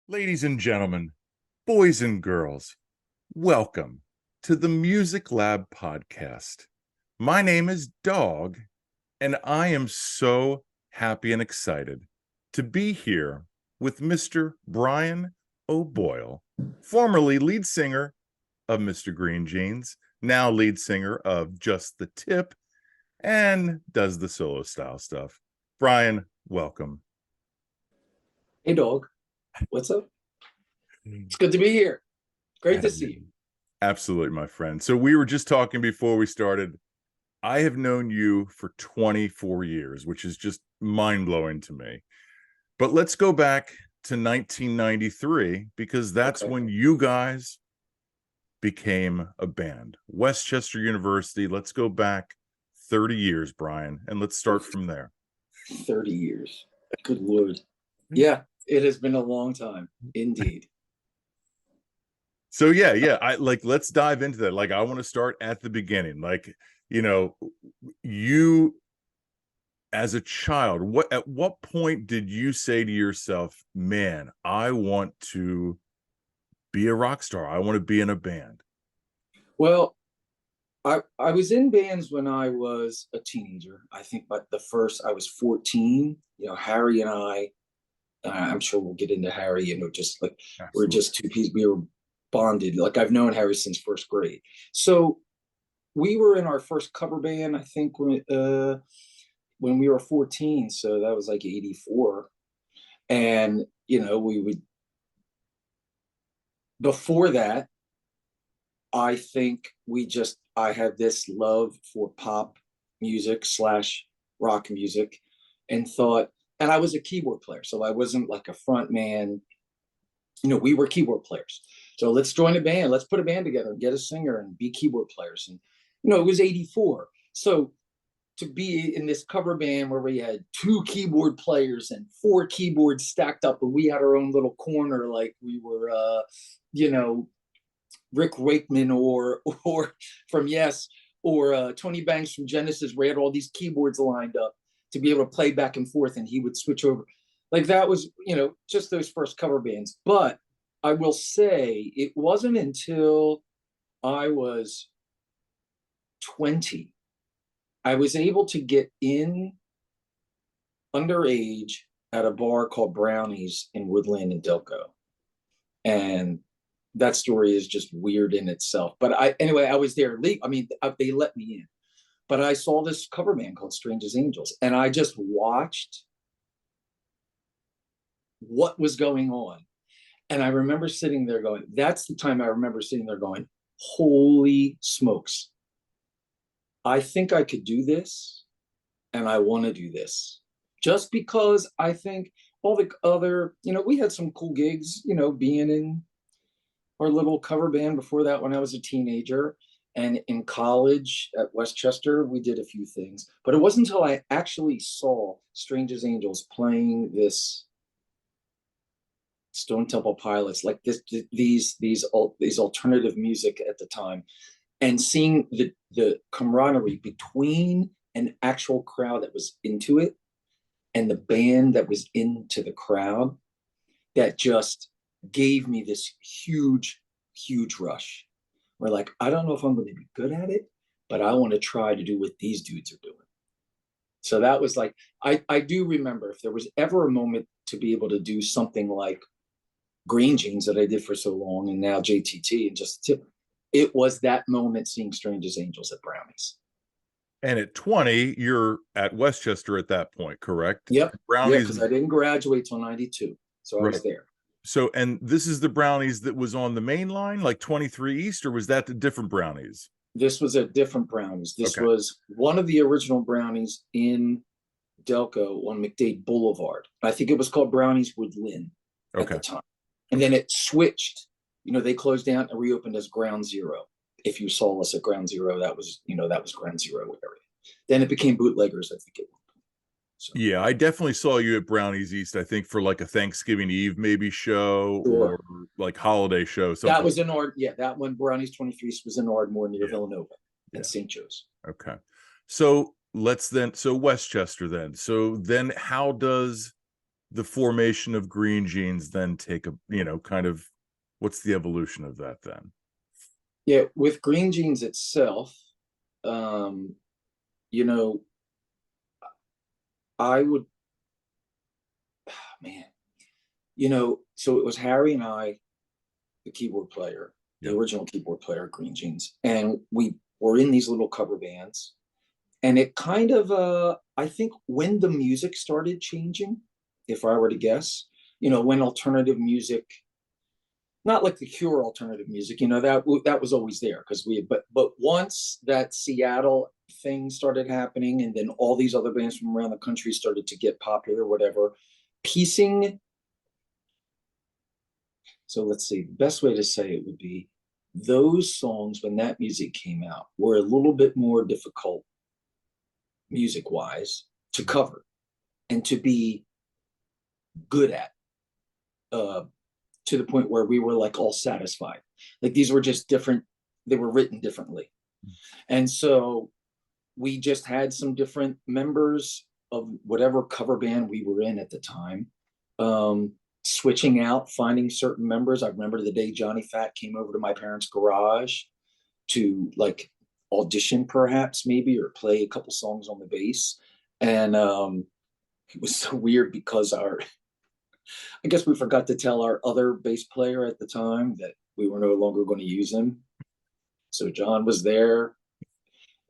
Ladies and gentlemen, boys and girls, welcome to the Music Lab podcast. My name is Dogg, and I am so happy and excited to be here with Mr. Bryen O'Boyle, formerly lead singer of Mr. Greengenes, now lead singer of Just the Tip, and does the solo style stuff. Bryen, welcome. Hey, Dog. What's up? It's good to be here. Great to see you. Absolutely, my friend. So we were just talking before we started. I have known you for 24 years, which is just mind-blowing to me. But let's go back to 1993, because that's when you guys became a band. Westchester University. Let's go back 30 years, Bryen, and let's start from there. 30 years. Good Lord. Yeah, it has been a long time, indeed. So yeah, let's dive into that. I want to start at the beginning. You as a child, at what point did you say to yourself, man, I want to be a rock star. I want to be in a band? Well, I was in bands when I was a teenager. I think but I was 14. Harry and I'm sure we'll get into Harry, just like Absolutely. we're just two pieces. We were bonded. Like I've known Harry since first grade. So we were in our first cover band, I think, when we were 14. So that was like 84. And, we would, before that, I think I had this love for pop music / rock music and I was a keyboard player. So I wasn't like a front man. We were keyboard players. So let's join a band. Let's put a band together and get a singer and be keyboard players. And, it was 84. So to be in this cover band where we had 2 keyboard players and 4 keyboards stacked up, and we had our own little corner, like we were, Rick Wakeman or from Yes, or Tony Banks from Genesis, where he had all these keyboards lined up to be able to play back and forth, and he would switch over. Like that was, just those first cover bands. But I will say it wasn't until I was 20 I was able to get in underage at a bar called Brownies in Woodland and Delco. And that story is just weird in itself. But I was there. They let me in. But I saw this cover band called Strange as Angels, and I just watched what was going on. And I remember sitting there going, that's the time I remember sitting there going, holy smokes. I think I could do this, and I want to do this. Just because I think all the other, we had some cool gigs, being in our little cover band before that when I was a teenager. And in college at Westchester, we did a few things. But it wasn't until I actually saw Strange as Angels playing this Stone Temple Pilots, like these alternative music at the time, and seeing the camaraderie between an actual crowd that was into it and the band that was into the crowd, that just gave me this huge rush. Where like, I don't know if I'm going to be good at it, but I want to try to do what these dudes are doing. So that was like, I do remember, if there was ever a moment to be able to do something like Greengenes that I did for so long, and now JTT and Just the Tip, it was that moment seeing Strange as Angels at Brownies. And at 20, you're at Westchester at that point, correct? Yep. Brownies. Yeah, because I didn't graduate till 92. So I was there. So, and this is the Brownies that was on the main line, like 23 East, or was that the different Brownies? This was a different Brownies. This was one of the original Brownies in Delco on McDade Boulevard. I think it was called Brownies Woodland at the time. And then it switched. They closed down and reopened as Ground Zero. If you saw us at Ground Zero, that was Ground Zero area. Then it became Bootleggers, I think it was. So. Yeah, I definitely saw you at Brownies East, I think, for like a Thanksgiving Eve maybe show, or like holiday show. That was in that one, Brownies 23 was in Ardmore near Villanova and St. Joe's. Okay. So Westchester then. So then how does the formation of Greengenes then take a, kind of, what's the evolution of that then? Yeah, with Greengenes itself, um, you know, I would, man, so it was Harry and I, the keyboard player, the Yeah. original keyboard player, Greengenes, and we were in these little cover bands. And it kind of, I think when the music started changing, if I were to guess, when alternative music, not like the Cure alternative music, that was always there because but once that Seattle thing started happening, and then all these other bands from around the country started to get popular, whatever, piecing. So let's see, the best way to say it would be those songs when that music came out were a little bit more difficult music wise to cover and to be good at, uh, to the point where we were like all satisfied. Like these were just different, they were written differently. And so we just had some different members of whatever cover band we were in at the time, switching out, finding certain members. I remember the day Johnny Fat came over to my parents' garage to like audition perhaps maybe or play a couple songs on the bass. And it was so weird because I guess we forgot to tell our other bass player at the time that we were no longer going to use him. So John was there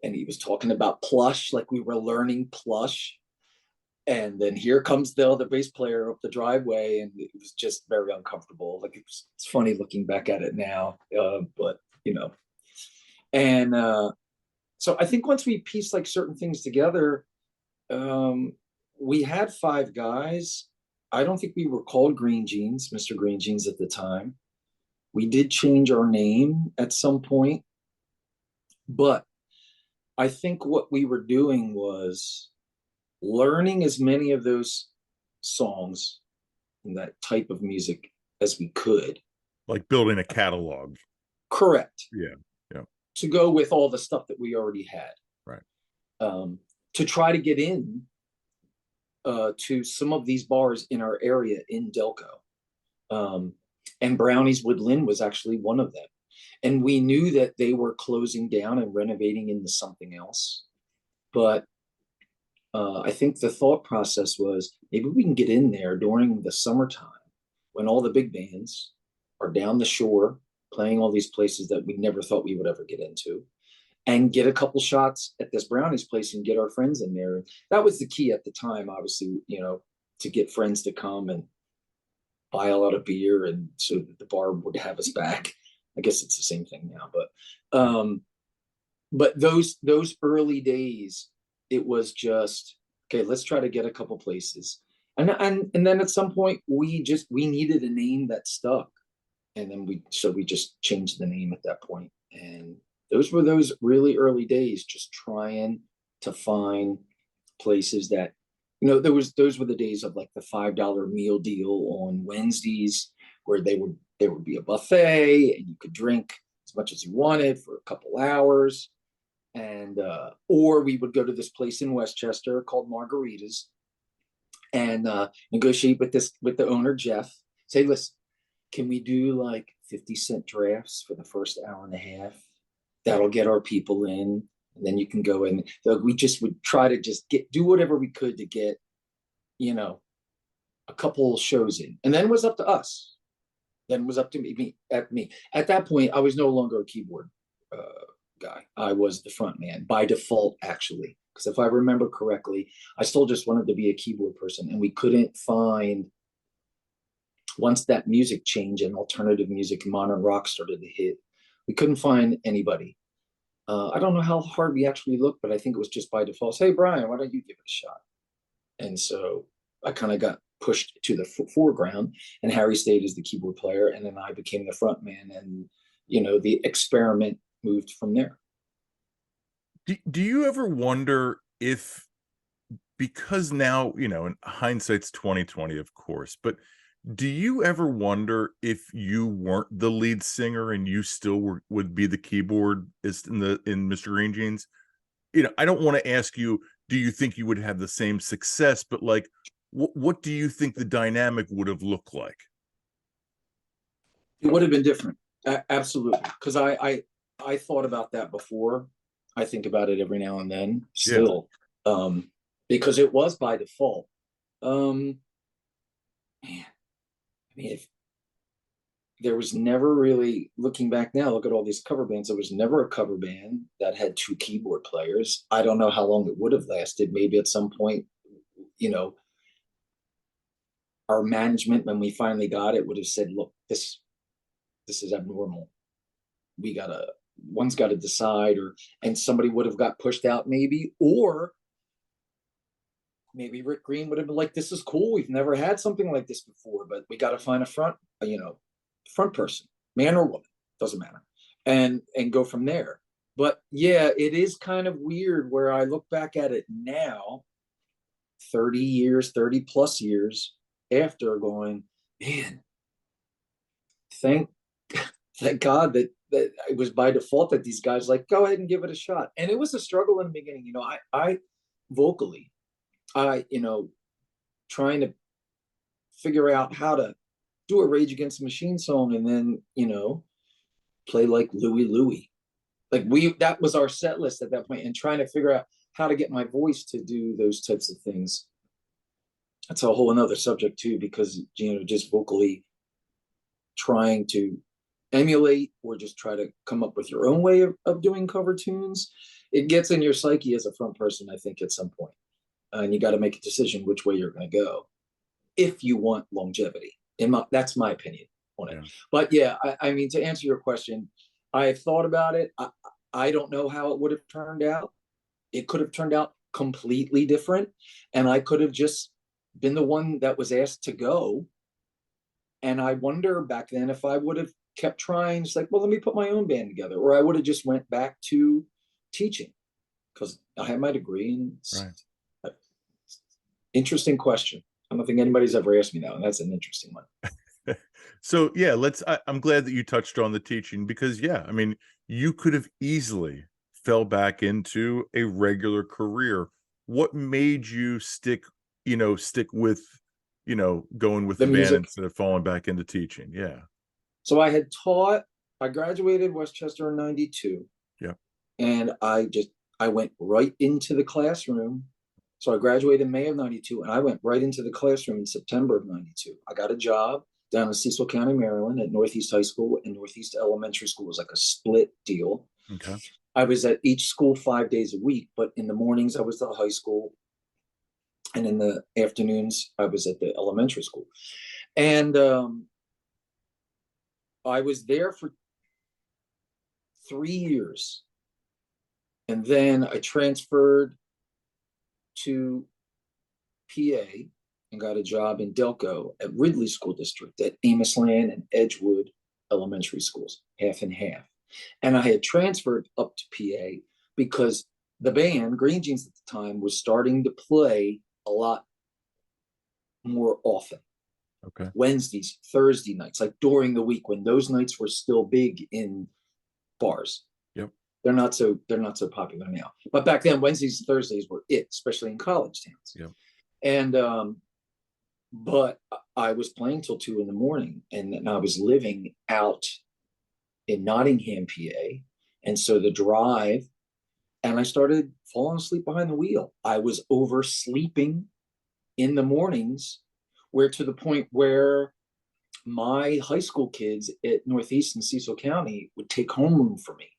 and he was talking about plush, like we were learning plush. And then here comes the other bass player up the driveway, and it was just very uncomfortable. Like it's funny looking back at it now, but and so I think once we pieced like certain things together, we had five guys. I don't think we were called Greengenes, Mr. Greengenes at the time. We did change our name at some point, but I think what we were doing was learning as many of those songs and that type of music as we could. Like building a catalog. Correct. Yeah. Yeah. To go with all the stuff that we already had. Right. To try to get in to some of these bars in our area in Delco. And Brownie's Woodland was actually one of them. And we knew that they were closing down and renovating into something else. But I think the thought process was maybe we can get in there during the summertime when all the big bands are down the shore playing all these places that we never thought we would ever get into, and get a couple shots at this Brownies place and get our friends in there. That was the key at the time, obviously, to get friends to come and buy a lot of beer, and so that the bar would have us back. I guess it's the same thing now, but those early days, it was just okay. Let's try to get a couple places, and then at some point we needed a name that stuck, and then we just changed the name at that point. And those were those really early days, just trying to find places that, those were the days of like the $5 meal deal on Wednesdays, where there would be a buffet and you could drink as much as you wanted for a couple hours. And or we would go to this place in Westchester called Margaritas and negotiate with the owner Jeff. Say, listen, can we do like 50-cent drafts for the first hour and a half? That'll get our people in, and then you can go in. So we just would try to just do whatever we could to get, a couple shows in, and then it was up to us. Then it was up to me. At that point, I was no longer a keyboard guy. I was the front man by default, actually, because if I remember correctly, I still just wanted to be a keyboard person, and we couldn't find. Once that music changed and alternative music and modern rock started to hit, we couldn't find anybody. I don't know how hard we actually looked, but I think it was just by default. Hey, Brian, why don't you give it a shot? And so I kind of got pushed to the foreground, and Harry stayed as the keyboard player, and then I became the front man, and the experiment moved from there. Do you ever wonder if, because now, in hindsight's 2020, of course, but do you ever wonder if you weren't the lead singer and you still would be the keyboardist in Mr. Greengenes? I don't want to ask you, do you think you would have the same success, but like, what do you think the dynamic would have looked like? It would have been different. Absolutely. Because I thought about that before. I think about it every now and then Yeah. still. Um, because it was by default. Man, I mean, if there was never really, looking back now, look at all these cover bands. There was never a cover band that had two keyboard players. I don't know how long it would have lasted. Maybe at some point, you know, our management, when we finally got it, would have said, look, this is abnormal. We gotta, one's got to decide, or, and somebody would have got pushed out maybe, or maybe Rick Green would have been like, this is cool. We've never had something like this before, but we got to find a front person, man or woman, doesn't matter. And go from there. But yeah, it is kind of weird where I look back at it now, 30 years, 30 plus years after, going, man, thank thank God that it was by default that these guys like, go ahead and give it a shot. And it was a struggle in the beginning. I vocally, trying to figure out how to do a Rage Against the Machine song, and then, play like Louie Louie. Like, that was our set list at that point, and trying to figure out how to get my voice to do those types of things. That's a whole another subject too, because, just vocally trying to emulate or just try to come up with your own way of doing cover tunes, it gets in your psyche as a front person, I think, at some point. And you got to make a decision which way you're going to go if you want longevity. That's my opinion on it. Yeah. But yeah, I mean, to answer your question, I've thought about it. I don't know how it would have turned out. It could have turned out completely different, and I could have just been the one that was asked to go. And I wonder back then if I would have kept trying, just like, well, let me put my own band together, or I would have just went back to teaching, because I have my degree. And Right. Interesting question. I don't think anybody's ever asked me that, and that's an interesting one. So yeah, I'm glad that you touched on the teaching, because yeah, I mean, you could have easily fell back into a regular career. What made you stick with, going with The the band music. instead of falling back into teaching? Yeah. So I graduated Westchester in 92. Yeah. And I went right into the classroom. So I graduated in May of 92, and I went right into the classroom in September of 92. I got a job down in Cecil County, Maryland, at Northeast High School and Northeast Elementary School. It was like a split deal. Okay. I was at each school 5 days a week, but in the mornings I was at the high school, and in the afternoons I was at the elementary school. And I was there for 3 years. And then I transferred to PA and got a job in Delco at Ridley School District at Amos Land and Edgewood elementary schools, half and half. And I had transferred up to PA because the band, Greengenes at the time, was starting to play a lot more often. Okay. Wednesdays, Thursday nights, like during the week, when those nights were still big in bars. Yep. They're not so popular now. But back then, Wednesdays and Thursdays were it, especially in college towns. Yep. And but I was playing till 2 a.m, and I was living out in Nottingham, PA. And so the drive, and I started falling asleep behind the wheel. I was oversleeping in the mornings, where to the point where my high school kids at Northeast and Cecil County would take homeroom for me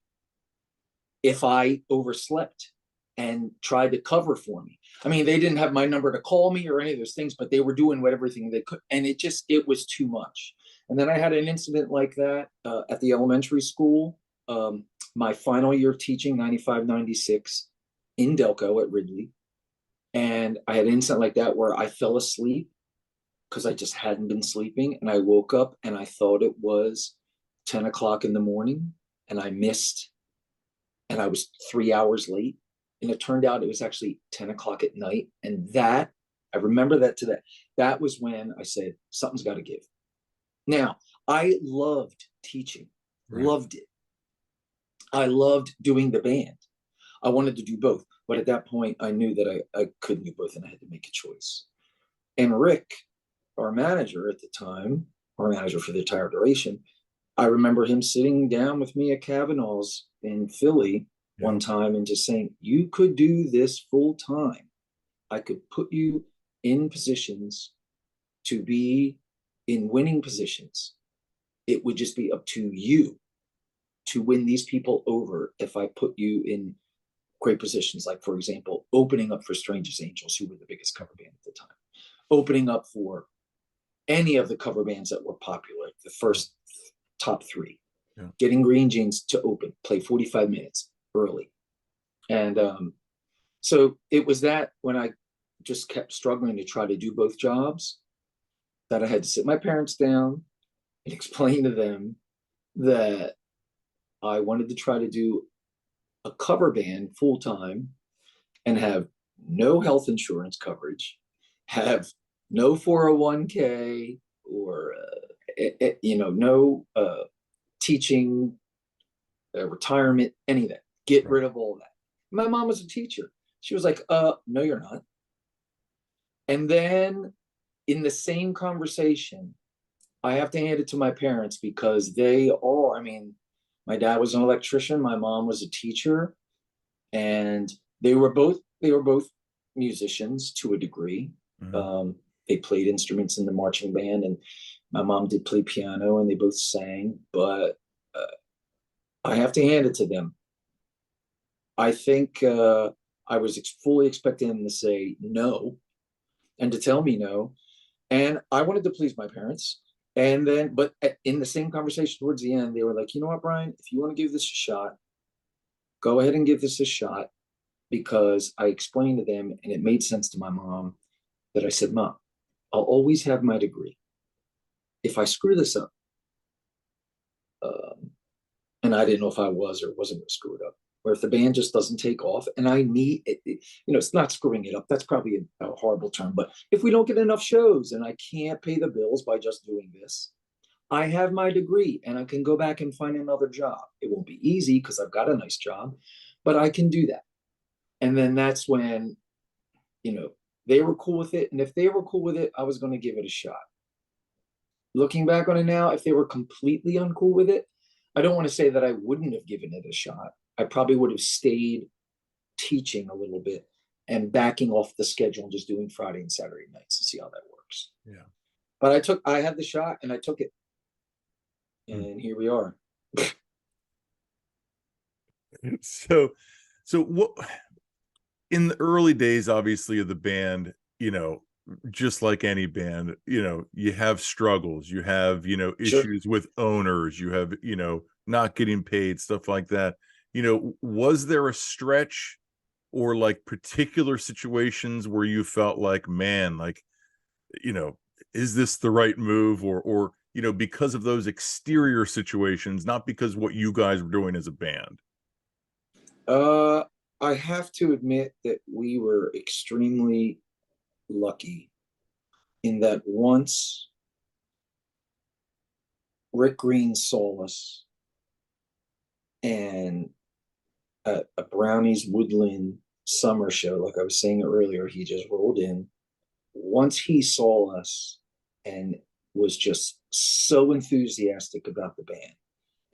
if I overslept and tried to cover for me. I mean, they didn't have my number to call me or any of those things, but they were doing everything they could. And it was too much. And then I had an incident like that at the elementary school, my final year of teaching, 95, 96, in Delco at Ridley. And I had an incident like that where I fell asleep because I just hadn't been sleeping. And I woke up and I thought it was 10 o'clock in the morning, and I missed, and I was 3 hours late. And it turned out it was actually 10 o'clock at night. And that, I remember that today. That was when I said, something's got to give. Now, I loved teaching, Right. Loved it. I loved doing the band. I wanted to do both. But at that point, I knew that I couldn't do both, and I had to make a choice. And Rick, our manager at the time, our manager for the entire duration, I remember him sitting down with me at Kavanaugh's in Philly Yeah. one time and just saying, you could do this full time. I could put you in positions to be in winning positions. It would just be up to you to win these people over if I put you in great positions. Like, for example, opening up for Strangest Angels, who were the biggest cover band at the time, opening up for any of the cover bands that were popular, the first top three, Yeah. getting Greengenes to open, play 45 minutes early. And so it was that when I just kept struggling to try to do both jobs, that I had to sit my parents down and explain to them that I wanted to try to do a cover band full time and have no health insurance coverage, have no 401k or no teaching, retirement, any of that. Get Right. rid of all that. My mom was a teacher. She was like, no, you're not. And then in the same conversation, I have to hand it to my parents because they are, I mean, my dad was an electrician, my mom was a teacher, and they were both musicians to a degree. Mhm. They played instruments in the marching band, and my mom did play piano, and they both sang. But I have to hand it to them. I think I was fully expecting them to say no and to tell me no, and I wanted to please my parents. And then, but in the same conversation towards the end, they were like, you know what, Bryen, if you want to give this a shot, go ahead and give this a shot, because I explained to them, and it made sense to my mom, that I said, Mom, I'll always have my degree. If I screw this up, um, and I didn't know if I was or wasn't going to screw it up, or if the band just doesn't take off, and I need it, it's not screwing it up. That's probably a horrible term, but if we don't get enough shows and I can't pay the bills by just doing this, I have my degree and I can go back and find another job. It won't be easy because I've got a nice job, but I can do that. And then that's when, you know, they were cool with it. And if they were cool with it, I was going to give it a shot. Looking back on it now, if they were completely uncool with it, I don't want to say that I wouldn't have given it a shot. I probably would have stayed teaching a little bit and backing off the schedule and just doing Friday and Saturday nights to see how that works. Yeah. But I had the shot and I took it. Hmm. And here we are. So, so what in the early days, obviously, of the band, just like any band, you have struggles, you have, Sure. issues with owners, you have, not getting paid, stuff like that. Was there a stretch or like particular situations where you felt like, man, like, you know, is this the right move, or, because of those exterior situations, not because what you guys were doing as a band? Uh, I have to admit that we were extremely lucky in that once Rick Green saw us and at a Brownies Woodland summer show, like I was saying earlier, he just rolled in. Once he saw us and was just so enthusiastic about the band,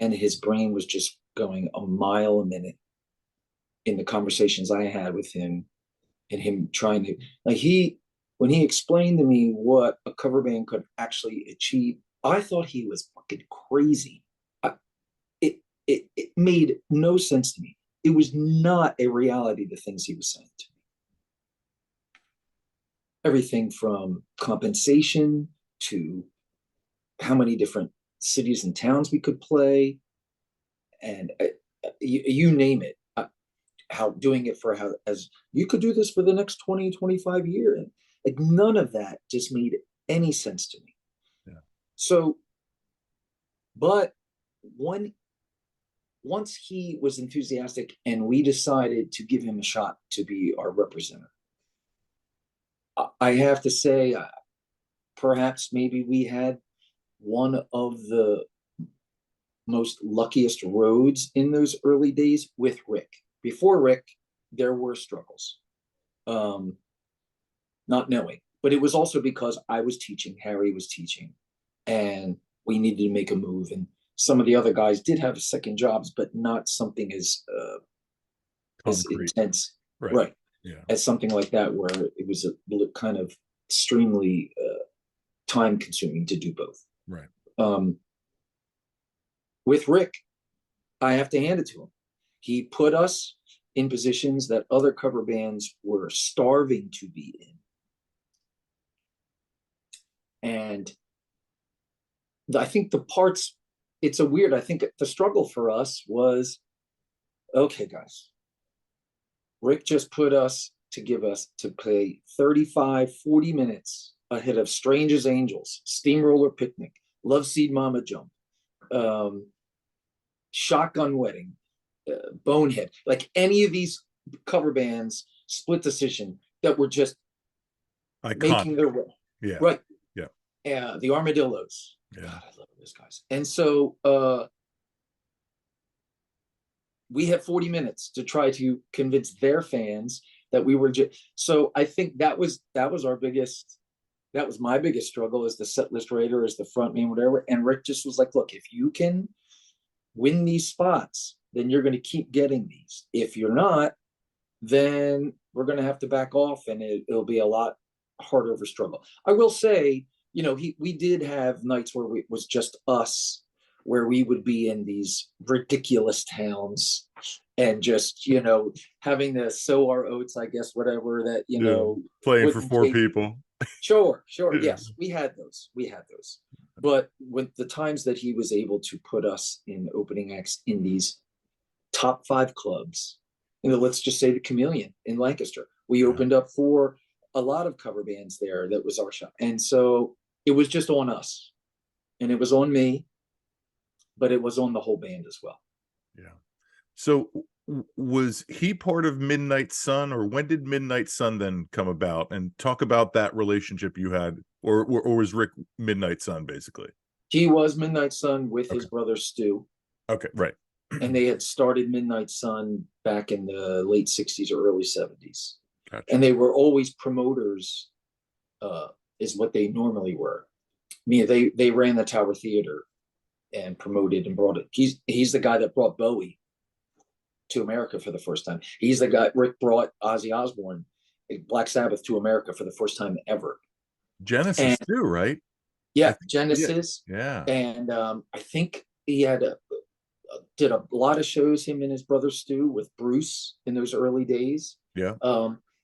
and his brain was just going a mile a minute in the conversations I had with him, and him trying to, like, when he explained to me what a cover band could actually achieve, I thought he was fucking crazy. I, it made no sense to me. It was not a reality, the things he was saying to me. Everything from compensation to how many different cities and towns we could play, and you name it. How doing it for how as you could do this for the next 20-25 years. Like, none of that just made any sense to me. Yeah. So, but when once he was enthusiastic and we decided to give him a shot to be our representative, I have to say, perhaps maybe we had one of the most luckiest roads in those early days with Rick. Before Rick, there were struggles. Not knowing. But it was also because I was teaching, Harry was teaching, and we needed to make a move. And some of the other guys did have second jobs, but not something as Concrete. intense, Right. right? Yeah. As something like that, where it was a kind of extremely time consuming to do both. Right. With Rick, I have to hand it to him. He put us in positions that other cover bands were starving to be in. And I think the parts, it's a weird, I think the struggle for us was, okay, guys, Rick just put us to play 35, 40 minutes ahead of Strange as Angels, Steamroller Picnic, Love Seed Mama Jump, Shotgun Wedding, Bonehead, like any of these cover bands, Split Decision, that were just making their way. Yeah. Right. Yeah. The Armadillos. Yeah. God, I love those guys. And so we had 40 minutes to try to convince their fans that we were so I think that was our biggest, that was my biggest struggle as the set list writer, as the front man, whatever. And Rick just was like, look, if you can win these spots, then you're going to keep getting these. If you're not, then we're going to have to back off, and it'll be a lot harder of a struggle. I will say, we did have nights where it was just us, where we would be in these ridiculous towns and just, having to sow our oats, I guess, whatever that, playing for four people. Sure. Yeah. Yes, we had those. But with the times that he was able to put us in opening acts in these top 5 clubs, let's just say the Chameleon in Lancaster, we opened up for a lot of cover bands there. That was our shot. And so it was just on us, and it was on me, but it was on the whole band as well. Yeah. So was he part of Midnight Sun, or when did Midnight Sun then come about? And talk about that relationship you had, or was Rick Midnight Sun basically? He was Midnight Sun with his brother Stu. Okay, right. And they had started Midnight Sun back in the late 60s or early 70s. Gotcha. And they were always promoters, is what they normally were. They ran the Tower Theater and promoted and brought it. He's the guy that brought Bowie to America for the first time. He's the guy, Rick brought Ozzy Osbourne, Black Sabbath, to America for the first time ever. Genesis too, right? Yeah, Genesis. Yeah. And I think he had did a lot of shows, him and his brother Stu, with Bruce in those early days. Yeah.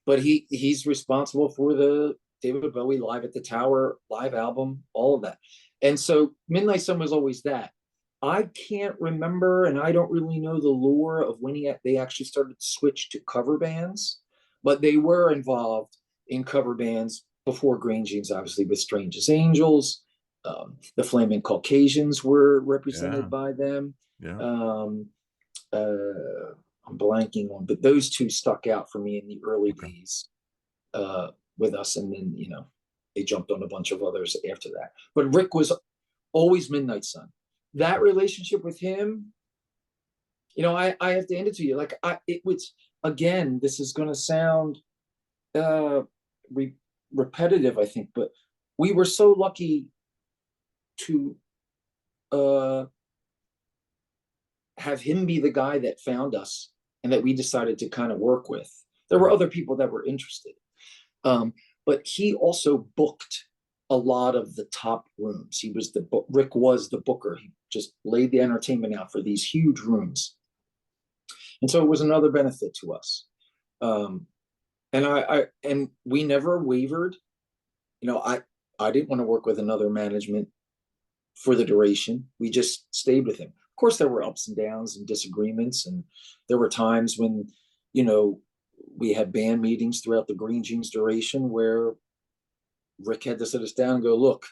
But he's responsible for the David Bowie Live at the Tower live album, all of that. And so Midnight Sun was always that. I can't remember, and I don't really know the lore of when they actually started to switch to cover bands, but they were involved in cover bands before Greengenes, obviously, with Strange as Angels. The Flaming Caucasians were represented by them. Yeah. I'm blanking on, but those two stuck out for me in the early days with us, and then they jumped on a bunch of others after that. But Rick was always Midnight Sun. That relationship with him, I have to hand it to you. Like it was, again, this is going to sound repetitive, I think, but we were so lucky to have him be the guy that found us and that we decided to kind of work with. There were other people that were interested, but he also booked a lot of the top rooms. Rick was the booker. He just laid the entertainment out for these huge rooms, and so it was another benefit to us. And we never wavered. I didn't want to work with another management for the duration. We just stayed with him. Of course, there were ups and downs and disagreements, and there were times when, we had band meetings throughout the Greengenes duration where Rick had to sit us down and go, look,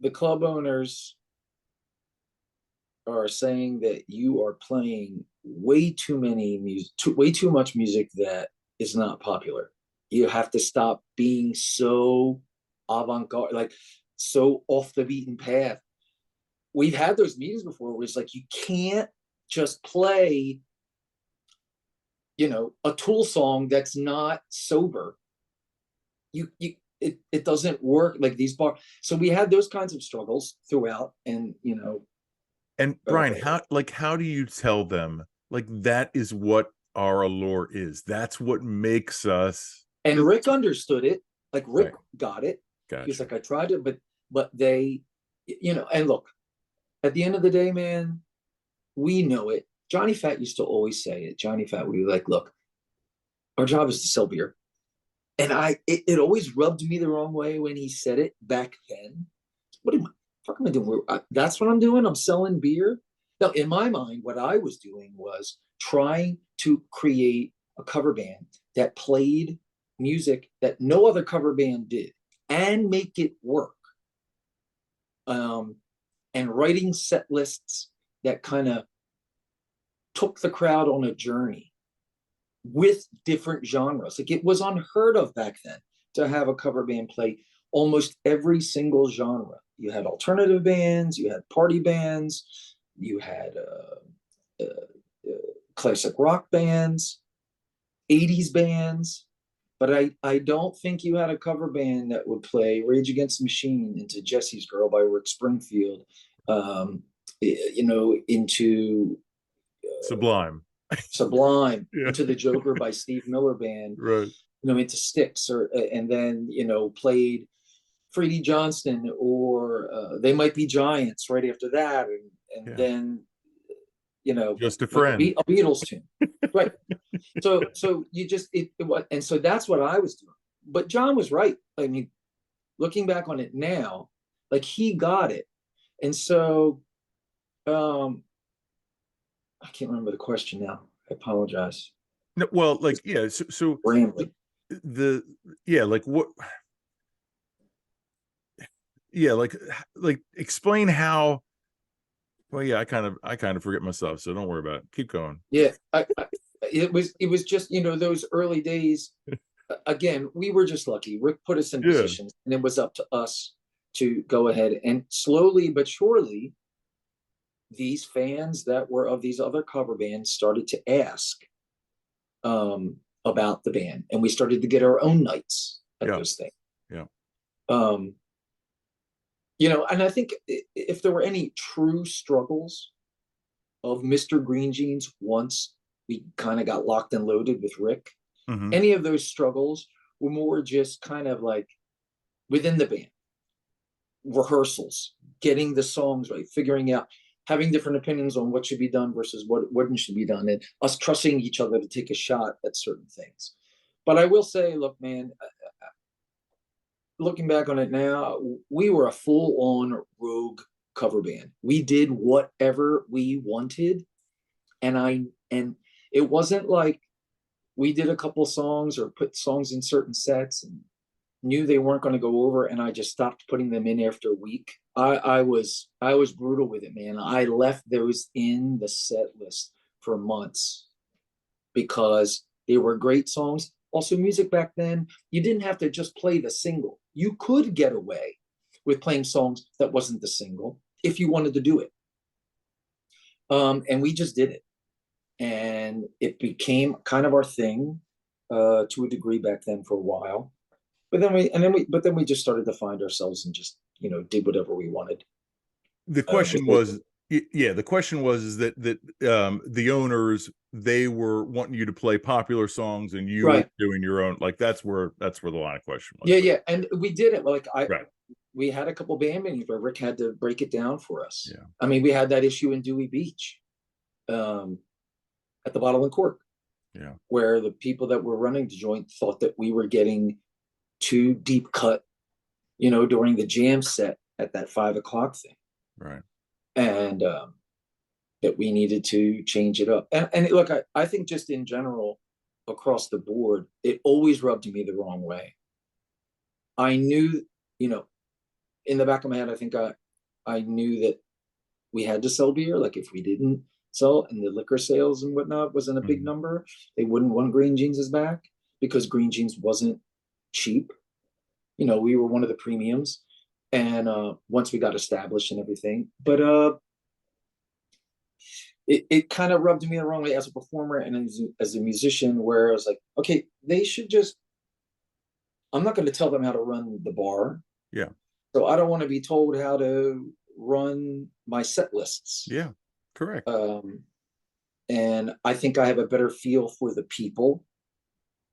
the club owners are saying that you are playing way too much music that is not popular. You have to stop being so avant-garde, like so off the beaten path. We've had those meetings before where it's like, you can't just play, a Tool song that's not sober. it doesn't work like these bar. So we had those kinds of struggles throughout, and And Bryen, how do you tell them like that is what our allure is? That's what makes us. and Rick understood it. Like Rick Right. got it. He was Gotcha. like, I tried it, but they, and look, at the end of the day, man, we know it. Johnny Fat used to always say it. Johnny Fat would be like, look, our job is to sell beer. And it always rubbed me the wrong way when he said it back then. What am I, fuck am I doing? That's what I'm doing. I'm selling beer. Now, in my mind, what I was doing was trying to create a cover band that played music that no other cover band did and make it work. Um, and writing set lists that kind of took the crowd on a journey with different genres. Like it was unheard of back then to have a cover band play almost every single genre. You had alternative bands, you had party bands, you had classic rock bands, 80s bands. But I don't think you had a cover band that would play Rage Against the Machine into Jesse's Girl by Rick Springfield, into Sublime. Sublime, Yeah. into the Joker by Steve Miller Band, Right. into Styx, or and then played Freddie Johnston, or They Might Be Giants right after that, and Yeah. then Just a like friend. a Beatles tune, right? So you just and so that's what I was doing. But John was right. I mean, looking back on it now, like he got it, and so I can't remember the question now. I apologize. No, well, like, yeah, so Rambling. the yeah, like what yeah, like explain how. Well, yeah, I kind of forget myself, so don't worry about it. Keep going. Yeah, it was just those early days. Again, we were just lucky. Rick put us in Yeah. positions, and it was up to us to go ahead and slowly but surely, these fans that were of these other cover bands started to ask about the band, and we started to get our own nights at Yeah. those things. Yeah. Um, and I think if there were any true struggles of Mr. Greengenes once we kind of got locked and loaded with Rick, Hmm. any of those struggles were more just kind of like within the band, rehearsals, getting the songs right, figuring out, having different opinions on what should be done versus what wouldn't should be done, and us trusting each other to take a shot at certain things. But I will say, look, man, looking back on it now, we were a full-on rogue cover band. We did whatever we wanted, and it wasn't like we did a couple songs or put songs in certain sets and knew they weren't going to go over, and I just stopped putting them in after a week. I was brutal with it, man. I left those in the set list for months because they were great songs. Also, music back then, you didn't have to just play the single. You could get away with playing songs that wasn't the single if you wanted to do it. And we just did it, and it became kind of our thing to a degree back then for a while. But then we just started to find ourselves and just did whatever we wanted. The question was, yeah, the question was is that the owners, they were wanting you to play popular songs and you were Right. doing your own, like that's where the line of question was. Yeah, yeah, and we did it. Like Right. we had a couple band meetings where Rick had to break it down for us. Yeah. I mean, we had that issue in Dewey Beach, um, at the Bottle and Cork, Yeah. where the people that were running the joint thought that we were getting too deep cut, during the jam set at that 5 o'clock thing, Right. and that we needed to change it up. And look, I think just in general, across the board, it always rubbed me the wrong way. I knew, you know, in the back of my head, I think I knew that we had to sell beer. Like if we didn't sell, and the liquor sales and whatnot wasn't a big Mhm. number, they wouldn't want Greengenes back, because Greengenes wasn't cheap. We were one of the premiums, and once we got established and everything, but it kind of rubbed me the wrong way as a performer and as a musician, where I was like, okay, they should just I'm not going to tell them how to run the bar. Yeah. So I don't want to be told how to run my set lists. Yeah. Correct. And I think I have a better feel for the people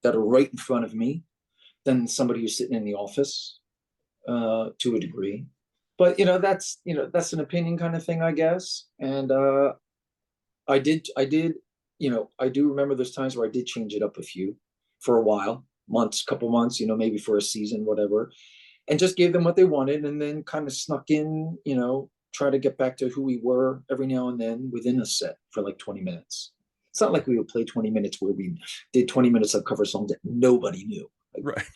that are right in front of me than somebody who's sitting in the office, to a degree. But that's an opinion kind of thing, I guess. And I did, I do remember those times where I did change it up for a while, couple months, maybe for a season, whatever, and just gave them what they wanted, and then kind of snuck in, try to get back to who we were every now and then within a set for like 20 minutes. It's not like we would play 20 minutes where we did 20 minutes of cover songs that nobody knew. Like, right.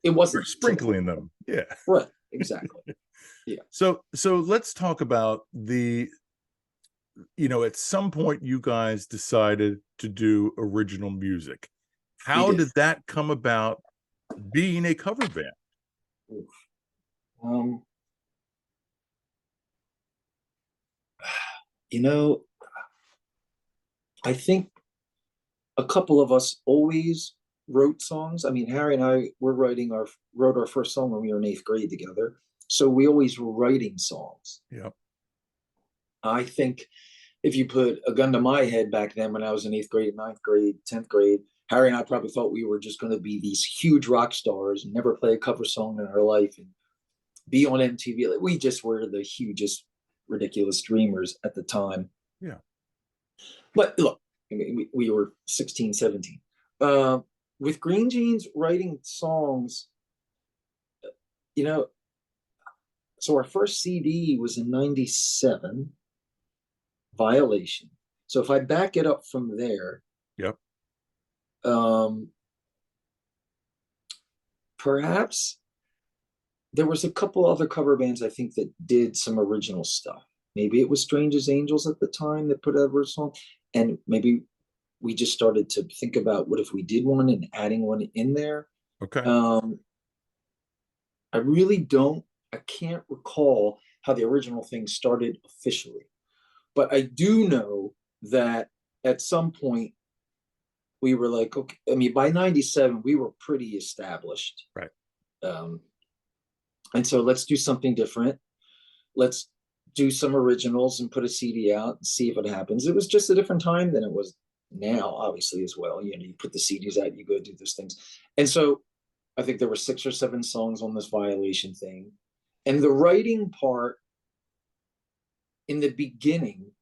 It wasn't You're sprinkling them. Yeah. Right. Exactly. Yeah. So let's talk about at some point you guys decided to do original music. How did that come about, being a cover band? I think a couple of us always wrote songs. I mean, Harry and I wrote our first song when we were in 8th grade together. So we always were writing songs. Yeah. I think if you put a gun to my head back then when I was in 8th grade, 9th grade, 10th grade, Harry and I probably thought we were just going to be these huge rock stars and never play a cover song in our life and be on MTV. Like, we just were the hugest, ridiculous dreamers at the time. Yeah. But look, I mean, we were 16, 17. With Greengenes writing songs, so our first CD was in 97, Violation. So if I back it up from there, yep. Perhaps there was a couple other cover bands I think that did some original stuff. Maybe it was Strange as Angels at the time that put out a song, and maybe we just started to think about what if we did one and adding one in there. Okay. I can't recall how the original thing started officially, but I do know that at some point we were like, okay, I mean, by 97, we were pretty established. Right. And so let's do something different. Let's do some originals and put a CD out and see if it happens. It was just a different time than it was now, obviously, as well. You put the CDs out, you go do those things. And so I think there were 6 or 7 songs on this Violation thing. And the writing part in the beginning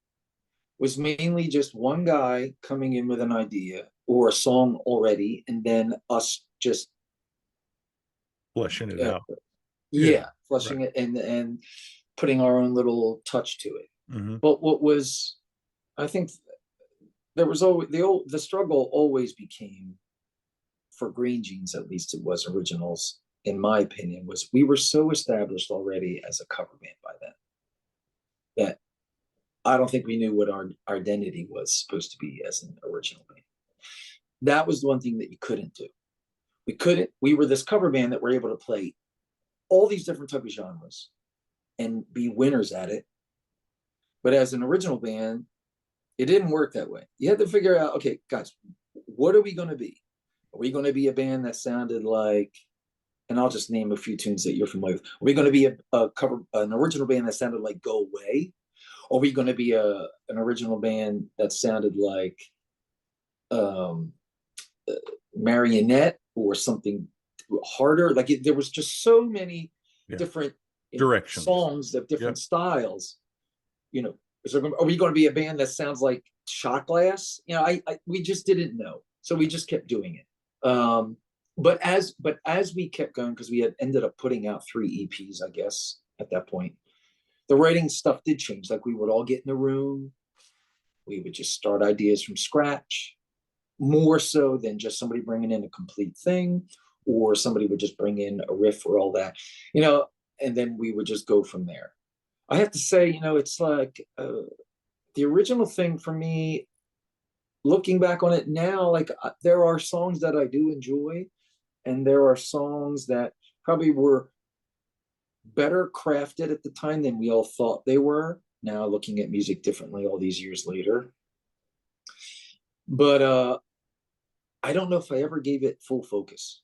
was mainly just one guy coming in with an idea or a song already, and then us just fleshing it out. Yeah, fleshing it and putting our own little touch to it. Mm-hmm. But I think there was always the struggle always became, for Greengenes at least it was originals, in my opinion, was we were so established already as a cover band by then that I don't think we knew what our identity was supposed to be as an original band. That was the one thing that you couldn't do. We were this cover band that were able to play all these different type of genres and be winners at it. But as an original band, it didn't work that way. You had to figure out, okay, guys, what are we going to be? Are we going to be a band that sounded like, and I'll just name a few tunes that you're familiar with. Are we going to be an original band that sounded like Go Away? Or are we going to be an original band that sounded like Marionette or something harder? Like there was just so many different directions, songs of different styles. Are we going to be a band that sounds like Shot Glass? We just didn't know, so we just kept doing it. But as we kept going, because we had ended up putting out 3 EPs, I guess, at that point, the writing stuff did change. Like, we would all get in a room, we would just start ideas from scratch, more so than just somebody bringing in a complete thing, or somebody would just bring in a riff or all that, and then we would just go from there. I have to say, it's like the original thing for me, looking back on it now, like there are songs that I do enjoy, and there are songs that probably were better crafted at the time than we all thought they were. Now looking at music differently all these years later. But I don't know if I ever gave it full focus.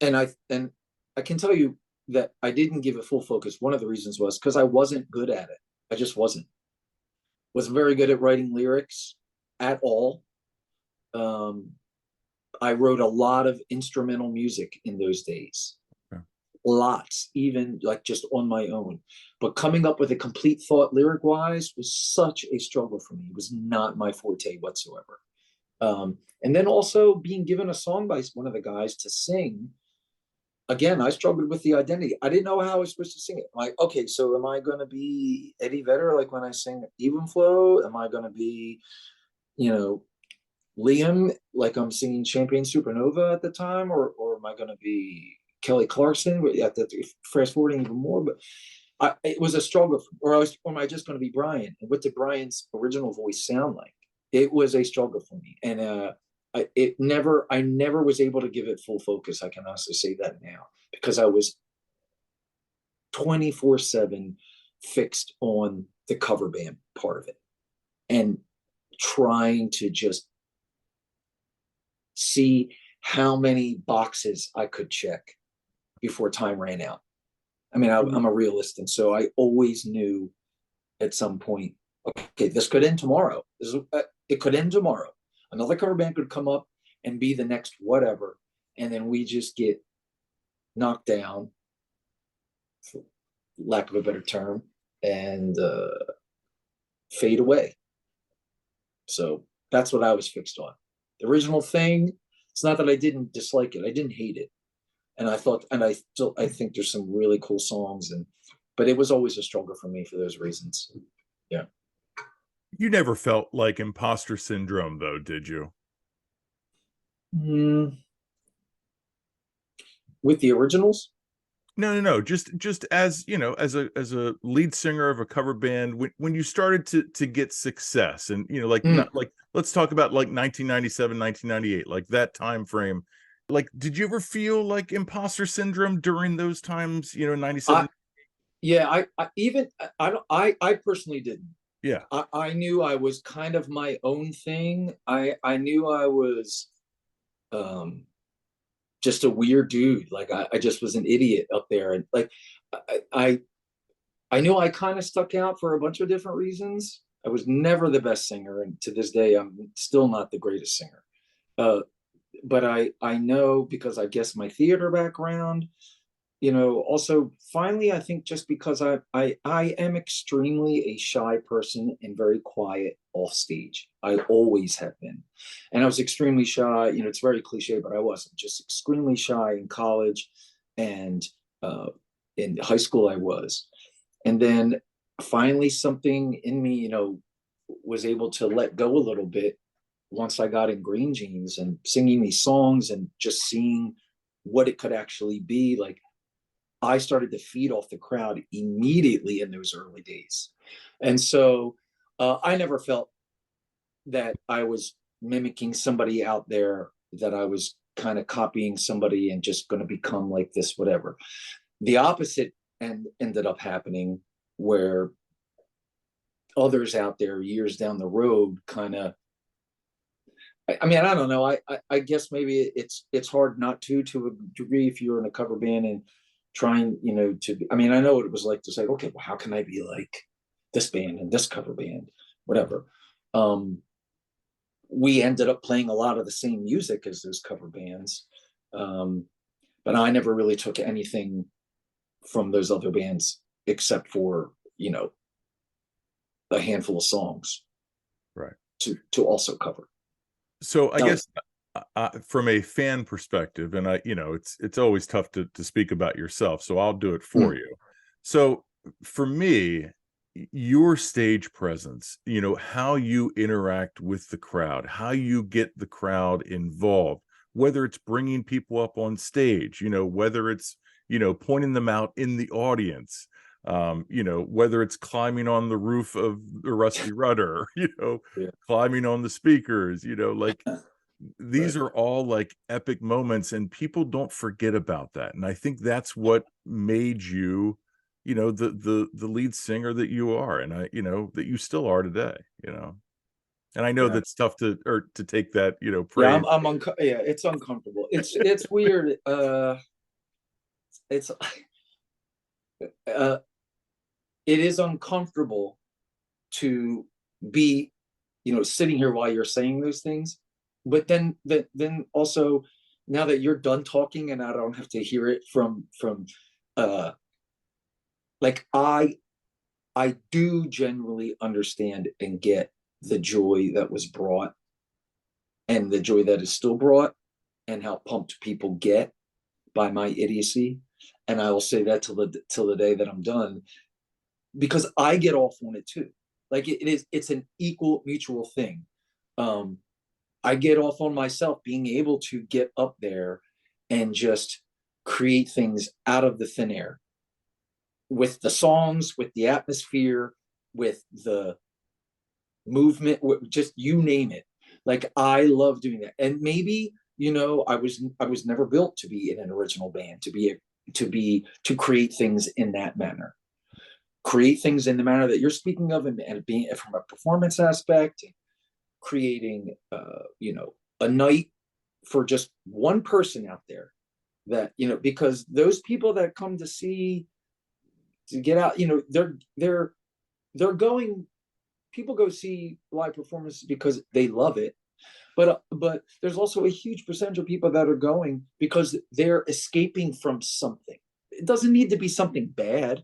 And I can tell you that I didn't give it full focus. One of the reasons was because I wasn't good at it. I just wasn't very good at writing lyrics at all. um I wrote a lot of instrumental music in those days, Yeah. lots, even like just on my own. But coming up with a complete thought lyric wise was such a struggle for me. It was not my forte whatsoever. And then also being given a song by one of the guys to sing, again, I struggled with the identity. I didn't know how I was supposed to sing it. Like, okay, so am I going to be Eddie Vedder, like when I sing Even Flow? Am I going to be, you know, Liam, like I'm singing Champagne Supernova at the time, or am I going to be Kelly Clarkson at the fast forwarding even more? But it was a struggle, or am I just going to be Bryen? And what did Bryen's original voice sound like? It was a struggle for me, and I never was able to give it full focus. I can honestly say that now because I was 24/7 fixed on the cover band part of it and trying to just see how many boxes I could check before time ran out. I mean, I'm a realist, and so I always knew at some point, okay, this could end tomorrow. It could end tomorrow. Another cover band could come up and be the next whatever, and then we just get knocked down, for lack of a better term, and fade away. So that's what I was fixed on. The original thing. It's not that I didn't dislike it. I didn't hate it, and I think there's some really cool songs, but it was always a struggle for me for those reasons. Yeah. You never felt like imposter syndrome, though, did you? Mm, with the originals? No, no, no. Just as you know, as a lead singer of a cover band, when you started to get success, and like Mm. not like let's talk about like 1997, 1998, like that time frame. Like, did you ever feel like imposter syndrome during those times? 97. I Yeah, I even I don't I personally didn't. Yeah, I knew I was kind of my own thing. I knew I was um just a weird dude. Like I just was an idiot up there, and like I I, I knew I kind of stuck out for a bunch of different reasons. I was never the best singer, and to this day, I'm still not the greatest singer. Uh, but I know because I guess my theater background, also finally, I think just because I am extremely a shy person and very quiet off stage. I always have been. And I was extremely shy. It's very cliche, but I wasn't. Just extremely shy in college, and uh, in high school I was. And then finally something in me, was able to let go a little bit once I got in Greengenes and singing these songs and just seeing what it could actually be like. I started to feed off the crowd immediately in those early days. And so I never felt that I was mimicking somebody out there, that I was kind of copying somebody and just going to become like this, whatever. The opposite ended up happening, where others out there years down the road kind of, I mean, I don't know. I guess maybe it's hard not to a degree if you're in a cover band and trying, to. I mean, I know what it was like to say, okay, well, how can I be like this band and this cover band, whatever. Um, we ended up playing a lot of the same music as those cover bands, um, but I never really took anything from those other bands except for a handful of songs right. to also cover. So I Now, guess from a fan perspective, and it's always tough to speak about yourself, so I'll do it for mm, you. So for me, your stage presence, how you interact with the crowd, how you get the crowd involved, whether it's bringing people up on stage, whether it's, pointing them out in the audience, whether it's climbing on the roof of the Rusty Rudder, yeah, climbing on the speakers, like right. these are all like epic moments, and people don't forget about that. And I think that's what made you, the lead singer that you are, and that you still are today, and I know Yeah. that's tough to take that, Yeah, praise. yeah, it's uncomfortable. It's weird. it's uh, it is uncomfortable to be, sitting here while you're saying those things. But then also, now that you're done talking and I don't have to hear it from uh like I do generally understand and get the joy that was brought and the joy that is still brought and how pumped people get by my idiocy. And I will say that till the day that I'm done, because I get off on it too. Like it's an equal mutual thing. Um, I get off on myself being able to get up there and just create things out of the thin air with the songs, with the atmosphere, with the movement, just you name it. Like I love doing that. And maybe, I was never built to be in an original band, to create things in that manner. Create things in the manner that you're speaking of, and being from a performance aspect, creating a night for just one person out there, that because those people that come to get out, they're going, people go see live performances because they love it, but there's also a huge percentage of people that are going because they're escaping from something. It doesn't need to be something bad,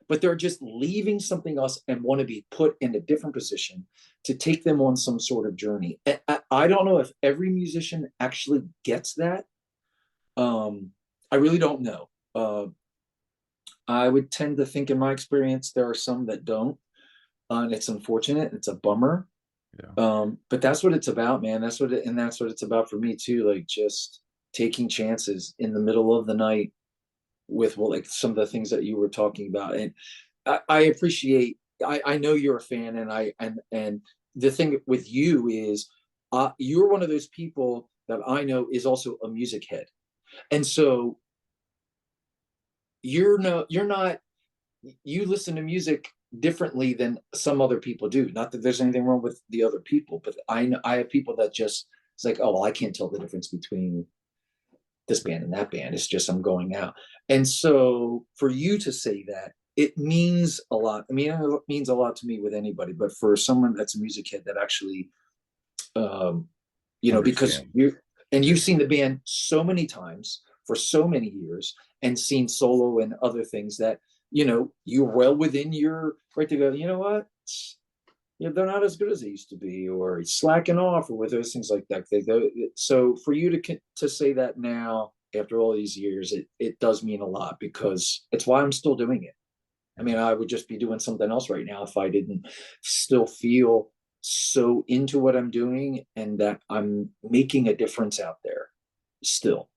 but they're just leaving something else and want to be put in a different position to take them on some sort of journey. I don't know if every musician actually gets that. I really don't know. I would tend to think, in my experience, there are some that don't, and it's unfortunate. It's a bummer. Yeah. But that's what it's about, man. That's what it's about for me too. Like just taking chances in the middle of the night with, well, like some of the things that you were talking about. And I appreciate, I know you're a fan, and the thing with you is, you're one of those people that I know is also a music head. And so you're not, you listen to music differently than some other people do. Not that there's anything wrong with the other people, but I know I have people that just, it's like, oh, well, I can't tell the difference between this band and that band. It's just I'm going out. And so for you to say that, it means a lot. I mean, it means a lot to me with anybody, but for someone that's a music head that actually, um, because Understand. you've Yeah. seen the band so many times for so many years, and seen solo and other things, that you're well within your right to go, you know what, they're not as good as they used to be, or slacking off, or with those things like that. They go, so for you to say that now after all these years, it does mean a lot, because it's why I'm still doing it. I mean, I would just be doing something else right now if I didn't still feel so into what I'm doing, and that I'm making a difference out there still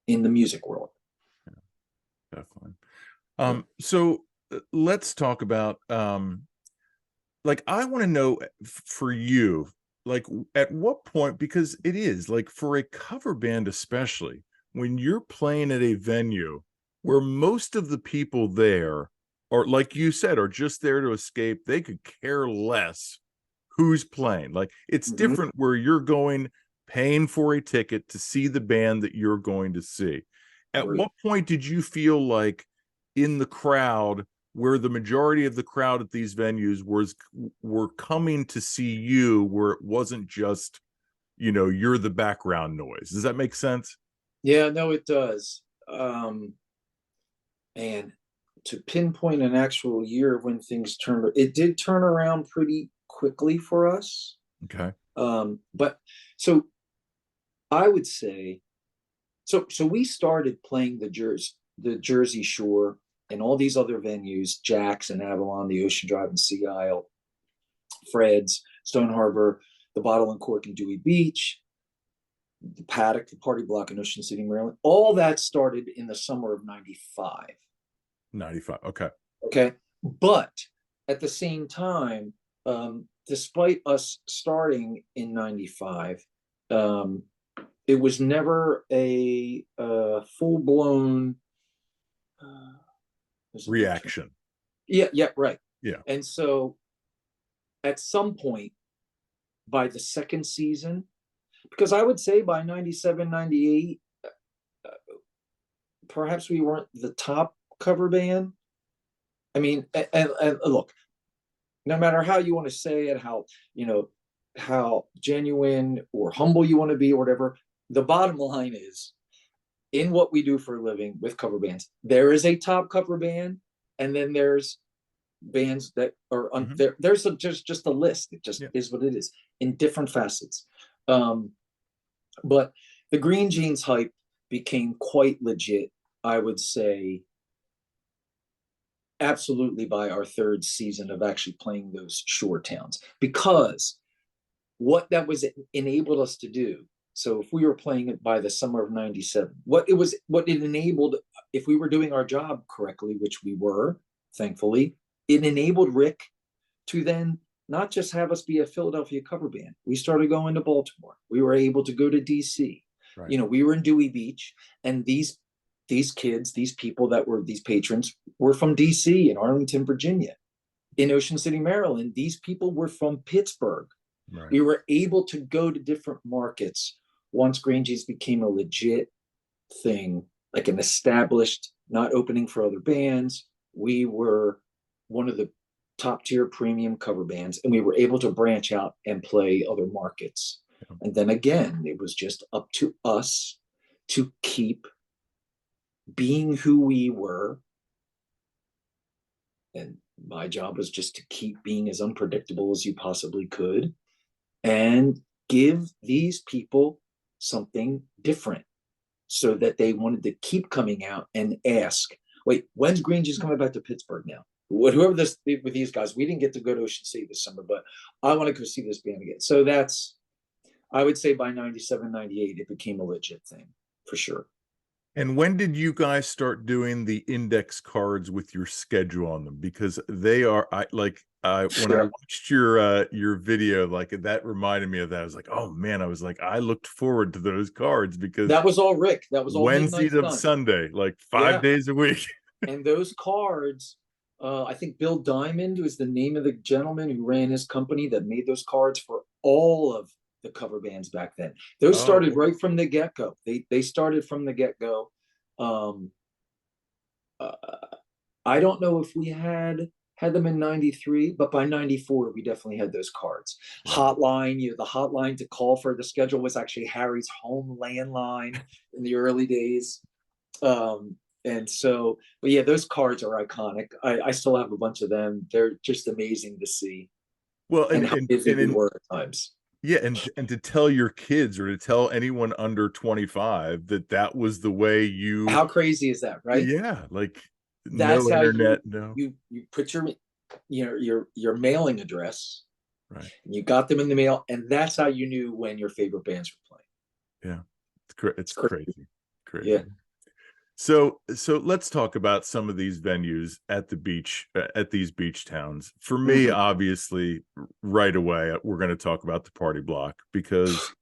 in the music world. Definitely. Yeah. So let's talk about like I want to know for you, like at what point, because it is like for a cover band, especially when you're playing at a venue where most of the people there are, like you said, are just there to escape. They could care less who's playing. Like it's Mm-hmm. different where you're going, paying for a ticket to see the band that you're going to see. At Right. what point did you feel like in the crowd, where the majority of the crowd at these venues were coming to see you, where it wasn't just, you're the background noise? Does that make sense? Yeah, no, it does. And to pinpoint an actual year when things turned, it did turn around pretty quickly for us. Okay. But so I would say, so we started playing the Jersey Shore and all these other venues, Jack's and Avalon, the Ocean Drive and Sea Isle, Fred's, Stone Harbor, the Bottle and Cork and Dewey Beach, the Paddock, the Party Block in Ocean City, Maryland. All that started in the summer of '95. 95. Okay. Okay. But at the same time, despite us starting in '95, it was never a full blown. There's a good term. Reaction. Yeah, yeah, right. Yeah. And so at some point by the second season, because I would say by '97, '98, perhaps we weren't the top cover band. I mean, and look, no matter how you want to say it, how, you know, how genuine or humble you want to be or whatever, the bottom line is, in what we do for a living with cover bands, there is a top cover band, and then there's bands that are there. There's just a list. It just Yeah. is what it is in different facets. But the Greengenes hype became quite legit, I would say, absolutely by our third season of actually playing those shore towns, because what that was enabled us to do. So if we were playing it by the summer of 97, what it enabled, if we were doing our job correctly, which we were, thankfully, it enabled Rick to then not just have us be a Philadelphia cover band. We started going to Baltimore. We were able to go to DC. Right. You know, we were in Dewey Beach, and these kids, these people that were these patrons were from DC and Arlington, Virginia. In Ocean City, Maryland, these people were from Pittsburgh. Right. We were able to go to different markets once Greengenes became a legit thing, like an established, not opening for other bands. We were one of the top tier premium cover bands, and we were able to branch out and play other markets. Yeah. And then again, it was just up to us to keep being who we were. And my job was just to keep being as unpredictable as you possibly could and give these people something different, so that they wanted to keep coming out and ask, wait, when's Greengenes coming back to Pittsburgh now? Whoever this with these guys, we didn't get to go to Ocean City this summer, but I want to go see this band again. So that's, I would say by 97, 98, it became a legit thing for sure. And when did you guys start doing the index cards with your schedule on them? Because they are, when I watched your video, like that reminded me of that. I was like, oh man, I looked forward to those cards, because that was all Rick. That was all Wednesday to Sunday, like 5 days a week. And those cards, I think Bill Diamond was the name of the gentleman who ran his company that made those cards for all of the cover bands back then. Those started right from the get-go. They started from the get-go. I don't know if we had them in 93, but by 94 we definitely had those cards. Hotline, the hotline to call for the schedule was actually Harry's home landline in the early days. And so, but yeah, those cards are iconic. I still have a bunch of them. They're just amazing to see. Well, and how busy we were at times. Yeah, and to tell your kids, or to tell anyone under 25, that was the way you. How crazy is that, right? Yeah, like that's no how internet, you put your mailing address, right? You got them in the mail, and that's how you knew when your favorite bands were playing. Yeah, it's crazy. Yeah. So let's talk about some of these venues at the beach, at these beach towns. For me, obviously, right away, we're going to talk about the Party Block, because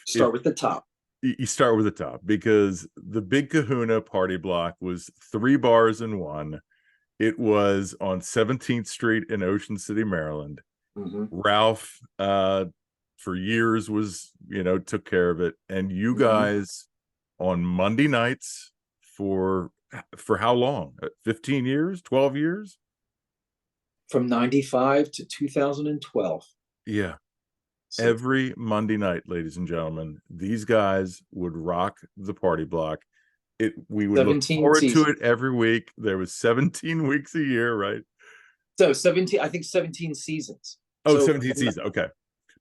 start with the top. You start with the top, because the Big Kahuna Party Block was 3 bars in one. It was on 17th Street in Ocean City, Maryland. Ralph, for years, was took care of it, and you guys. On Monday nights for how long? 15 years, 12 years? From 95 to 2012. Yeah. So, every Monday night, ladies and gentlemen, these guys would rock the Party Block. We would look forward to it every week. There was 17 weeks a year, right? So 17 seasons. Oh, 17 seasons. Okay.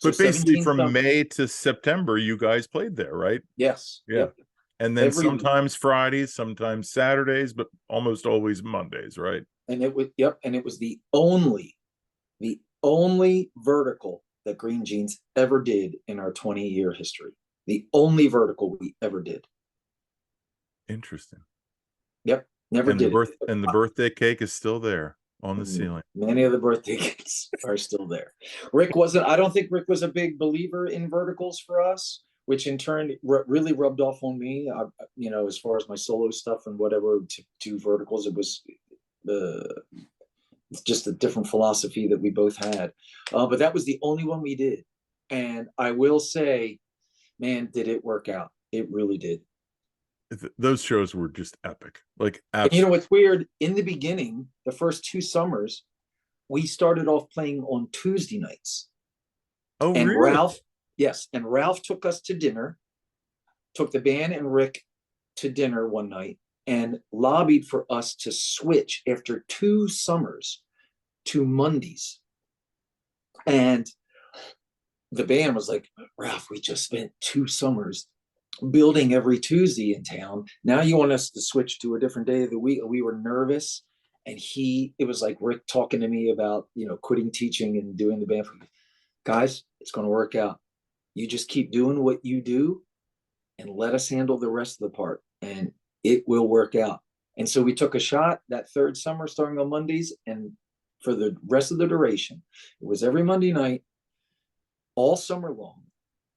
But basically from May to September, you guys played there, right? Yes. Yeah. Yep. And then sometimes Fridays, sometimes Saturdays, but almost always Mondays, right? And it was the only vertical that Greengenes ever did in our 20-year history. The only vertical we ever did. Interesting. Yep, never did it. And the birthday cake is still there on the ceiling. Many of the birthday cakes are still there. I don't think Rick was a big believer in verticals for us, which in turn really rubbed off on me. As far as my solo stuff and whatever, to verticals, it was just a different philosophy that we both had. But that was the only one we did. And I will say, man, did it work out. It really did. those shows were just epic, like And you know absolutely. what's weird? In the beginning, the first 2 summers, we started off playing on Tuesday nights. Oh, And really? Ralph took us to dinner, took the band and Rick to dinner one night and lobbied for us to switch after 2 summers to Mondays. And the band was like, Ralph, we just spent 2 summers building every Tuesday in town. Now you want us to switch to a different day of the week? We were nervous. And it was like Rick talking to me about, quitting teaching and doing the band. Guys, it's going to work out. You just keep doing what you do and let us handle the rest of the part, and it will work out. And so we took a shot that third summer starting on Mondays, and for the rest of the duration, it was every Monday night, all summer long,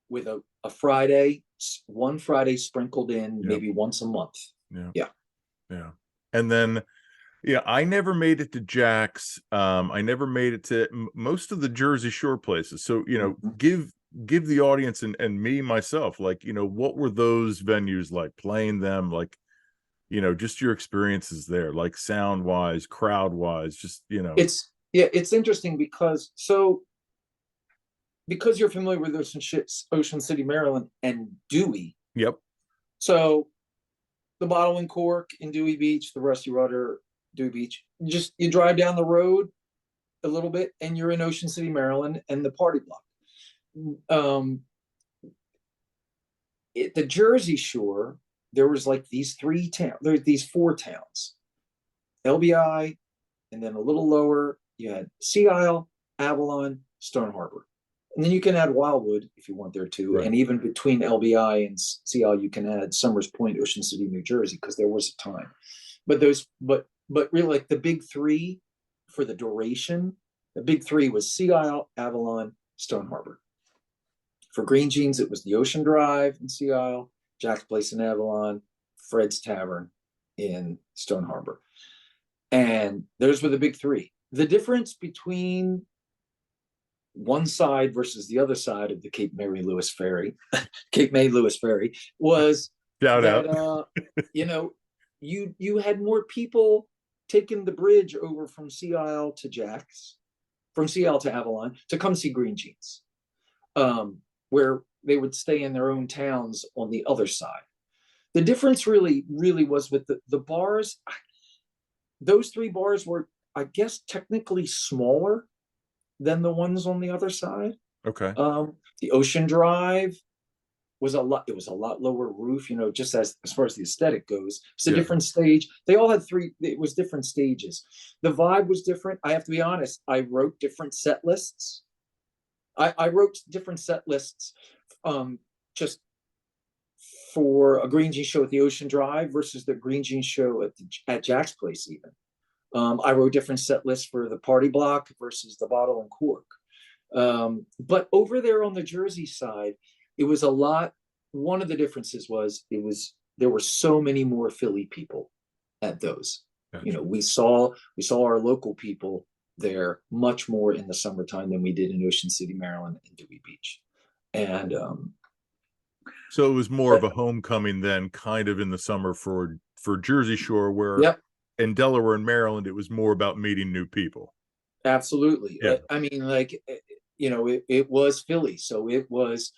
with a Friday, one Friday sprinkled in, Yep. maybe once a month. Yeah. Yeah. Yeah. And then, yeah, I never made it to Jack's. I never made it to most of the Jersey Shore places. So, Mm-hmm. give the audience and me myself, like, what were those venues like, playing them, like, just your experiences there, like sound wise, crowd wise, just, It's interesting because you're familiar with Ocean City, Maryland, and Dewey. Yep. So the Bottle and Cork in Dewey Beach, the Rusty Rudder, Dewey Beach. You drive down the road a little bit, and you're in Ocean City, Maryland, and the party block. The Jersey Shore, there was like these 4 towns, LBI, and then a little lower, you had Sea Isle, Avalon, Stone Harbor. And then you can add Wildwood if you want there too. Right. And even between LBI and Sea Isle, you can add Summers Point, Ocean City, New Jersey, because there was a time. But really, like the big three for the duration, the big three was Sea Isle, Avalon, Stone Harbor. For Greengenes, it was the Ocean Drive in Sea Isle, Jack's Place in Avalon, Fred's Tavern in Stone Harbor. And those were the big three. The difference between one side versus the other side of the Cape May Lewis Ferry was Shout that out. you had more people taking the bridge over from Sea Isle to Jack's, from Sea Isle to Avalon to come see Greengenes, where they would stay in their own towns on the other side. The difference really was with the bars. Those 3 bars were, I guess, technically smaller than the ones on the other side. Okay. The Ocean Drive was a lot lower roof, just as far as the aesthetic goes. It's a different stage. They all had 3, it was different stages. The vibe was different. I have to be honest, I wrote different set lists. I wrote different set lists just for a Greengenes show at the Ocean Drive versus the Greengenes show at Jack's Place even. I wrote different set lists for the party block versus the Bottle and Cork. But over there on the Jersey side, it was a lot. One of the differences was there were so many more Philly people at those. Gotcha. We saw our local people there much more in the summertime than we did in Ocean City, Maryland, and Dewey Beach. And so it was more of a homecoming then, kind of in the summer for Jersey Shore, where yep, in Delaware and Maryland, it was more about meeting new people. absolutely. Yeah. I mean, like, it was Philly, so it was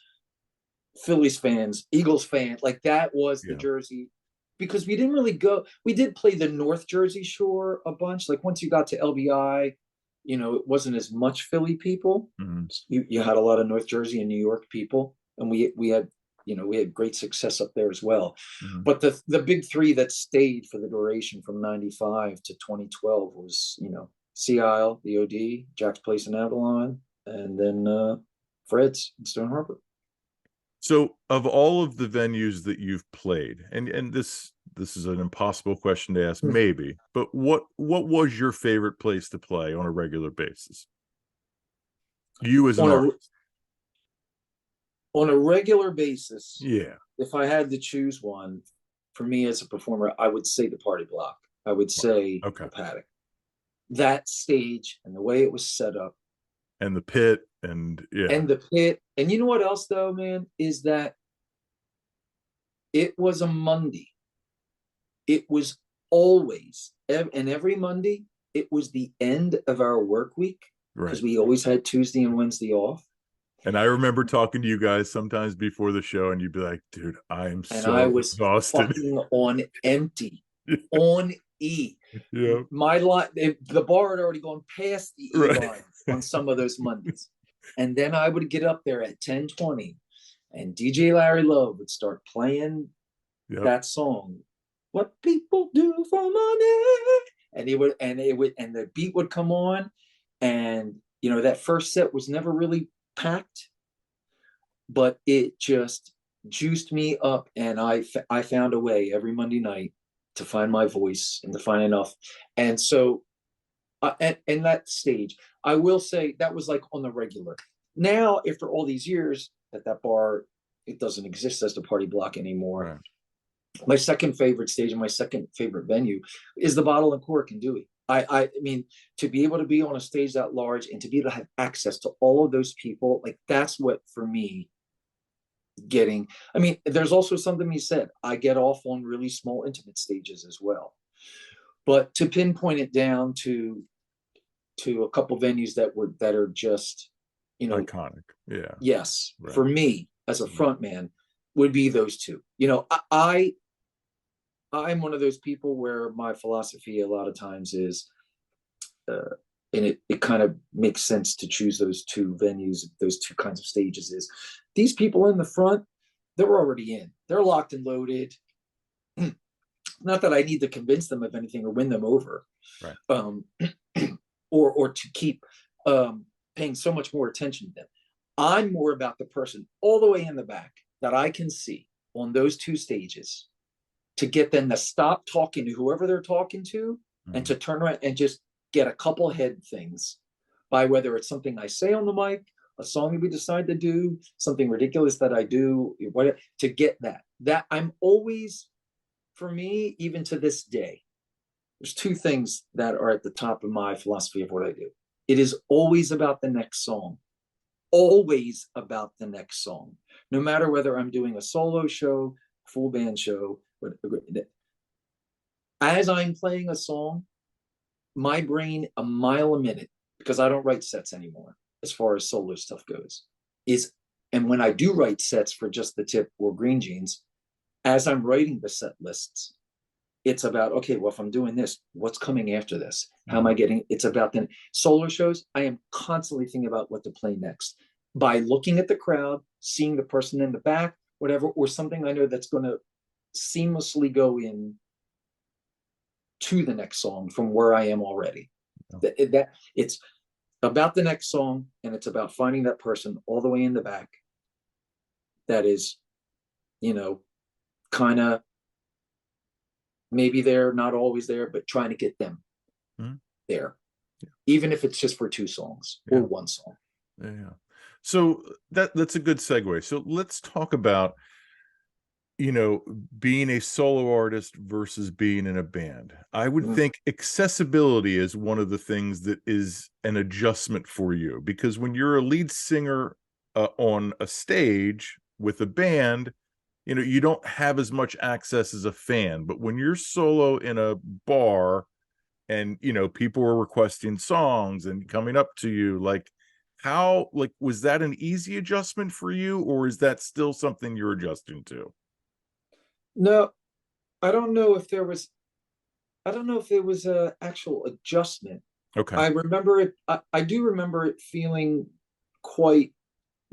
Phillies fans, Eagles fans, like that was the Jersey, because we didn't really go. We did play the North Jersey Shore a bunch. Like once you got to LBI, it wasn't as much Philly people. Mm-hmm. You had a lot of North Jersey and New York people, and we had great success up there as well. Mm-hmm. But the big 3 that stayed for the duration from 95 to 2012 was, Sea Isle, the OD, Jack's Place in Avalon, and then Fred's in Stone Harbor. So of all of the venues that you've played, and this is an impossible question to ask, maybe, but what was your favorite place to play on a regular basis? You as an artist. On a regular basis, Yeah. if I had to choose one, for me as a performer, I would say the party block. I would say the paddock. That stage and the way it was set up. And the pit, and the pit. And you know what else though, man, is that it was a Monday. it was always, and every Monday, it was the end of our work week Right. because we always had Tuesday and Wednesday off. And I remember talking to you guys sometimes before the show, and you'd be like, dude, I am And I so was exhausted. fucking on empty, on E. Yeah. My line, the bar had already gone past the E Right. line on some of those Mondays. And then I would get up there at 10:20 and DJ Larry Love would start playing Yep. that song, What People Do for Money. And the beat would come on. And, that first set was never really packed, but it just juiced me up. And I found a way every Monday night to find my voice and to find enough. And so, and that stage, I will say that was like on the regular. Now, after all these years, that bar, it doesn't exist as the party block anymore. Right. My second favorite stage and my second favorite venue is the Bottle and Cork in Dewey. I mean, to be able to be on a stage that large and to be able to have access to all of those people, like that's what for me I mean, there's also something he said. I get off on really small, intimate stages as well. But to pinpoint it down to a couple venues that are just, Iconic. Yeah. yes, Right. for me as a front man would be those two. I'm one of those people where my philosophy a lot of times is, and it kind of makes sense to choose those two venues, those two kinds of stages, is these people in the front, they're already in. They're locked and loaded. Not that I need to convince them of anything or win them over, Right. or to keep paying so much more attention to them. I'm more about the person all the way in the back that I can see on those two stages, to get them to stop talking to whoever they're talking to, and to turn around and just get a couple head things, by whether it's something I say on the mic, a song that we decide to do, something ridiculous that I do, whatever, to get that I'm always, for me, even to this day, there's two things that are at the top of my philosophy of what I do. It is always about the next song. Always about the next song. No matter whether I'm doing a solo show, full band show, as I'm playing a song, my brain a mile a minute, because I don't write sets anymore as far as solo stuff goes, and when I do write sets for Just the Tip or Greengenes, as I'm writing the set lists, it's about, okay, well, if I'm doing this, what's coming after this? How am I getting? It's about the solo shows. I am constantly thinking about what to play next by looking at the crowd, seeing the person in the back, whatever, or something I know that's going to seamlessly go in to the next song from where I am already. That it's about the next song, and it's about finding that person all the way in the back that is, kind of maybe they're not always there, but trying to get them there, even if it's just for two songs or one song. Yeah. So that's a good segue. So let's talk about, being a solo artist versus being in a band. I would think accessibility is one of the things that is an adjustment for you, because when you're a lead singer on a stage with a band, you don't have as much access as a fan. But when you're solo in a bar and, people are requesting songs and coming up to you, was that an easy adjustment for you, or is that still something you're adjusting to? No, I don't know if there was a actual adjustment. Okay. I remember it. I do remember it feeling quite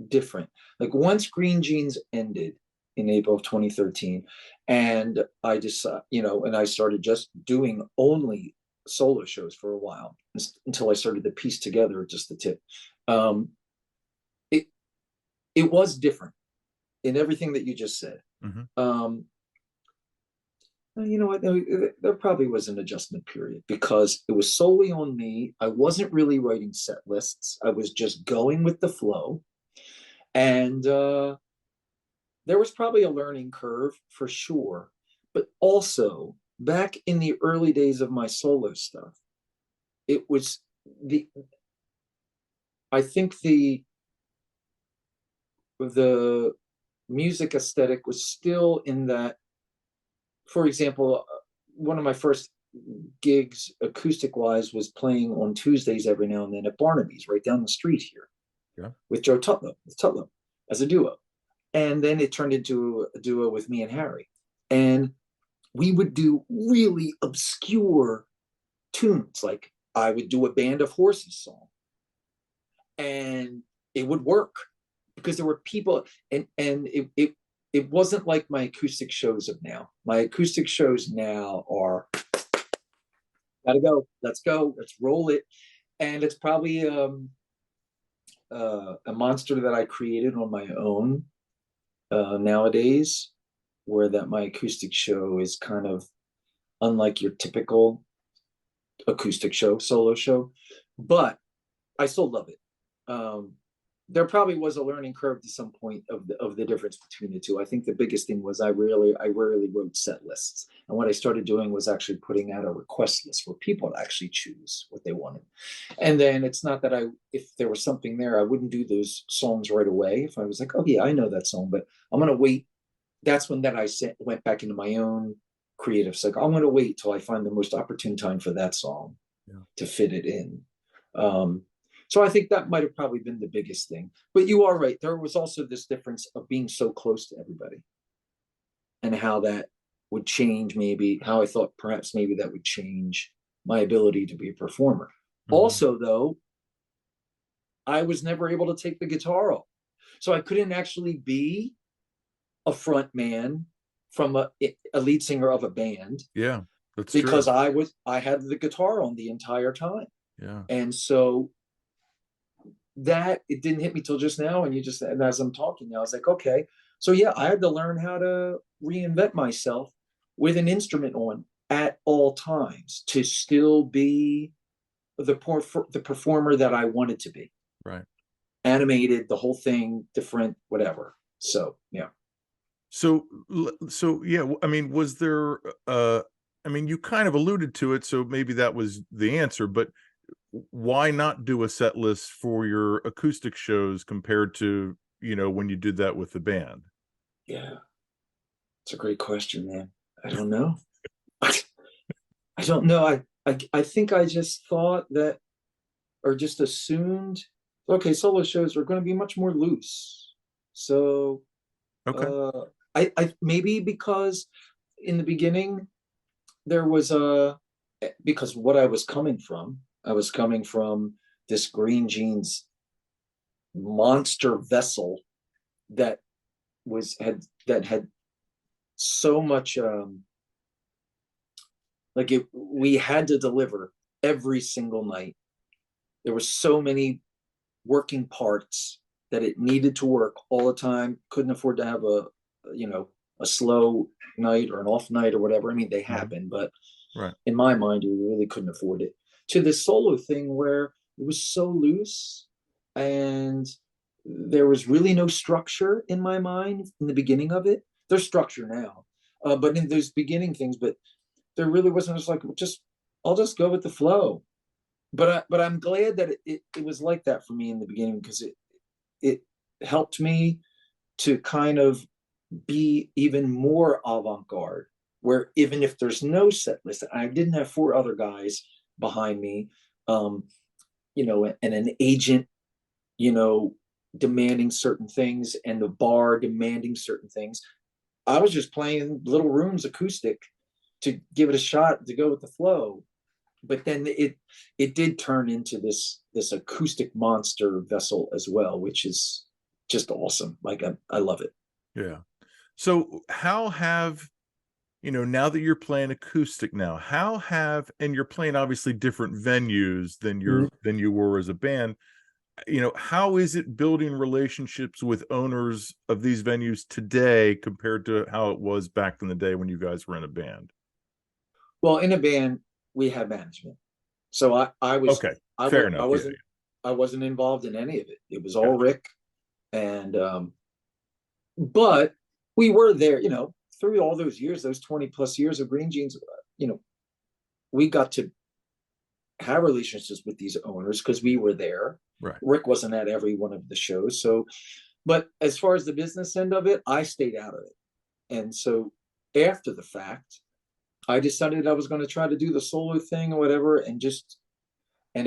different. Like once Greengenes ended in April of 2013, and I just, and I started just doing only solo shows for a while until I started to piece together Just the Tip. It was different in everything that you just said. You know what? There probably was an adjustment period because it was solely on me. I wasn't really writing set lists. I was just going with the flow. And there was probably a learning curve for sure. But also, back in the early days of my solo stuff, it was I think the music aesthetic was still in that. For example, one of my first gigs acoustic wise was playing on Tuesdays every now and then at Barnaby's right down the street here, Yeah. with Joe Tutlow as a duo. And then it turned into a duo with me and Harry. And we would do really obscure tunes. Like I would do a Band of Horses song, and it would work because there were people, and it wasn't like my acoustic shows of now. My acoustic shows now are gotta go, let's go, let's roll it. And it's probably a monster that I created on my own nowadays, where that my acoustic show is kind of unlike your typical acoustic show, solo show, but I still love it. There probably was a learning curve to some point of the difference between the two. I think the biggest thing was I rarely wrote set lists, and what I started doing was actually putting out a request list for people to actually choose what they wanted. And then it's not that if there was something there, I wouldn't do those songs right away. If I was like, oh yeah, I know that song, but I'm gonna wait. That's when went back into my own creative cycle. I'm gonna wait till I find the most opportune time for that song to fit it in. So I think that might have probably been the biggest thing. But you are right. There was also this difference of being so close to everybody, and how that would change, maybe how I thought perhaps maybe that would change my ability to be a performer. Mm-hmm. Also, though, I was never able to take the guitar off. So I couldn't actually be a front man from a lead singer of a band. Yeah, that's because true. I had the guitar on the entire time. Yeah. And so that it didn't hit me till just now. And as I'm talking now, I was like, okay, so yeah, I had to learn how to reinvent myself with an instrument on at all times to still be the performer that I wanted to be. Right. Animated, the whole thing, different, whatever. So yeah. So yeah, I mean, was there I mean, you kind of alluded to it, so maybe that was the answer, but why not do a set list for your acoustic shows compared to, when you did that with the band? Yeah. It's a great question, man. I don't know. I don't know. I think I just thought that, or just assumed, okay, solo shows are going to be much more loose. So, Okay. I maybe because in the beginning there was because what I was coming from this Greengenes monster vessel that had so much we had to deliver every single night. There were so many working parts that it needed to work all the time. Couldn't afford to have a slow night or an off night or whatever. I mean, they happen, but right. In my mind, we really couldn't afford it. To this solo thing where it was so loose, and there was really no structure in my mind in the beginning of it. There's structure now, but in those beginning things, but there really wasn't. Just like, I'll just go with the flow. But I'm glad that it was like that for me in the beginning, because it helped me to kind of be even more avant-garde, where even if there's no set list, I didn't have four other guys behind me, and an agent, demanding certain things, and the bar demanding certain things. I was just playing little rooms acoustic to give it a shot, to go with the flow. But then it did turn into this acoustic monster vessel as well, which is just awesome. Like I love it. Yeah. So how have, now that you're playing acoustic now, and you're playing obviously different venues than you were as a band, how is it building relationships with owners of these venues today compared to how it was back in the day when you guys were in a band? Well, in a band, we had management. So I was okay. Fair enough. I wasn't involved in any of it. It was all Rick. And but we were there, through all those years, those 20 plus years of Greengenes, we got to have relationships with these owners because we were there. Right. Rick wasn't at every one of the shows. So, but as far as the business end of it, I stayed out of it. And so after the fact, I decided I was going to try to do the solo thing or whatever, and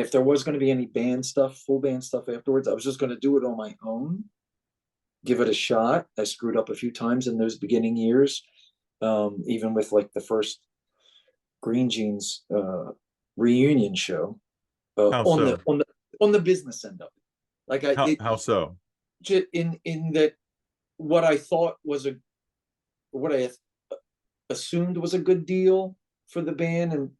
if there was going to be any band stuff, full band stuff afterwards, I was just going to do it on my own, give it a shot. I screwed up a few times in those beginning years, even with like the first Greengenes reunion show, How so? on the business end of it. Like How so? in that what I thought was what I assumed was a good deal for the band and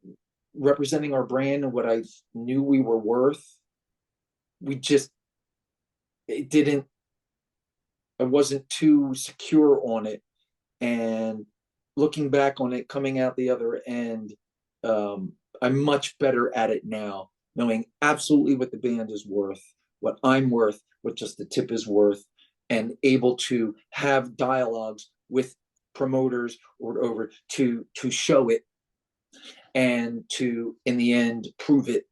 representing our brand and what I knew we were worth. We just it didn't. I wasn't too secure on it, and looking back on it, coming out the other end, I'm much better at it now, knowing absolutely what the band is worth, what I'm worth, what just the tip is worth, and able to have dialogues with promoters or over to show it and to in the end prove it.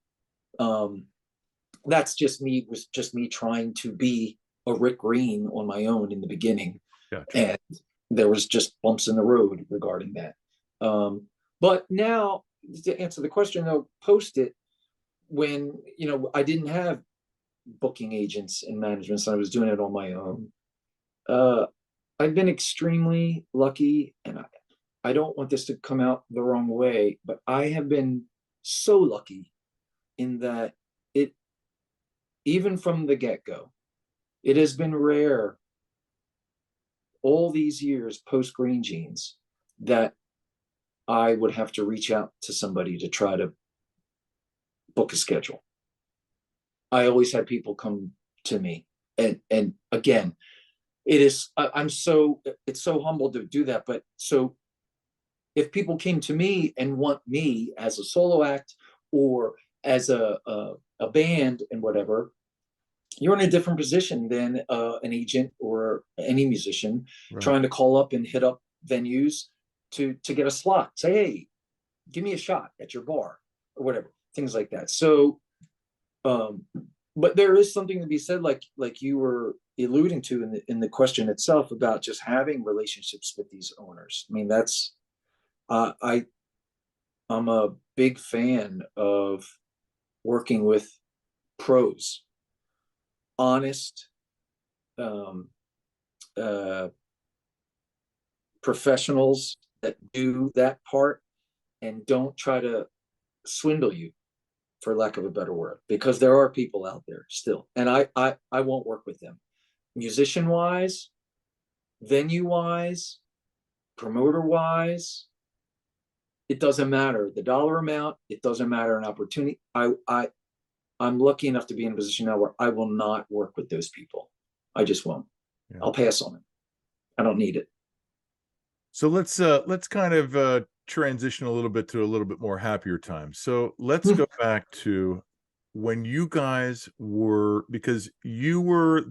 That's just me was just me trying to be a Rick Green on my own in the beginning, Gotcha. and there was just bumps in the road regarding that. But now, to answer the question, though, post it when I didn't have booking agents and management, so I was doing it on my own. I've been extremely lucky, and I don't want this to come out the wrong way, but I have been so lucky in that it, even from the get go, it has been rare all these years post Greengenes that I would have to reach out to somebody to try to book a schedule. I always had people come to me, and again, I'm so it's so humble to do that. But so if people came to me and want me as a solo act or as a band and whatever, you're in a different position than an agent or any musician Right. trying to call up and hit up venues to get a slot. Say, hey, give me a shot at your bar or whatever, things like that. So, but there is something to be said, like you were alluding to in the question itself about just having relationships with these owners. I mean, that's I'm a big fan of working with pros, honest, um, uh, professionals that do that part and don't try to swindle you, for lack of a better word, because there are people out there still, and I won't work with them. Musician wise, venue wise, promoter wise, it doesn't matter the dollar amount. It doesn't matter an opportunity. I'm lucky enough to be in a position now where I will not work with those people. I just won't. Yeah. I'll pass on it. I don't need it. So let's kind of transition a little bit to a little bit more happier times. So let's go back to when you guys were, because you were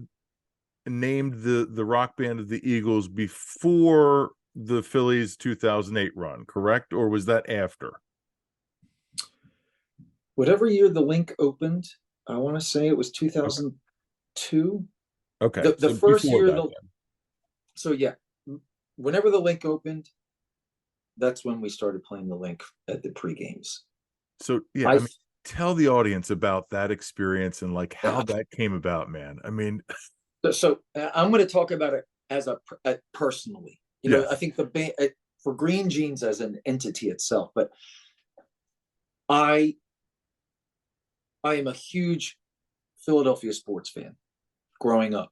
named the rock band of the Eagles before the Phillies 2008 run, correct? Or was that after? Whatever year the link opened, I want to say it was 2002. Okay. The So first before year that the then. so yeah, whenever the link opened, that's when we started playing the link at the pre-games. So yeah, I I mean, tell the audience about that experience and like how uh, that came about, man. I mean, so I'm going to talk about it as a personally. I yes. think the band for Greengenes as an entity itself, but I I am a huge Philadelphia sports fan. Growing up,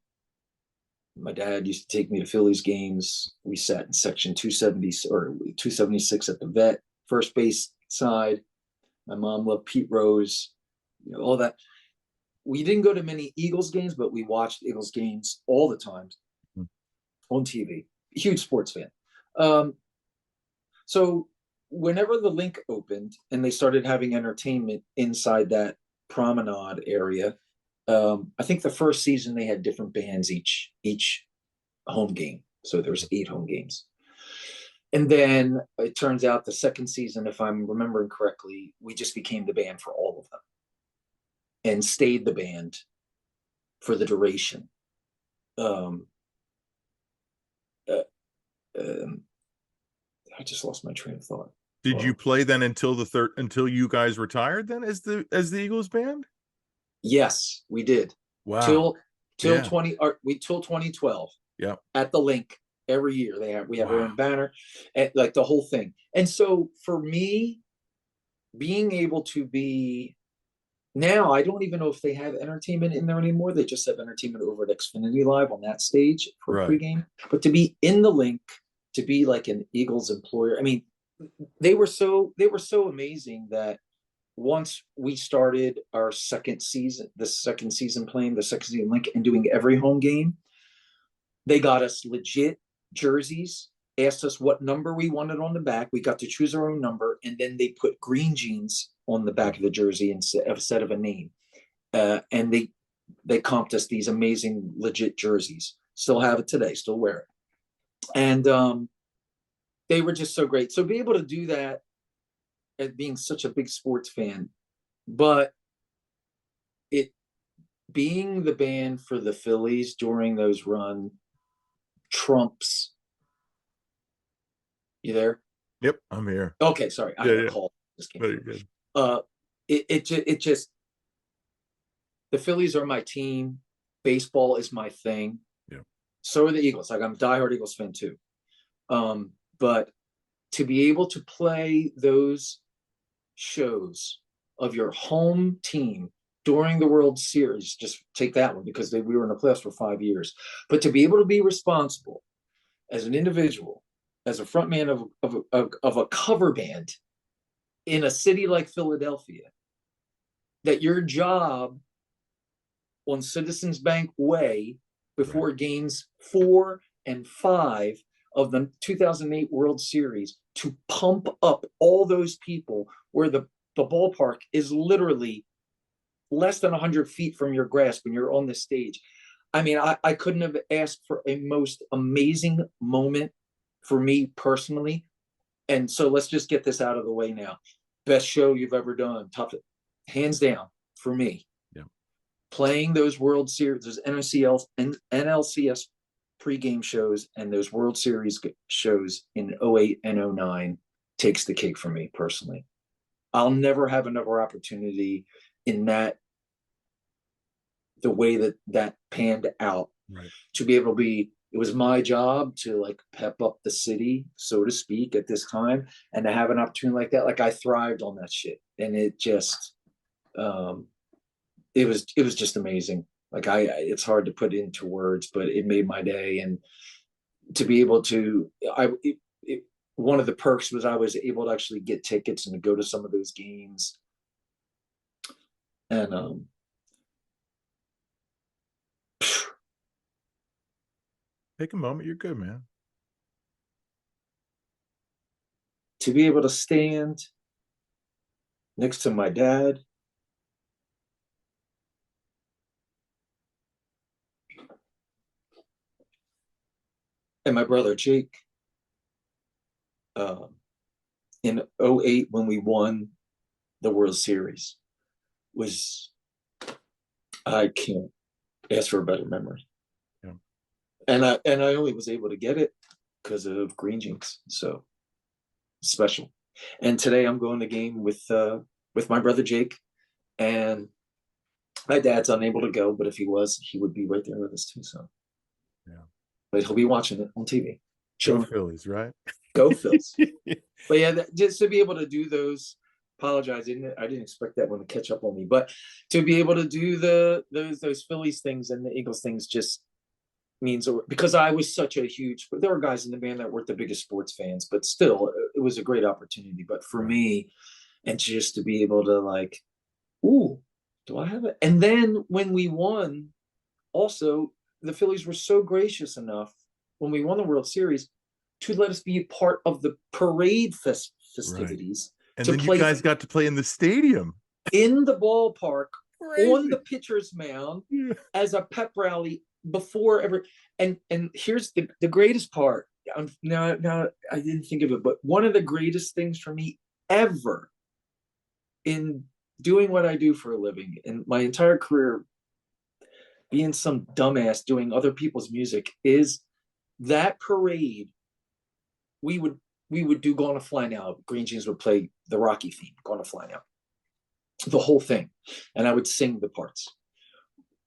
my dad used to take me to Phillies games. We sat in section 270 or 276 at the vet, first base side. My mom loved Pete Rose, all that. We didn't go to many Eagles games, but we watched Eagles games all the time on TV. Huge sports fan. Um, so whenever the link opened and they started having entertainment inside that promenade area, I think the first season they had different bands each home game. So there's 8 home games. And then it turns out the second season, if I'm remembering correctly, we just became the band for all of them and stayed the band for the duration. Um, uh, um, I just lost my train of thought. Did you Well, play then until until you guys retired then as the Eagles band? yes, we did. Wow. Till till Yeah. 20 or we till 2012 Yeah. at the link every year. We have our Wow. own banner and like the whole thing. And so for me, being able to be now, I don't even know if they have entertainment in there anymore. They just have entertainment over at Xfinity Live on that stage for Right. pregame. But to be in the link, to be like an Eagles employer, I mean, they were so amazing that once we started our second season playing the second season link and doing every home game, they got us legit jerseys, asked us what number we wanted on the back. We got to choose our own number, and then they put Greengenes on the back of the jersey instead of a name. And they comped us these amazing legit jerseys. Still have it today. Still wear it. And they were just so great. So be able to do that as being such a big sports fan, but it being the band for the Phillies during those run trumps. You there? Yep, I'm here. Okay, sorry, I Yeah, had a yeah. call. Just came Very through. good. It just the Phillies are my team. Baseball is my thing. Yeah. So are the Eagles. Like I'm a diehard Eagles fan too. But to be able to play those shows of your home team during the World Series, just take that one because we were in the playoffs for 5 years. But to be able to be responsible as an individual, as a frontman of a cover band in a city like Philadelphia, that your job on Citizens Bank Way before Right. games 4 and 5 of the 2008 World Series to pump up all those people where the ballpark is literally less than 100 feet from your grasp when you're on the stage. I mean, I couldn't have asked for a most amazing moment for me personally. And so let's just get this out of the way now. Best show you've ever done, top, hands down for me. Yeah. Playing those World Series, those NLCS pregame shows and those World Series shows in 08 and 09 takes the cake for me personally. I'll never have another opportunity in that, the way that panned out, Right. to be able to be, it was my job to like pep up the city, so to speak, at this time, and to have an opportunity like that, like I thrived on that shit, and it just, um, it was just amazing. Like it's hard to put into words, but it made my day, and to be able to, one of the perks was I was able to actually get tickets and to go to some of those games, and Take a moment. You're good, man. to be able to stand next to my dad and my brother Jake, um, in '08 when we won the World Series was, I can't ask for a better memory. Yeah. And I only was able to get it because of Greengenes. So special. And today I'm going to game with my brother Jake, and my dad's unable to go, but if he was, he would be right there with us too. So Yeah. but he'll be watching it on TV. Go Chilling. Phillies, right? Go Phils. But yeah, just to be able to do those, apologize, I didn't expect that one to catch up on me, but to be able to do those Phillies things and the Eagles things just means, because I was such a huge, there were guys in the band that weren't the biggest sports fans, but still it was a great opportunity. But for Right. me, and just to be able to like, ooh, do I have it? And then when we won, also the Phillies were so gracious enough when we won the World Series to let us be part of the parade Right. festivities, And to then you play guys got to play in the stadium. in the ballpark on Crazy. the pitcher's mound Yeah. as a pep rally before ever. And here's the greatest part. Now I didn't think of it, but one of the greatest things for me ever in doing what I do for a living in my entire career, being some dumbass doing other people's music, is that parade. We would we would do Gonna Fly Now. Greengenes would play the Rocky theme, Gonna Fly Now, the whole thing, and I would sing the parts.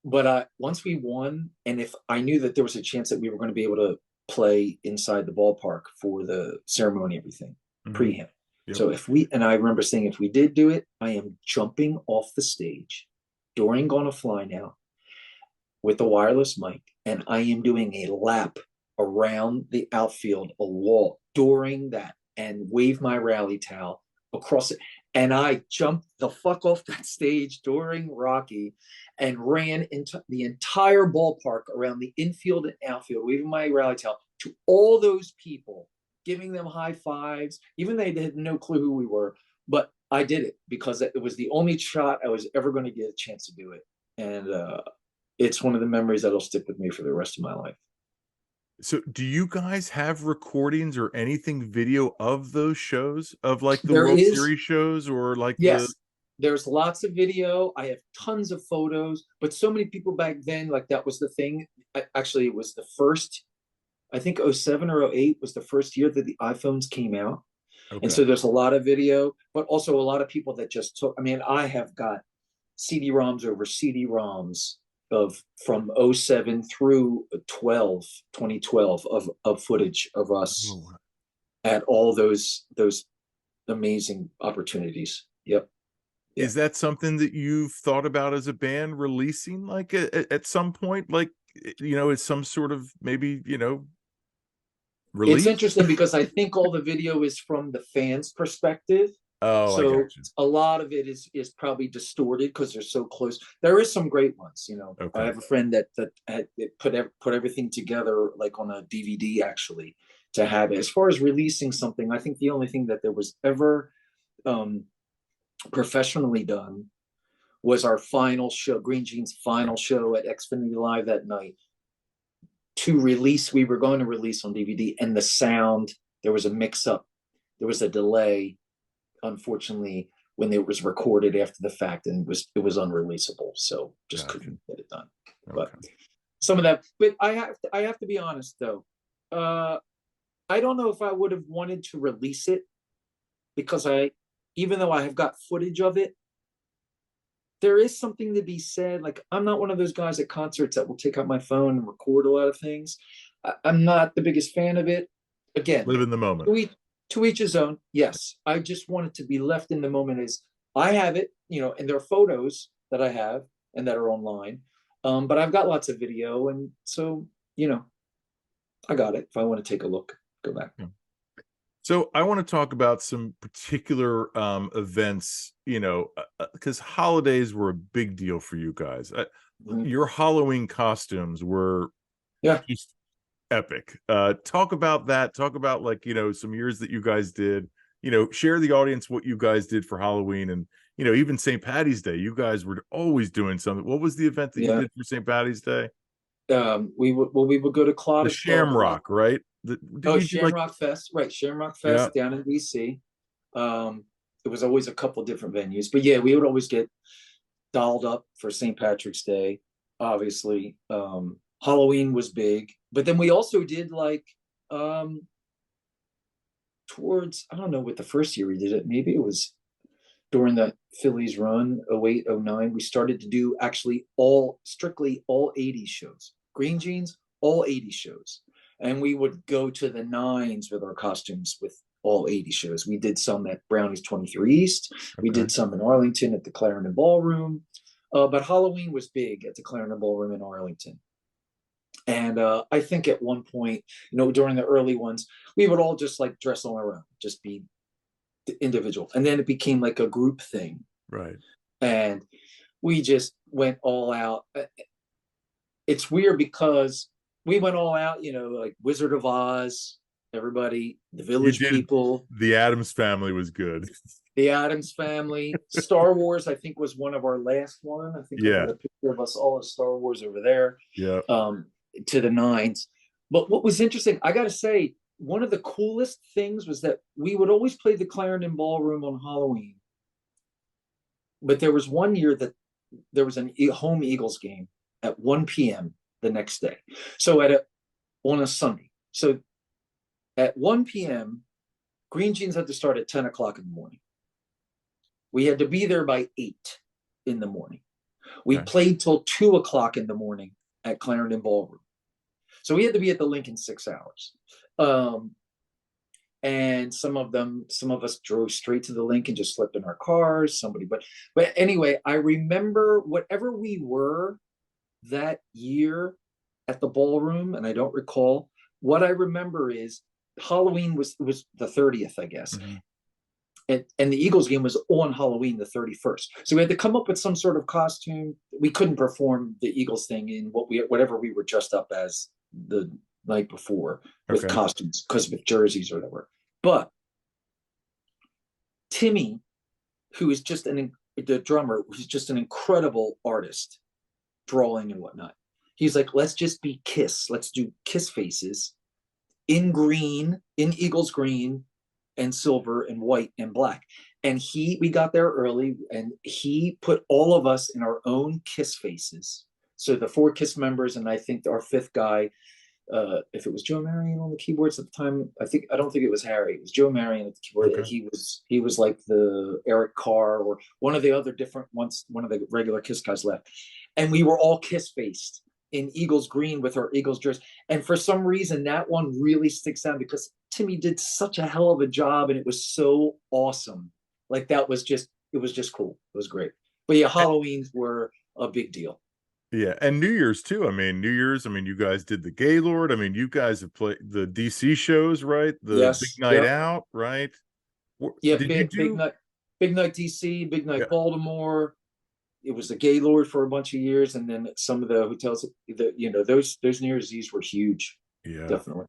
But once we won, and if I knew that there was a chance that we were going to be able to play inside the ballpark for the ceremony, everything pre-him. Yep. So if we, and I remember saying, if we did do it, I am jumping off the stage during Gonna Fly Now with the wireless mic, and I am doing a lap around the outfield, a wall during that, and wave my rally towel across it. And I jumped the fuck off that stage during Rocky and ran into the entire ballpark around the infield and outfield, waving my rally towel to all those people, giving them high fives, even they had no clue who we were. But I did it because it was the only shot I was ever going to get a chance to do it. And it's one of the memories that'll stick with me for the rest of my life. So do you guys have recordings or anything video of those shows, of like the There World is, Series shows, or like yes, there's lots of video. I have tons of photos, but so many people back then, like that was the thing. Actually, it was the first, I think 07 or 08 was the first year that the iPhones came out. And so there's a lot of video, but also a lot of people that just took, I mean, I have got CD-ROMs over CD-ROMs of from 07 through 2012 of footage of us at all those amazing opportunities. Yep. Is that something that you've thought about as a band releasing, like at some point, like, you know, it's some sort of maybe, you know, release? It's interesting because I think all the video is from the fans' perspective. Oh, I So got you. a lot of it is probably distorted because they're so close. There is some great ones, you know. Okay. I have a friend that had put everything together like on a DVD actually to have it. As far as releasing something, I think the only thing that there was ever professionally done was our final show, Greengenes' final show at Xfinity Live that night. To release, we were going to release on DVD, and the sound, there was a mix-up, there was a delay, unfortunately, when it was recorded after the fact, and it was unreleasable, so just couldn't get it done. But some of that, but I have to be honest though, I don't know if I would have wanted to release it because even though I have got footage of it, there is something to be said. Like, I'm not one of those guys at concerts that will take out my phone and record a lot of things. I'm not the biggest fan of it. Again, live in the moment. To each his own. Yes, I just want it to be left in the moment. As I have it, you know, and there are photos that I have and that are online. But I've got lots of video, and so, you know, I got it. If I want to take a look, go back. Yeah. So I want to talk about some particular events, you know, because holidays were a big deal for you guys. Your Halloween costumes were just epic. Talk about that. Talk about, like, you know, some years that you guys did, you know, share the audience what you guys did for Halloween, and, you know, even St. Patty's Day, you guys were always doing something. What was the event that you did for St. Patty's Day? We would go to Claudius The Shamrock, right? Shamrock Fest, right? Shamrock Fest down in DC. It was always a couple different venues, but yeah, we would always get dolled up for St. Patrick's Day. Obviously, Halloween was big, but then we also did like towards, I don't know what the first year we did it. Maybe it was during the Phillies run, 08, 09. We started to do actually strictly all 80s shows. Greengenes, all 80 shows. And we would go to the nines with our costumes with all 80 shows. We did some at Brownie's 23 East. We did some in Arlington at the Clarendon Ballroom. But Halloween was big at the Clarendon Ballroom in Arlington. And I think at one point, you know, during the early ones, we would all just like dress on our own, just be individual. And then it became like a group thing. Right. And we just went all out. It's weird because we went all out, you know, like Wizard of Oz, everybody, the Village People. The Addams Family was good. The Addams Family. Star Wars, I think, was one of our last one. I think I got a picture of us all as Star Wars over there. Yeah. To the nines. But what was interesting, I got to say, one of the coolest things was that we would always play the Clarendon Ballroom on Halloween. But there was one year that there was a home Eagles game at 1 p.m. the next day. So on a Sunday. So at 1 p.m., Greengenes had to start at 10 o'clock in the morning. We had to be there by 8 in the morning. We Okay. played till 2 o'clock in the morning at Clarendon Ballroom. So we had to be at the Lincoln 6 hours. And some of us drove straight to the link and just slept in our cars. But anyway, I remember whatever we were that year at the ballroom, and I don't recall. What I remember is Halloween was the 30th, I guess. Mm-hmm. And the Eagles game was on Halloween the 31st. So we had to come up with some sort of costume. We couldn't perform the Eagles thing in whatever we were dressed up as the night before with Okay. costumes, because with jerseys or whatever. But Timmy, who is just the drummer, who's just an incredible artist, drawing and whatnot. He's like, let's just be Kiss. Let's do Kiss faces in green, in Eagles green and silver and white and black. And we got there early, and he put all of us in our own Kiss faces. So the 4 Kiss members, and I think our 5th guy, if it was Joe Marion on the keyboards at the time, I don't think it was Harry. It was Joe Marion at the keyboard. Okay. He was like the Eric Carr or one of the other different ones. One of the regular Kiss guys left, and we were all Kiss faced in Eagles green with our Eagles jersey. And for some reason, that one really sticks out because Timmy did such a hell of a job, and it was so awesome. Like it was just cool. It was great. But yeah, Halloweens were a big deal. Yeah, and New Year's too. I mean, New Year's, you guys did the Gaylord. You guys have played the DC shows, right? The Big Yes. Night Yep. Out, right? Yeah. Did you do? Big night DC, big night Yeah. Baltimore. It was the Gaylord for a bunch of years, and then some of the hotels. Those New Year's Eves were huge. Yeah. Definitely.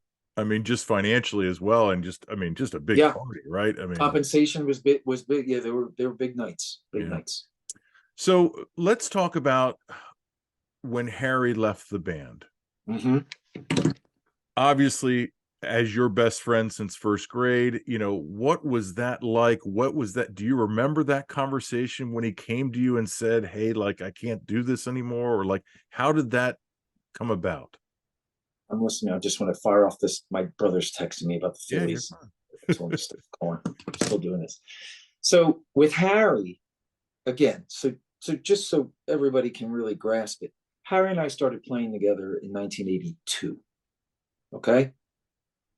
Just financially as well, and just just a big Yeah. party, right? Compensation was big. Yeah, they were big nights. Big Yeah. nights. So let's talk about when Harry left the band. Mm-hmm. Obviously, as your best friend since first grade, what was that like? What was that? Do you remember that conversation when he came to you and said, hey, like, I can't do this anymore? Or like, how did that come about? I'm listening. I just want to fire off this. My brother's texting me about the Yeah, you're Phillies. fine. So I'm just calling. I'm still doing this. So with Harry, again, so just so everybody can really grasp it, Harry and I started playing together in 1982. Okay,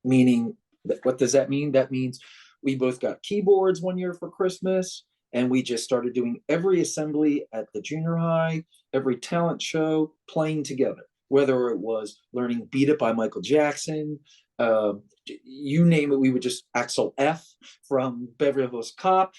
meaning what does that mean? That means we both got keyboards one year for Christmas, and we just started doing every assembly at the junior high, every talent show, playing together. Whether it was learning "Beat It" by Michael Jackson, you name it, we would just Axel F from Beverly Hills Cop.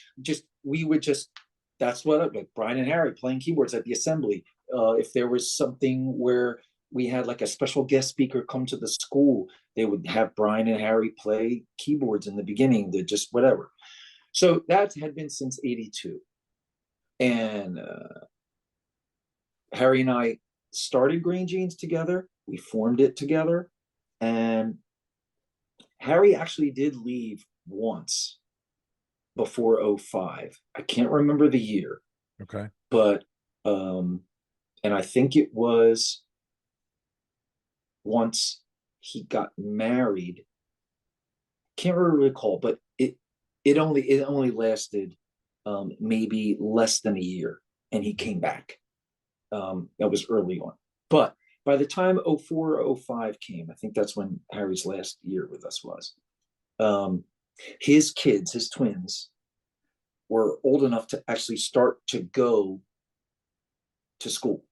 We would just that's what like Bryen and Harry playing keyboards at the assembly. If there was something where we had like a special guest speaker come to the school, they would have Bryen and Harry play keyboards in the beginning, to just whatever. So that had been since 82. And Harry and I started Greengenes together. We formed it together. And Harry actually did leave once before 05. I can't remember the year. Okay. But, and I think it was once he got married. Can't really recall, but it only lasted maybe less than a year, and he came back. That was early on, but by the time 04 or 05 came, I think that's when Harry's last year with us was. His kids, his twins, were old enough to actually start to go to school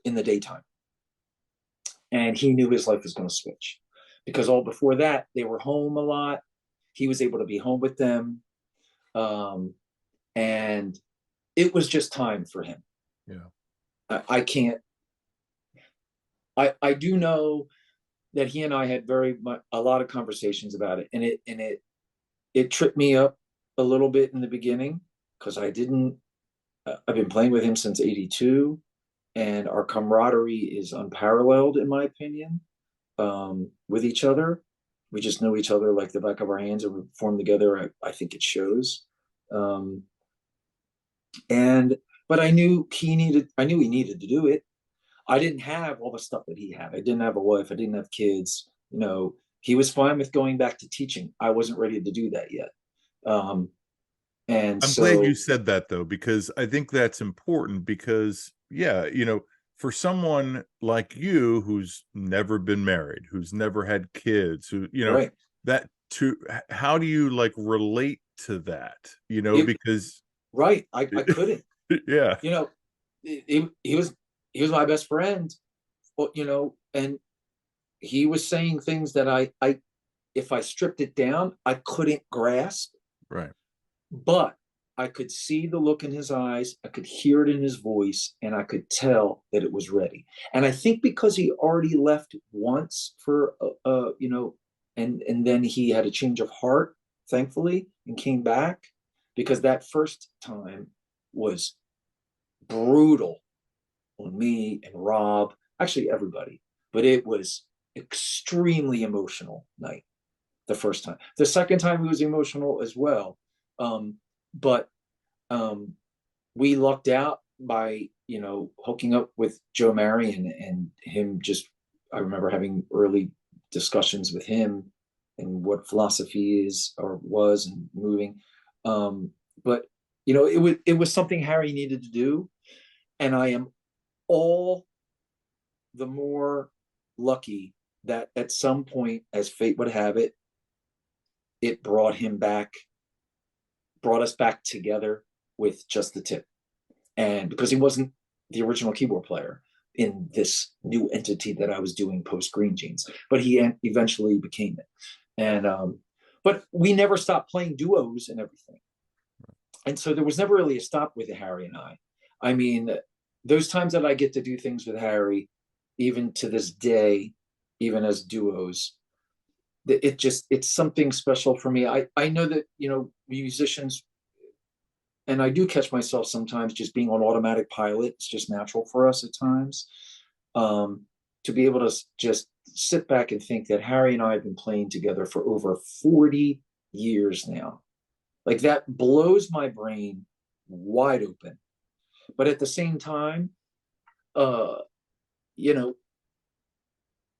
in the daytime. And he knew his life was going to switch because all before that, they were home a lot. He was able to be home with them. And it was just time for him. Yeah. I do know that he and I had a lot of conversations about it. And it tripped me up a little bit in the beginning because I've been playing with him since 82. And our camaraderie is unparalleled, in my opinion, with each other. We just know each other like the back of our hands, and we perform together. I think it shows. But I knew he needed to do it. I didn't have all the stuff that he had. I didn't have a wife. I didn't have kids. He was fine with going back to teaching. I wasn't ready to do that yet. Um, and I'm glad you so, said that though, because I think that's important because yeah, for someone like you who's never been married, who's never had kids, who, right. that to how do you like relate to that? It, Because right. I couldn't, yeah, you know, he was my best friend, and he was saying things that if I stripped it down, I couldn't grasp, right. but I could see the look in his eyes, I could hear it in his voice, and I could tell that it was ready. And I think because he already left once for, and then he had a change of heart, thankfully, and came back, because that first time was brutal on me and Rob, actually everybody, but it was extremely emotional night the first time. The second time it was emotional as well. But we lucked out by, hooking up with Joe Marion and him. Just, I remember having early discussions with him and what philosophy is or was and moving. But it was something Harry needed to do, and I am all the more lucky that at some point, as fate would have it, it brought us back together with just the tip. And because he wasn't the original keyboard player in this new entity that I was doing post Greengenes, but he eventually became it. And but we never stopped playing duos and everything. And so there was never really a stop with Harry and I. I mean, those times that I get to do things with Harry, even to this day, even as duos, it's something special for me. I know that musicians, and I do catch myself sometimes just being on automatic pilot. It's just natural for us at times, to be able to just sit back and think that Harry and I have been playing together for over 40 years now. Like, that blows my brain wide open. But at the same time, uh, you know,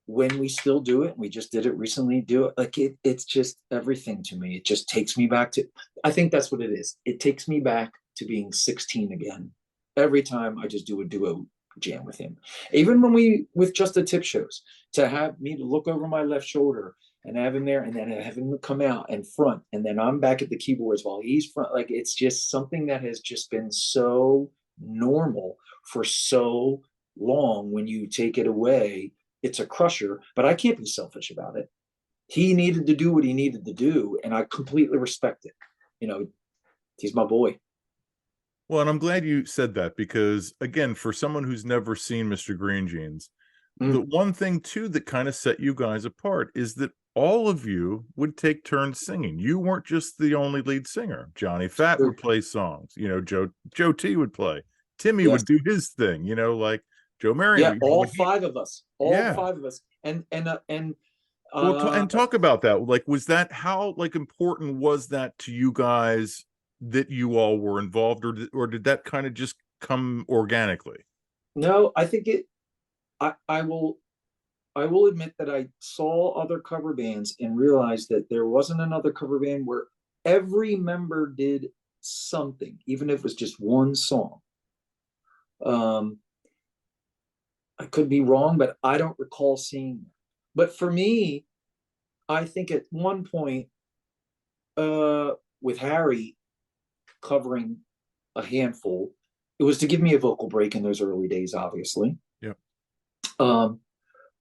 when we still do it, we just did it recently, do it, like, it's just everything to me. It just takes me back to, I think that's what it is. It takes me back to being 16 again. Every time I just do a duo jam with him. Even when we, with just the tip shows, to have me to look over my left shoulder and have him there, and then have him come out and front, and then I'm back at the keyboards while he's front. Like, it's just something that has just been so normal for so long. When you take it away, it's a crusher, but I can't be selfish about it. He needed to do what he needed to do, and I completely respect it. You know, he's my boy. Well, and I'm glad you said that because, again, for someone who's never seen Mr. Greengenes, the Mm. one thing too that kind of set you guys apart is that all of you would take turns singing. You weren't just the only lead singer. Johnny Fat would play songs. Joe T would play. Timmy Yes. would do his thing. Like Joe Marion. Yeah, all When he, five of us, all yeah. five of us. And Well, uh and talk about that. Like, was that how like important was that to you guys that you all were involved, or did that kind of just come organically? no, I think it I will admit that I saw other cover bands and realized that there wasn't another cover band where every member did something, even if it was just one song. Um, I could be wrong, but I don't recall seeing that. But for me, I think at one point, uh, with Harry covering a handful, it was to give me a vocal break in those early days, obviously. Yeah. Um,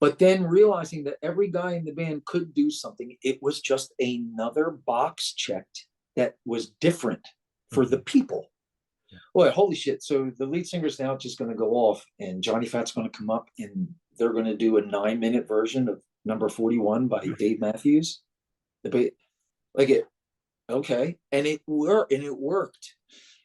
but then realizing that every guy in the band could do something, it was just another box checked that was different for the Mhm. people. Yeah. Boy, holy shit. So the lead singer's now just going to go off, and Johnny Fat's going to come up, and they're going to do a 9-minute version of number 41 by Dave Matthews. Like, it, okay. And it worked.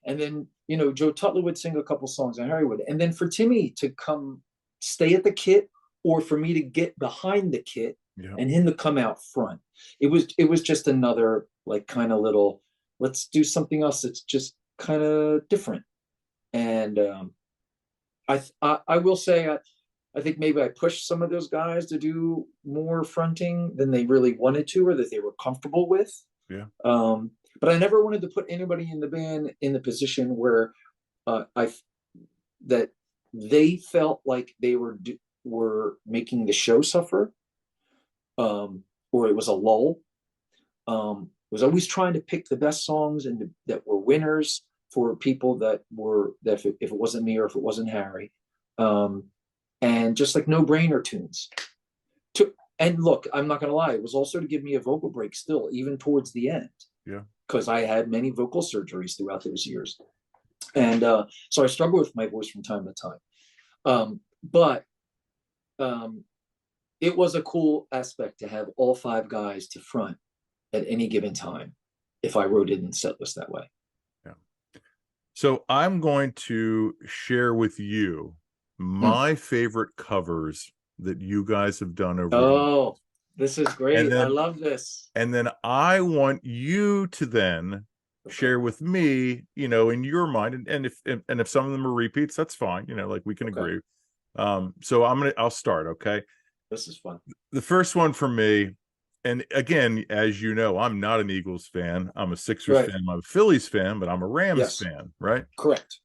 And then, Joe Tutler would sing a couple songs and Harry would. And then for Timmy to come stay at the kit, or for me to get behind the kit Yeah. and him to come out front. It was just another, like, kind of little, let's do something else that's just kind of different. And I will say, I think maybe I pushed some of those guys to do more fronting than they really wanted to, or that they were comfortable with. Yeah. Um, but I never wanted to put anybody in the band in the position where I that they felt like they were making the show suffer, or it was a lull. Was always trying to pick the best songs and that were winners for people that if it wasn't me or if it wasn't Harry, and just like no-brainer tunes. And look, I'm not going to lie, it was also to give me a vocal break still, even towards the end. Yeah. Because I had many vocal surgeries throughout those years. And so I struggle with my voice from time to time. But it was a cool aspect to have all 5 guys to front at any given time if I wrote it in set list that way. Yeah. So I'm going to share with you my favorite covers that you guys have done over the years. This is great. Then, I love this. And then I want you to then share with me, you know, in your mind, and if some of them are repeats, that's fine, you know, like we can agree. So I'll start. Okay, this is fun. The first one for me, and again, as you know, I'm not an Eagles fan, I'm a Sixers fan, I'm a Phillies fan, but I'm a Rams fan, right? Correct.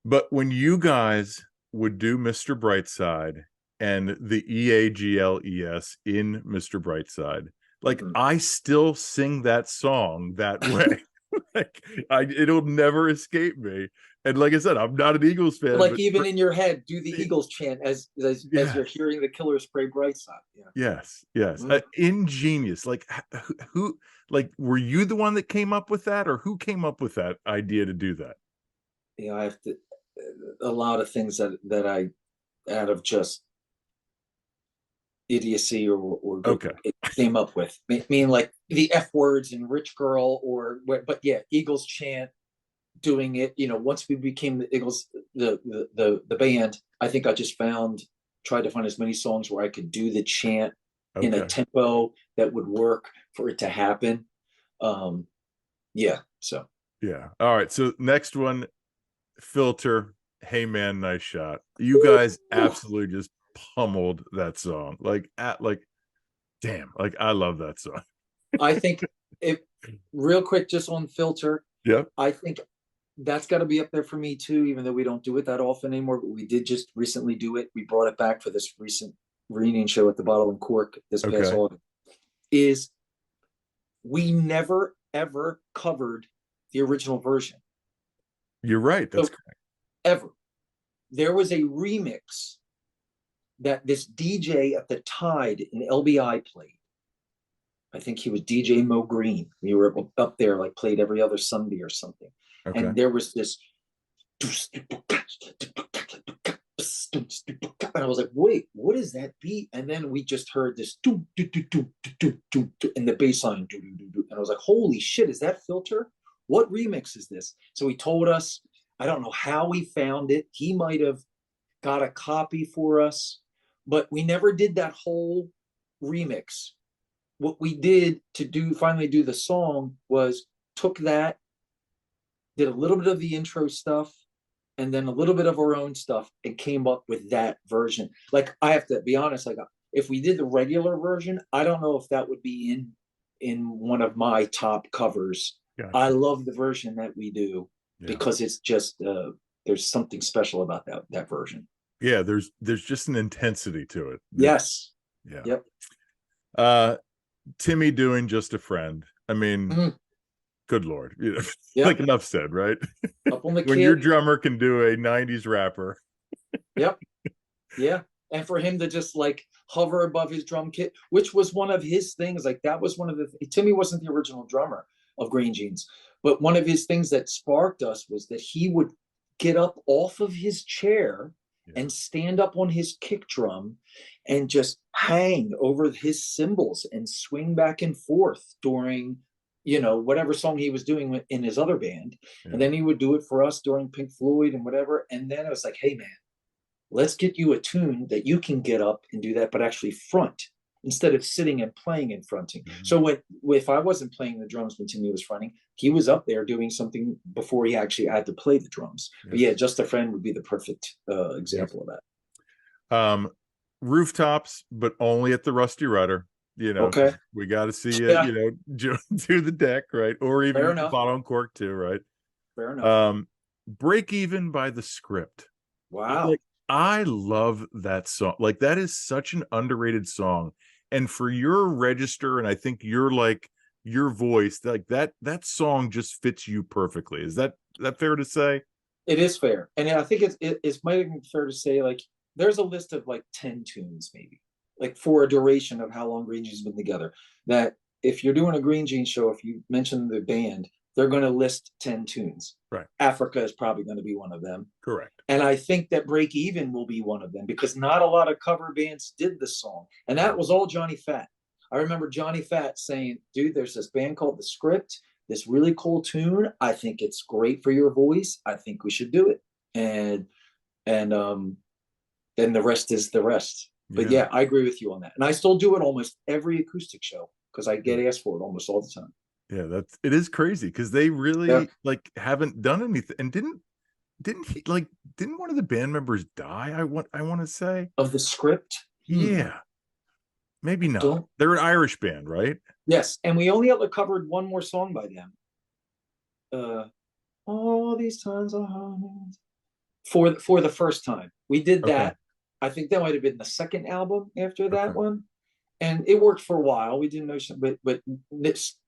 But when you guys would do Mr. Brightside and the EAGLES in Mr. Brightside, like I still sing that song that way. Like it'll never escape me. And like I said, I'm not an Eagles fan. Like even in your head, do the Eagles chant as you're hearing the Killers Pray Brightside. Yeah. Yes. Ingenious. Like who? Like were you the one that came up with that, or who came up with that idea to do that? You know, I have to a lot of things that I out of just idiocy or it came up with. I mean, like the F words and Rich Girl but yeah, Eagles chant, doing it. You know, once we became the Eagles, the band, I think I just tried to find as many songs where I could do the chant in a tempo that would work for it to happen. Yeah. So. Yeah. All right. So next one, Filter. Hey man, nice shot. You guys absolutely just pummeled that song. Like damn, like I love that song. I think real quick, just on Filter. Yeah. I think that's got to be up there for me too, even though we don't do it that often anymore, but we did just recently do it. We brought it back for this recent reunion show at the Bottle and Cork this past August. Is we never ever covered the original version. You're right. That's correct. Ever. There was a remix that this DJ at the Tide in LBI played. I think he was DJ Mo Green. We were up there, like played every other Sunday or something. And there was this, and I was like, wait, what is that beat? And then we just heard this and the bass line, and I was like, holy shit, is that Filter? What remix is this? So he told us, I don't know how he found it. He might have got a copy for us, but we never did that whole remix. What we did to finally do the song was took that, did a little bit of the intro stuff, and then a little bit of our own stuff, and came up with that version. Like, I have to be honest, like if we did the regular version, I don't know if that would be in one of my top covers. Gotcha. I love the version that we do because it's just there's something special about that version. Yeah, there's just an intensity to it. Yes. Yeah. Yep. Timmy doing Just a Friend. I mean, good Lord. You know, like enough said, right? Up on the when your drummer can do a 90s rapper. Yep. Yeah. And for him to just like hover above his drum kit, which was one of his things, like that was one of Timmy wasn't the original drummer of Greengenes, but one of his things that sparked us was that he would get up off of his chair and stand up on his kick drum and just hang over his cymbals and swing back and forth during, you know, whatever song he was doing in his other band. And then he would do it for us during Pink Floyd and whatever. And then I was like, hey man, let's get you a tune that you can get up and do that, but actually front instead of sitting and playing and fronting. So if I wasn't playing the drums when Timmy was fronting, he was up there doing something before he actually had to play the drums. But yeah, Just a Friend would be the perfect example of that. Rooftops, but only at the Rusty Rudder. you know, Okay. because we got to see it, Yeah. you know, do the deck, right? Or Fair even enough. Bottom Cork too, right? Fair enough. Um, Break Even by The Script. Wow. Like, I love that song. Like, that is such an underrated song. And for your register, and I think you're like your voice, like that song just fits you perfectly. Is that fair to say? It is fair, and I think it's might even fair to say like there's a list of like 10 tunes maybe, like for a duration of how long Green Jeans has been together. That if you're doing a Green Jeans show, if you mention the band, they're going to list 10 tunes. Right. Africa is probably going to be one of them, Correct. and I think that Break Even will be one of them because not a lot of cover bands did this song, and that was all Johnny Fat. I remember Johnny Fat saying, "Dude, there's this band called The Script, this really cool tune. I think it's great for your voice. I think we should do it." And then the rest is the rest. But Yeah. yeah, I agree with you on that. And I still do it almost every acoustic show because I get asked for it almost all the time. Yeah, it is crazy because they Yeah. really like haven't done anything. And didn't he like didn't one of the band members die? I want to say. Of The Script. Yeah, maybe I not. don't. They're an Irish band, right? Yes, and we only ever covered one more song by them. Uh, all these times are for the first time. We did Okay. that. I think that might have been the second album after that Okay. one, and it worked for a while. We didn't know, but this,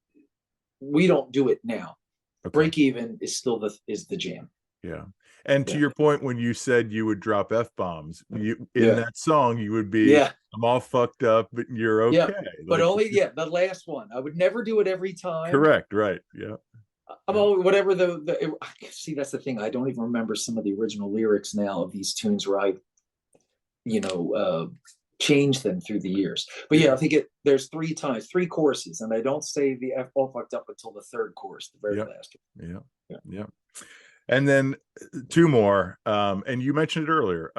we don't do it now. Okay. Break Even is still the jam. Yeah. And to Yeah, your point, when you said you would drop F bombs, you in yeah, that song, you would be, yeah, I'm all fucked up, but you're yeah. okay. But Like, only the last one. I would never do it every time. correct, right. Yeah. I'm Yeah. always whatever see. That's the thing. I don't even remember some of the original lyrics now of these tunes where I you know changed them through the years. But yeah, I think there's three choruses, and I don't say the F all fucked up until the third chorus, the very Yeah. last one. Yeah. Yeah. Yeah. And then two more. And you mentioned it earlier.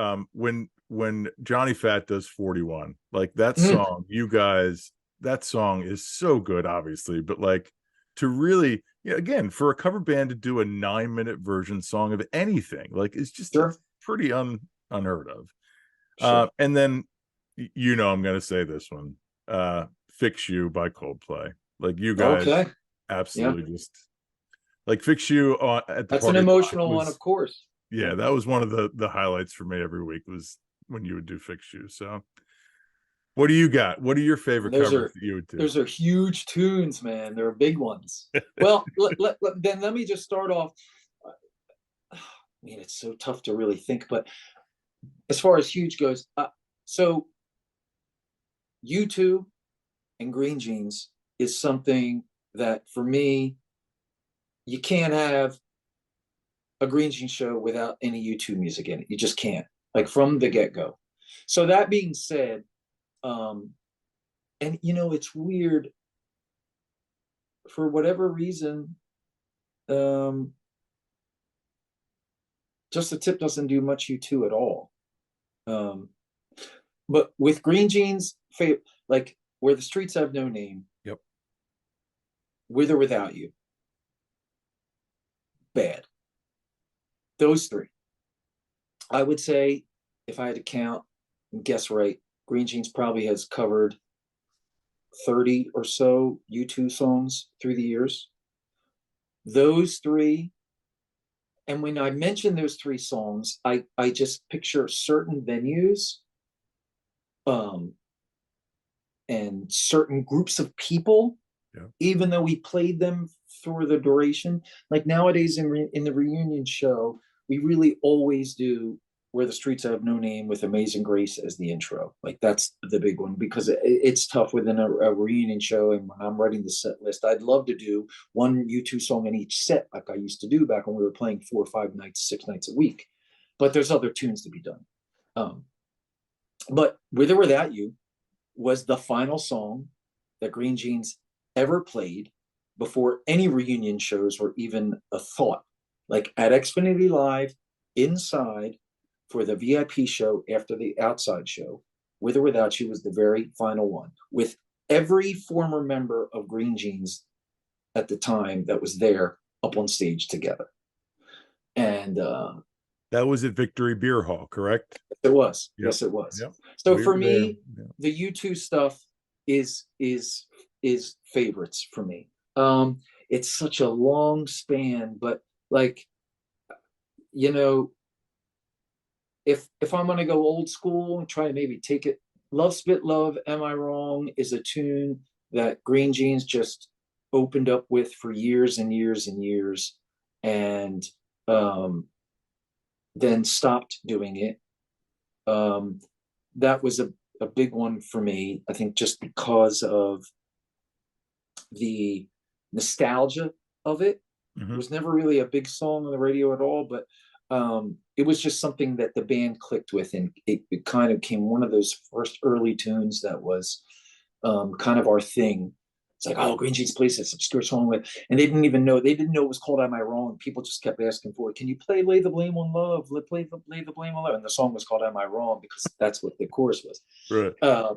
When Johnny Fat does 41, like that Mm, song, you guys, that song is so good, obviously, but like to really, again, for a cover band to do a 9-minute version song of anything, like it's sure, pretty unheard of. sure. And then I'm gonna say this one, Fix You by Coldplay. Like you guys Okay. Yeah. absolutely just like Fix You at the That's an party line emotional one, of was, course. yeah, Yeah. that was one of the highlights for me every week was when you would do Fix You. So what do you got? What are your favorite And those covers are that you would do? those are huge tunes, man. They're big ones. Well, then let me just start off. I mean, it's so tough to really think, but as far as huge goes, so U2 and Greengenes is something that for me, you can't have a Greengenes show without any U2 music in it. You just can't, like from the get go. So that being said, um, and it's weird for whatever reason. Um, just the tip doesn't do much U2 at all. Um, but with Greengenes, like Where the Streets Have No Name, Yep. With or Without You, bad. Those three. I would say if I had to count and guess right, Greengenes probably has covered 30 or so U2 songs through the years. Those three, and when I mention those three songs, I just picture certain venues um, and certain groups of people, Yeah. even though we played them for the duration. Like nowadays in the reunion show, we really always do Where the Streets Have No Name with Amazing Grace as the intro. Like that's the big one because it's tough within a reunion show. And when I'm writing the set list, I'd love to do one U2 song in each set, like I used to do back when we were playing 4 or 5 nights, 6 nights a week. But there's other tunes to be done. But With or Without You was the final song that Greengenes ever played before any reunion shows were even a thought. Like at Xfinity Live, inside for the VIP show after the outside show, With or Without You was the very final one, with every former member of Greengenes at the time that was there up on stage together. And That was at Victory Beer Hall, correct? it was. Yep. Yes, it was. Yep. So We for were there. me, Yeah. the U2 stuff is is is favorites for me. It's such a long span, but like, you know, if I'm gonna go old school and try to maybe take it, Love Spit Love, Am I Wrong is a tune that Greengenes just opened up with for years and years and years, and um, then stopped doing it. Um, that was a big one for me, I think, just because of the nostalgia of it. It Mhm. was never really a big song on the radio at all, but it was just something that the band clicked with, and it kind of came one of those first early tunes that was kind of our thing. It's like, oh, Green Jeans plays this obscure song with, and they didn't know it was called "Am I Wrong?" People just kept asking for it. Can you Lay the Blame on Love? Lay the Blame on Love, and the song was called "Am I Wrong?" because that's what the chorus was. Right. Uh,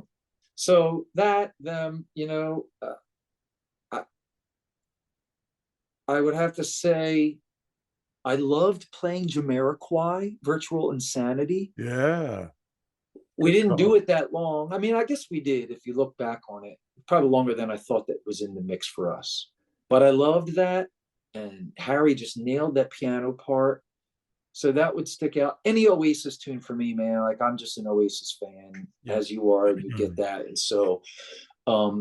so that them, I, I would have to say I loved playing Jamiroquai, Virtual Insanity. Yeah. We Good didn't do call. it that long. I mean, I guess we did if you look back on it. Probably longer than I thought that was in the mix for us. But I loved that. And Harry just nailed that piano part. So that would stick out. Any Oasis tune for me, man. Like, I'm just an Oasis fan, Yep. as you are, and you get that. And so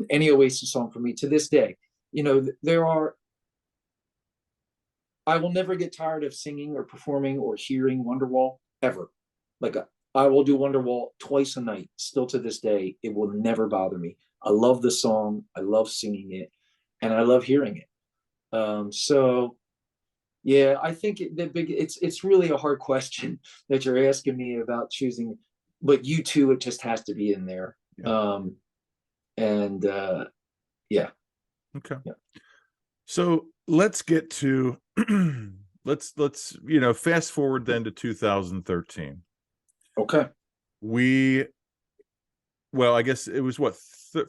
any Oasis song for me to this day, there are, I will never get tired of singing or performing or hearing Wonderwall ever. Like, I will do Wonderwall twice a night, still to this day. It will never bother me. I love the song. I love singing it, and I love hearing it. So yeah, I think it's really a hard question that you're asking me about choosing, but U2, it just has to be in there. Yeah. And yeah, Okay. yeah, So let's get to let's fast forward then to 2013. okay. We well, I guess it was what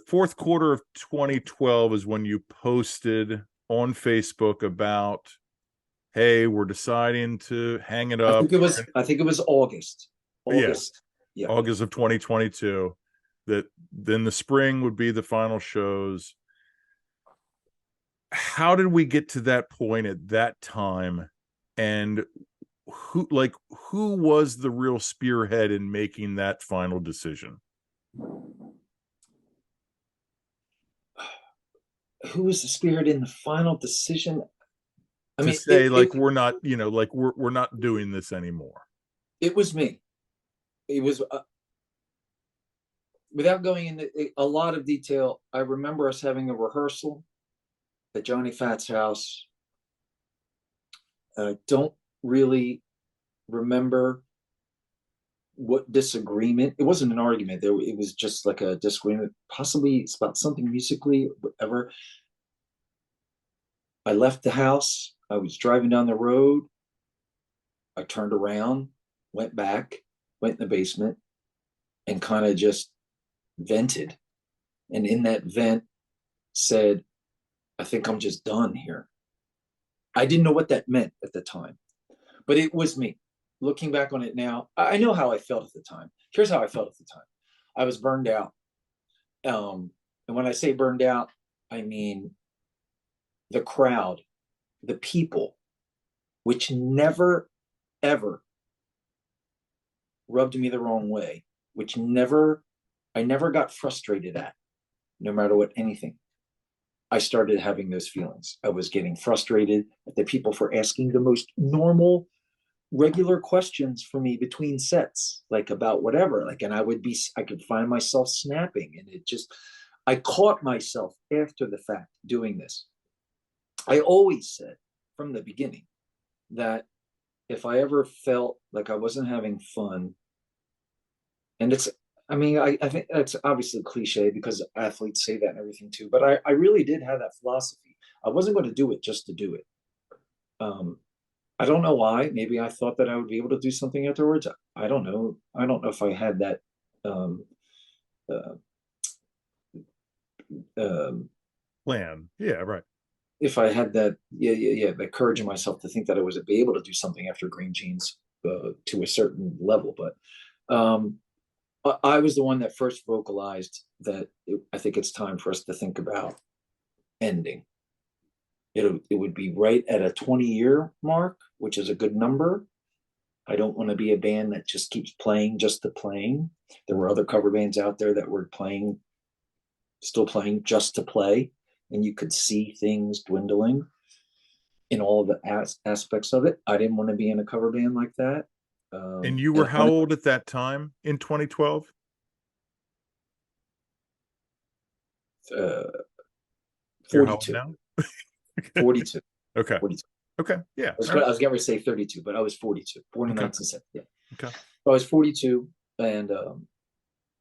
fourth quarter of 2012 is when you posted on Facebook about, hey, we're deciding to hang it up. I think it was August. Yeah, August. Yeah. August of 2022. That then the spring would be the final shows. How did we get to that point at that time? And who was the real spearhead in making that final decision? Who was the spirit in the final decision? I To mean, say like we're not, like we're not doing this anymore. it was me. It was without going into a lot of detail. I remember us having a rehearsal at Johnny Fat's house. I don't really remember what disagreement. It wasn't an argument. It was just like a disagreement. Possibly it's about something musically, whatever. I left the house. I was driving down the road. I turned around, went back, went in the basement, and kind of just vented. And in that vent, said, I think I'm just done here. I didn't know what that meant at the time, but it was me. Looking back on it now, I know how I felt at the time. Here's how I felt at the time. I was burned out. And when I say burned out, I mean the crowd, the people, which never, ever rubbed me the wrong way, I never got frustrated at, no matter what anything. I started having those feelings. I was getting frustrated at the people for asking the most normal, regular questions for me between sets, like about whatever. Like, and I could find myself snapping, and I caught myself after the fact doing this. I always said from the beginning that if I ever felt like I wasn't having fun, and I think that's obviously cliche because athletes say that and everything too, but I really did have that philosophy. I wasn't going to do it just to do it. Um, I don't know why. Maybe I thought that I would be able to do something afterwards. I don't know. I don't know if I had that um, uh, um, Plan. Yeah, right. if I had that, the courage in myself to think that I was be able to do something after Greengenes to a certain level. But um, I was the one that first vocalized that I think it's time for us to think about ending. It would be right at a 20-year mark, which is a good number. I don't want to be a band that just keeps playing just to playing. There were other cover bands out there that were playing, still playing just to play, and you could see things dwindling in all of the aspects of it. I didn't want to be in a cover band like that. And you were how old at that time in 2012? 42. Now? 42. Okay. 42. Okay. Yeah. I was getting ready to say 32, but I was 42. Born in 1970. Yeah. Okay. I was 42 and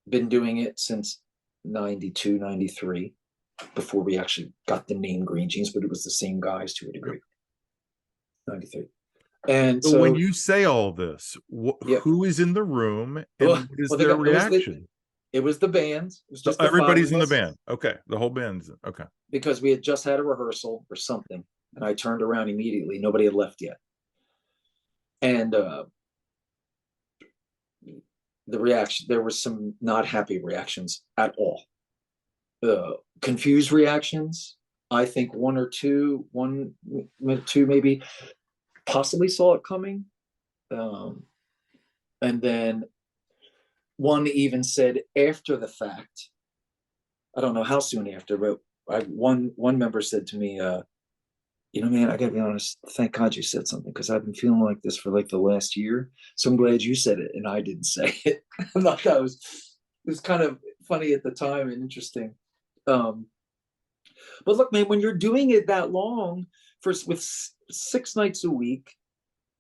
been doing it since 92, 93, before we actually got the name Greengenes, but it was the same guys to a degree. 93. And so when you say all this, who is in the room and what is their reaction? It was the band. It was just everybody's in the band. Okay. The whole band's okay. Because we had just had a rehearsal or something. And I turned around immediately. Nobody had left yet. And the reaction, there were some not happy reactions at all. Confused reactions. I think one or two maybe possibly saw it coming. And then one even said after the fact, I don't know how soon after, but one member said to me, man, I gotta be honest, thank God you said something, because I've been feeling like this for like the last year. So I'm glad you said it and I didn't say it. I thought that was kind of funny at the time and interesting. But look, man, when you're doing it that long with 6 nights a week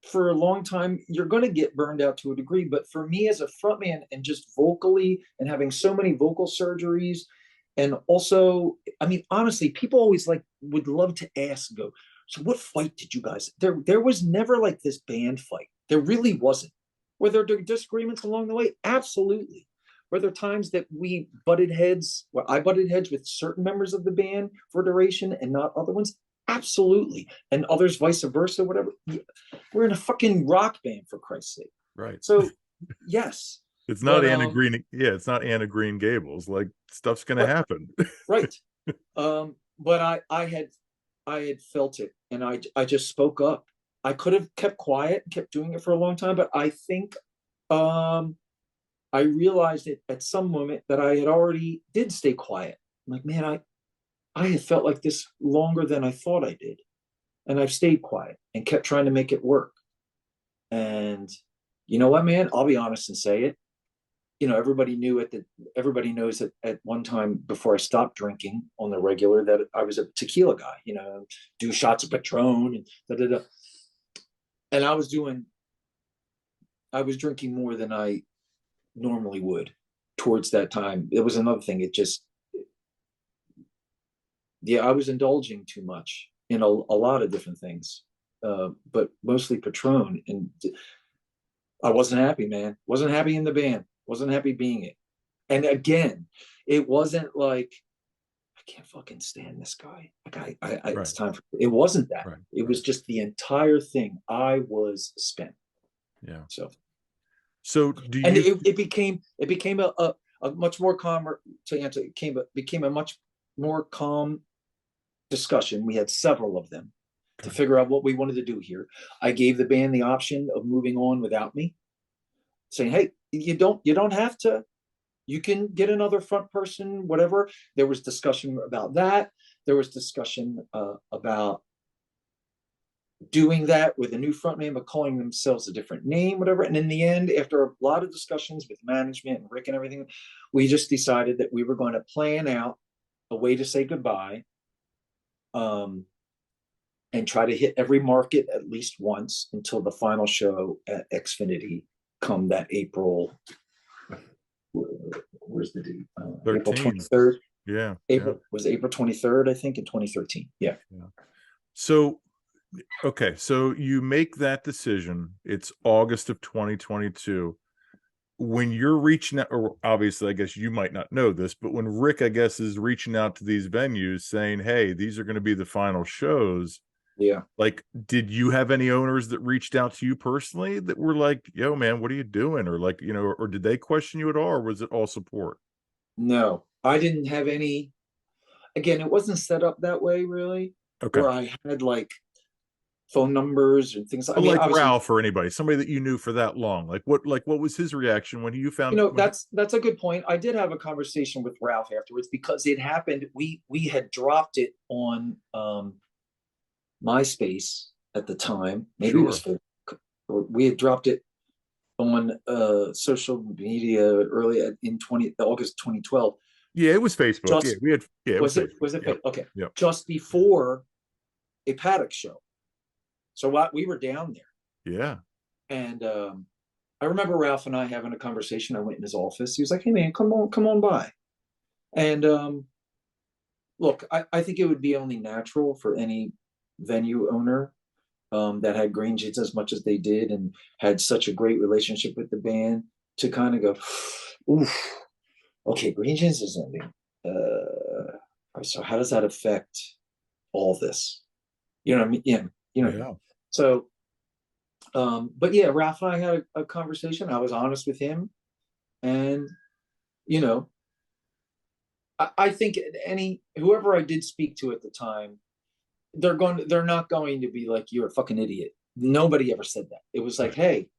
for a long time, you're going to get burned out to a degree. But for me as a frontman, and just vocally, and having so many vocal surgeries, and also, I mean, honestly, people always would love to ask, go, so what fight did you guys? There was never like this band fight. There really wasn't. Were there disagreements along the way? Absolutely. Were there times that we butted heads, where I butted heads with certain members of the band for duration and not other ones? Absolutely. And others vice versa, whatever. We're in a fucking rock band, for Christ's sake. Right. So, yes. It's not Anna Green. Yeah, it's not Anna Green Gables. Like, stuff's going to happen. Right. But I had felt it, and I just spoke up. I could have kept quiet and kept doing it for a long time, but I think I realized it at some moment that I had already did stay quiet. I'm like, man, I had felt like this longer than I thought I did. And I've stayed quiet and kept trying to make it work. And you know what, man? I'll be honest and say it. Everybody knows that at one time before I stopped drinking on the regular that I was a tequila guy, do shots of Patron and da-da-da. And I was drinking more than I normally would towards that time. It was another thing. I was indulging too much in a lot of different things, but mostly Patron. And I wasn't happy, man. Wasn't happy in the band. Wasn't happy being it. And again, it wasn't like, I can't fucking stand this guy. Right. It's time for it. Wasn't that. Right. It was just the entire thing. I was spent. Yeah. So do you? And it became a much more calmer, to answer. It became a much more calm discussion. We had several of them to figure out what we wanted to do here. I gave the band the option of moving on without me, saying, hey, you don't have to. You can get another front person, whatever. There was discussion about that. There was discussion about doing that with a new frontman, but calling themselves a different name, whatever. And in the end, after a lot of discussions with management and Rick and everything, we just decided that we were going to plan out a way to say goodbye, and try to hit every market at least once until the final show at Xfinity come that April. Where's the date? April 23rd. Yeah. Was April 23rd, I think, in 2013. Yeah. So, okay. So you make that decision. It's August of 2022. When you're reaching out, or obviously, I guess you might not know this, but when Rick, I guess, is reaching out to these venues saying, hey, these are going to be the final shows, Yeah. Like, did you have any owners that reached out to you personally that were like, yo, man, what are you doing? Or like, or did they question you at all? Or was it all support? No, I didn't have any. Again, it wasn't set up that way really, Okay. where I had like phone numbers and things. I But mean, like obviously, Ralph or anybody, somebody that you knew for that long, like what was his reaction when you found when that's a good point. I did have a conversation with Ralph afterwards because it happened. We had dropped it on MySpace at the time. Maybe it was sure. Facebook, or we had dropped it on social media early in 20 August 2012. Yeah, it was Facebook. Just Yeah, it was Facebook. was it Yep. okay? Yep. Just before a paddock show. So what we were down there, Yeah. and I remember Ralph and I having a conversation. I went in his office. He was like, "Hey man, come on by." And look, I think it would be only natural for any venue owner that had Greengenes as much as they did and had such a great relationship with the band to kind of go, "Oof, okay, Greengenes is ending. So how does that affect all this?" You know what I mean? Yeah, you know what I mean. Yeah. So, but yeah, Ralph and I had a conversation. I was honest with him, and you know, I think any whoever I did speak to at the time, they're not going to be like, "You're a fucking idiot." Nobody ever said that. It was like, Right. "Hey,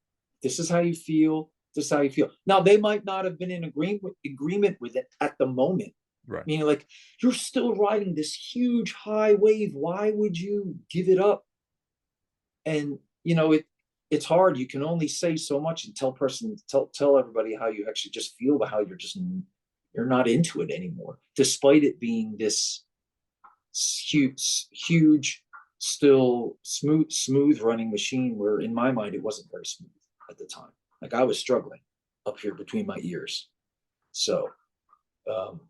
this is how you feel. This is how you feel." Now they might not have been in agreement with it at the moment. Right. Meaning, like, you're still riding this huge high wave. Why would you give it up? And it's hard. You can only say so much and tell everybody how you actually just feel, about how you're not into it anymore, despite it being this huge, still smooth running machine. Where in my mind it wasn't very smooth at the time. Like I was struggling up here between my ears. So um,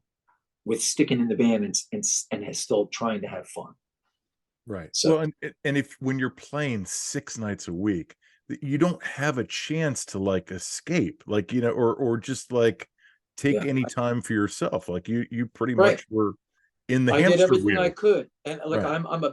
with sticking in the band and still trying to have fun. Right. So Well, and if when you're playing 6 nights a week, you don't have a chance to like escape, like, or just like take yeah, any time for yourself. Like you pretty right. much were in the I did hamster everything I wheel. could, and like Right. I'm a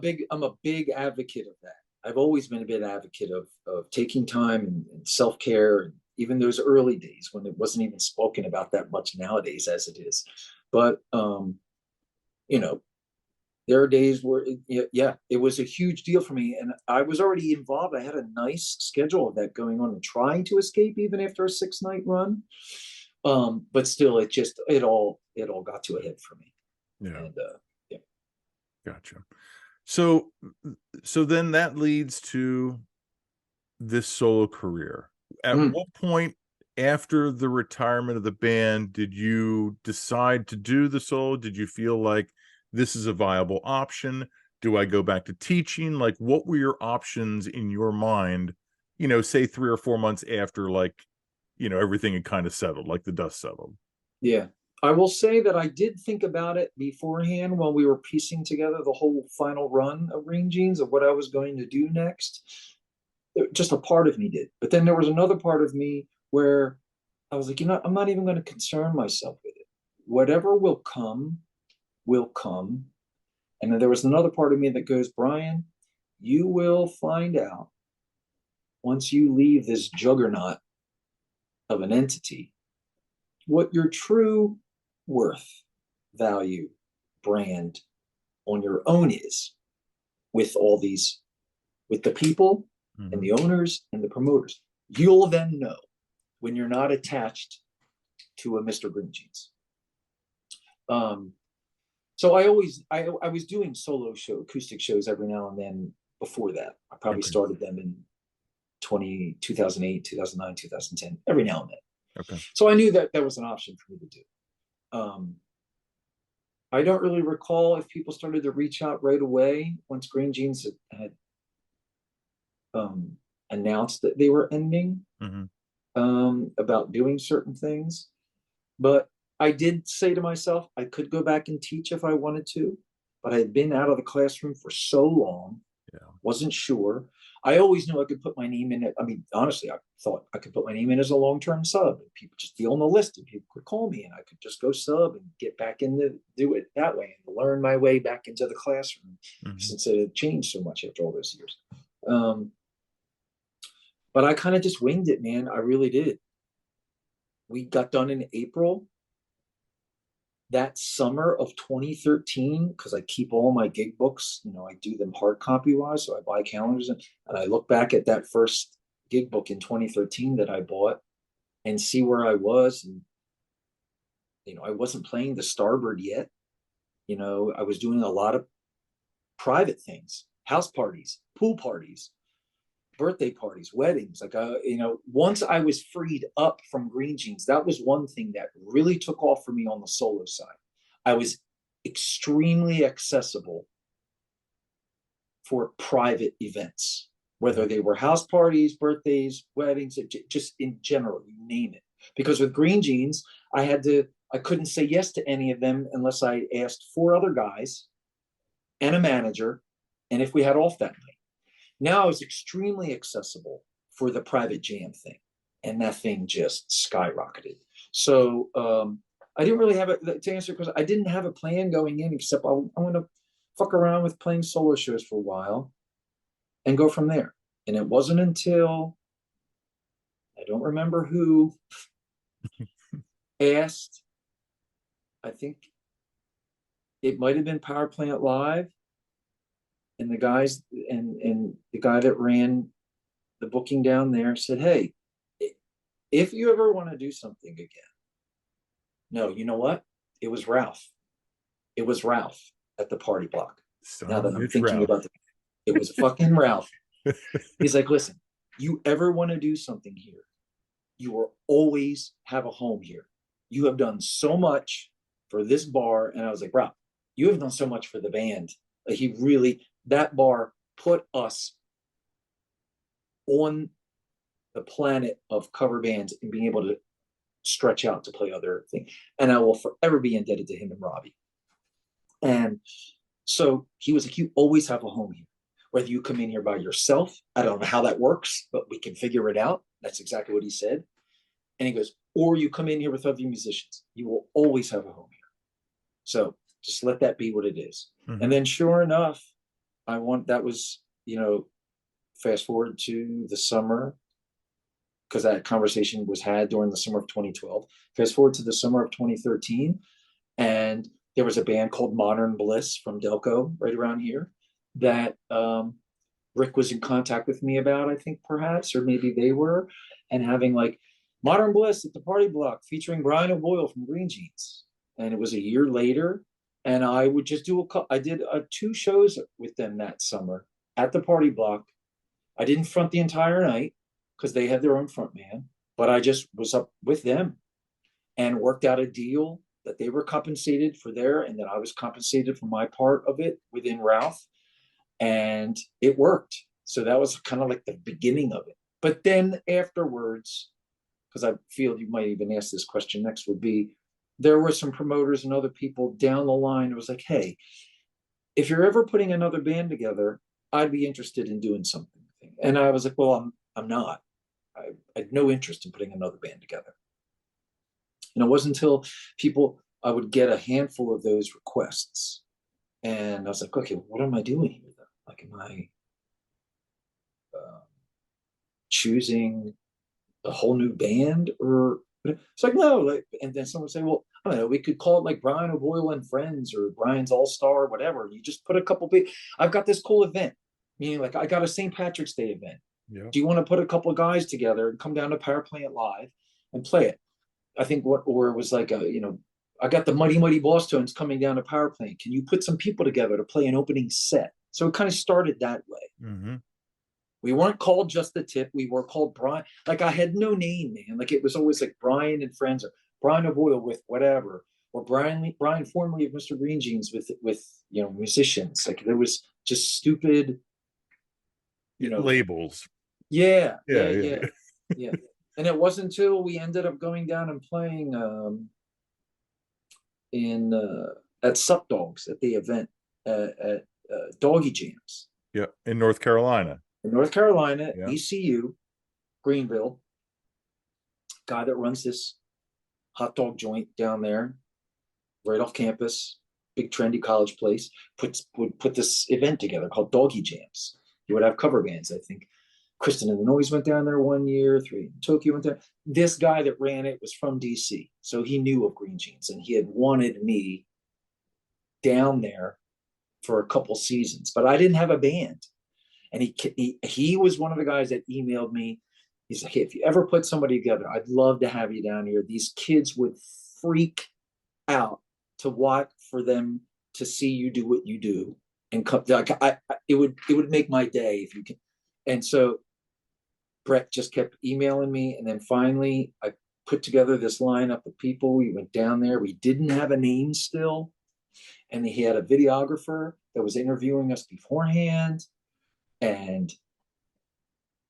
big advocate of that. I've always been a big advocate of taking time and self care, and even those early days when it wasn't even spoken about that much nowadays as it is. But you know, there are days where yeah, it was a huge deal for me, and I was already involved. I had a nice schedule of that going on and trying to escape even after a 6 night run. But still, it all got to a head for me, Yeah. and yeah. Gotcha. So so then that leads to this solo career. At Mm. what point after the retirement of the band did you decide to do the solo? Did you feel like this is a viable option? Do I go back to teaching? Like, what were your options in your mind, say 3 or 4 months after, like, everything had kind of settled, like the dust settled? Yeah. I will say that I did think about it beforehand while we were piecing together the whole final run of Greengenes of what I was going to do next. Just a part of me did. But then there was another part of me where I was like, I'm not even going to concern myself with it. Whatever will come, will come. And then there was another part of me that goes, Bryen, you will find out once you leave this juggernaut of an entity what your true worth, value, brand on your own is with all these, with the people and Mm-hmm. the owners and the promoters. You'll then know when you're not attached to a Mr. Greengenes. Um, so I was doing acoustic shows every now and then before that. I probably Okay. started them in 2008, 2009, 2010, every now and then. Okay. So I knew that was an option for me to do. Um, I don't really recall if people started to reach out right away once Greengenes had announced that they were ending, Mm-hmm. about doing certain things. But I did say to myself, I could go back and teach if I wanted to, but I had been out of the classroom for so long, Yeah. wasn't sure. I always knew I could put my name in it. I mean, honestly, I thought I could put my name in as a long-term sub, and people just be on the list, and people could call me, and I could just go sub and get back in the do it that way. And learn my way back into the classroom, Mhm. since it had changed so much after all those years. But I kind of just winged it, man. I really did. We got done in April. That summer of 2013, because I keep all my gig books, I do them hard copy wise, so I buy calendars, and I look back at that first gig book in 2013 that I bought and see where I was. And I wasn't playing the Starboard yet. I was doing a lot of private things, house parties, pool parties, birthday parties, weddings. Like, once I was freed up from Greengenes, that was one thing that really took off for me on the solo side. I was extremely accessible for private events, whether they were house parties, birthdays, weddings, just in general, you name it. Because with Greengenes, I couldn't say yes to any of them unless I asked 4 other guys and a manager, and if we had off that night. Now I was extremely accessible for the private jam thing, and that thing just skyrocketed. So I didn't really have it to answer, because I didn't have a plan going in, except I want to fuck around with playing solo shows for a while and go from there. And it wasn't until, I don't remember who asked, I think it might have been Power Plant Live, and the guys and the guy that ran the booking down there said, "Hey, if you ever want to do something again." No, you know what? It was Ralph. It was Ralph at the Party Block. Son Now of a that I'm bitch, thinking Ralph. about it was fucking Ralph. He's like, "Listen, you ever want to do something here, you will always have a home here. You have done so much for this bar." And I was like, "Ralph, you have done so much for the band." Like, that bar put us on the planet of cover bands and being able to stretch out to play other things. And I will forever be indebted to him and Robbie. And so he was like, "You always have a home here. Whether you come in here by yourself, I don't know how that works, but we can figure it out." That's exactly what he said. And he goes, "Or you come in here with other musicians. You will always have a home here. So just let that be what it is." Mm-hmm. And then sure enough, that was, fast forward to the summer, because that conversation was had during the summer of 2012. Fast forward to the summer of 2013, and there was a band called Modern Bliss from Delco right around here that Rick was in contact with me about, I think, perhaps, or maybe they were, and having like Modern Bliss at the Party Block featuring Bryen O'Boyle from Greengenes. And it was a year later, and I would just I did 2 shows with them that summer at the Party Block. I didn't front the entire night because they had their own front man, but I just was up with them and worked out a deal that they were compensated for and that I was compensated for my part of it within Ralph, and it worked. So that was kind of like the beginning of it. But then afterwards, because I feel you might even ask this question next, would be, there were some promoters and other people down the line. It was like, "Hey, if you're ever putting another band together, I'd be interested in doing something." And I was like, "Well, I'm not. I had no interest in putting another band together." And it wasn't until I would get a handful of those requests, and I was like, "Okay, what am I doing here? Like, am I choosing a whole new band?" Or it's like, "No." Like, and then someone would say, "Well, I don't know, we could call it like Bryen O'Boyle and Friends, or Bryan's All Star, whatever." You just put a couple I've got this cool event, meaning like I got a St. Patrick's Day event. Yeah. Do you want to put a couple of guys together and come down to Power Plant Live and play it? I think or it was like I got the Mighty Mighty Boss Tones coming down to Power Plant. Can you put some people together to play an opening set? So it kind of started that way. Mm-hmm. We weren't called Just the Tip. We were called Bryen. Like, I had no name, man. Like, it was always like Bryen and Friends, or Bryen O'Boyle with whatever, or Bryen formerly of Mr. Greengenes with musicians. Like, there was just stupid, Labels. yeah, Yeah, yeah, yeah, yeah, yeah. yeah. And it wasn't until we ended up going down and playing in at Sup Dogs at the event at Doggy Jams Yeah, in North Carolina. in North Carolina, Yeah. ECU, Greenville. Guy that runs this hot dog joint down there, right off campus. big trendy college place, would put this event together called Doggy Jams. He would have cover bands. I think Kristen and the Noise went down there one year. Three in Tokyo went there. This guy that ran it was from DC, so he knew of Greengenes, and he had wanted me down there for a couple seasons, but I didn't have a band. And he was one of the guys that emailed me. He's like, hey, if you ever put somebody together, I'd love to have you down here. These kids would freak out to watch for them to see you do what you do, and come. Like, it would make my day if you can. And so Brett just kept emailing me, and then finally I put together this lineup of people. We went down there. We didn't have a name still, and he had a videographer that was interviewing us beforehand, and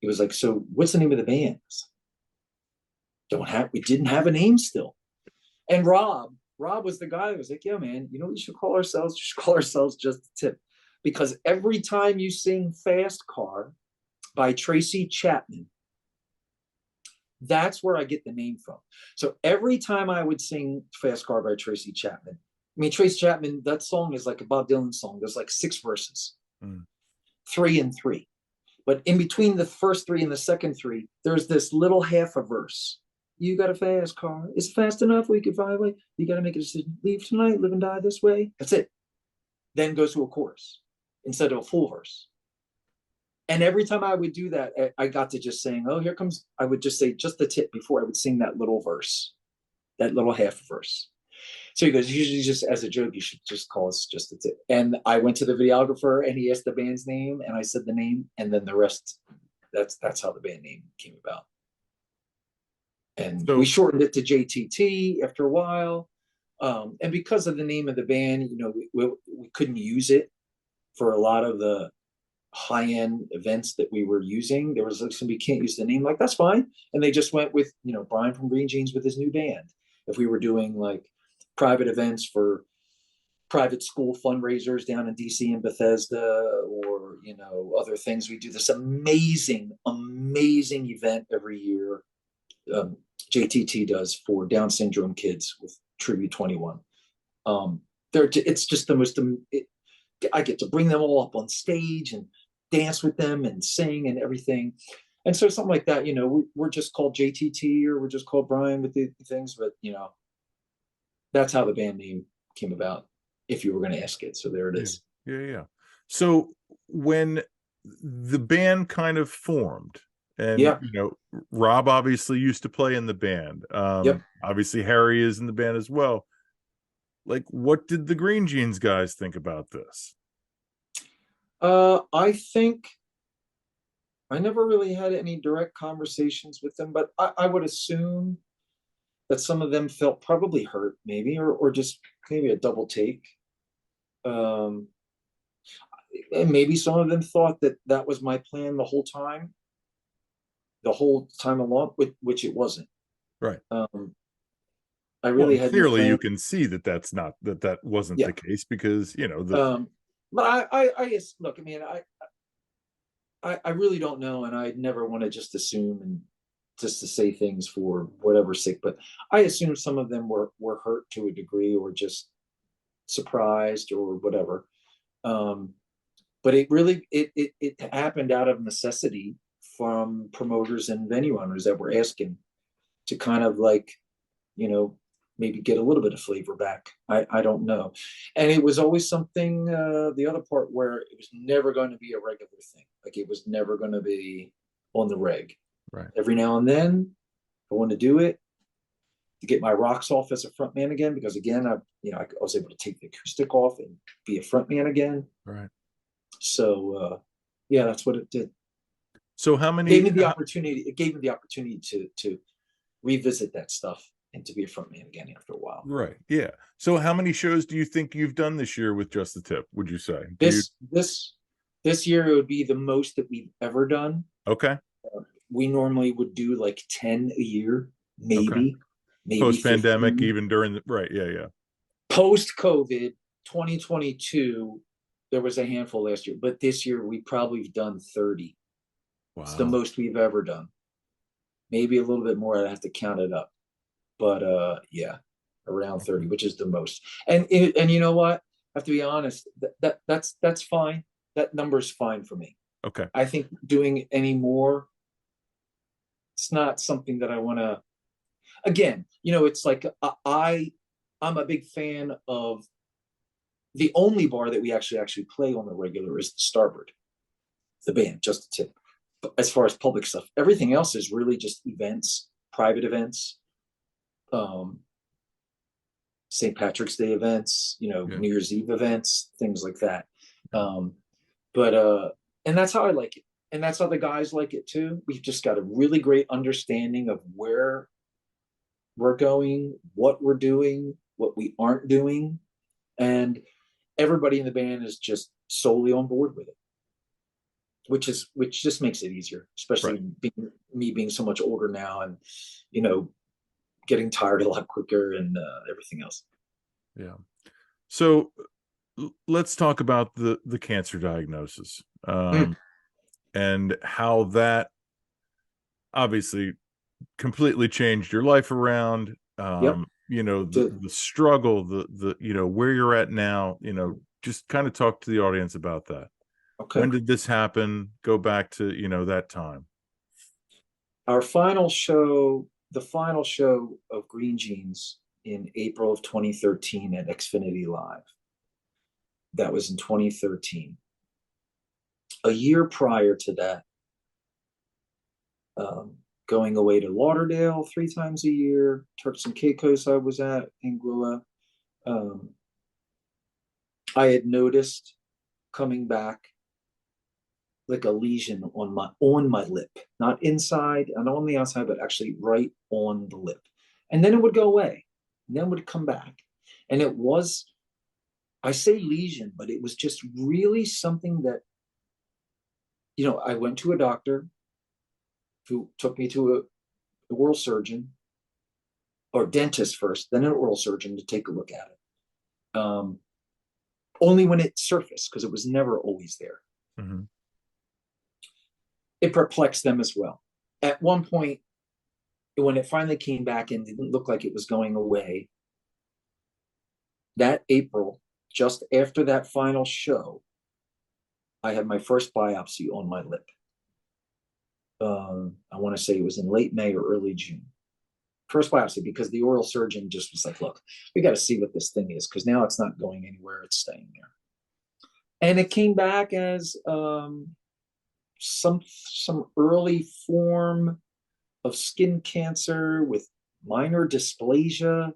it was like, so what's the name of the band? We didn't have a name still. And Rob was the guy that was like, yeah, man, you know what you should call ourselves? You should call ourselves Just the Tip. Because every time you sing Fast Car by Tracy Chapman, that's where I get the name from. So every time I would sing Fast Car by Tracy Chapman, I mean, Tracy Chapman, that song is like a Bob Dylan song. There's like 6 verses, 3 and 3. But in between the first 3 and the second 3, there's this little half a verse. You got a fast car. It's fast enough we could fly away. You got to make a decision. Leave tonight, live and die this way. That's it. Then goes to a chorus instead of a full verse. And every time I would do that, I got to just saying, oh, here comes, I would just say Just the Tip before I would sing that little verse, that little half verse. So he goes, usually just as a joke, you should just call us Just the Tip. And I went to the videographer and he asked the band's name and I said the name, and then the rest, that's how the band name came about. And so we shortened it to JTT after a while. And because of the name of the band, you know, we couldn't use it for a lot of the high-end events that we were using. There was like, we can't use the name. Like, that's fine. And they just went with, you know, Bryen from Greengenes with his new band. If we were doing like private events for private school fundraisers down in DC and Bethesda, or, you know, other things, we do this amazing event every year. JTT does for Down syndrome kids with Tribute 21. It's just the most. I get to bring them all up on stage and dance with them and sing and everything. And so something like that, you know, we're just called JTT or we're just called Bryen with the things, but you know, that's how the band name came about. If you were going to ask it, so there it is. Yeah. So when the band kind of formed. And, you know, Rob obviously used to play in the band. Obviously, Harry is in the band as well. Like, what did the Greengenes guys think about this? I think I never really had any direct conversations with them, but I would assume that some of them felt probably hurt, maybe, or just maybe a double take. And maybe some of them thought that was my plan the whole time along, which it wasn't. Right. I really had clearly you can see that wasn't the case, because, you know, but I guess, look, I mean, I really don't know, and I never want to just assume and just to say things for whatever's sake, but I assume some of them were hurt to a degree, or just surprised or whatever. But it really it happened out of necessity from promoters and venue owners that were asking to kind of, like, you know, maybe get a little bit of flavor back. I don't know. And it was always something, the other part, where it was never going to be a regular thing. Like, it was never going to be on the reg. Right. Every now and then I want to do it to get my rocks off as a front man again, because again, I was able to take the acoustic off and be a front man again. Right. So yeah, that's what it did. So how many gave me the opportunity to revisit that stuff and to be a front man again after a while. Right. Yeah. So how many shows do you think you've done this year with Just the Tip, would you say? This year it would be the most that we've ever done. Okay. We normally would do like 10 a year, maybe post-pandemic, even during the right. Yeah. Post-COVID 2022, there was a handful last year, but this year we probably have done 30. Wow. It's the most we've ever done. Maybe a little bit more. I'd have to count it up, but yeah, around 30, which is the most. And you know what? have to be honest. That's fine. That number's fine for me. Okay. I think doing any more, it's not something that I want to. Again, it's like I'm a big fan of the only bar that we actually play on the regular is the Starboard, the band, just a tip. But as far as public stuff, everything else is really just events, private events, um, St. Patrick's Day events, Yeah. New Year's Eve events, things like that. But and that's how I like it. And that's how the guys like it too. We've just got a really great understanding of where we're going, what we're doing, what we aren't doing. And everybody in the band is just solely on board with it, which just makes it easier, Right. especially being so much older now and, you know, getting tired a lot quicker and everything else. Yeah. So let's talk about the cancer diagnosis, Mm, and how that obviously completely changed your life around. yep. The struggle, the where you're at now. Just kind of talk to the audience about that. Okay. When did this happen? Go back to that time. Our final show, the final show of Greengenes in April of 2013 at Xfinity Live. That was in 2013. A year prior to that, going away to Lauderdale 3 times a year, Turks and Caicos I was at, Anguilla. Um, I had noticed coming back like a lesion on my lip, not inside and on the outside, but actually right on the lip. And then it would go away, and then would come back. And it was, I say lesion, but it was just really something that, I went to a doctor who took me to a oral surgeon or dentist first, then an oral surgeon to take a look at it. Only when it surfaced, because it was never always there. Mm-hmm. It perplexed them as well. At one point, when it finally came back and didn't look like it was going away, that April, just after that final show, I had my first biopsy on my lip. I want to say it was in late May or early June. First biopsy, because the oral surgeon just was like, look, we got to see what this thing is, because now it's not going anywhere, it's staying there. And it came back as some early form of skin cancer with minor dysplasia,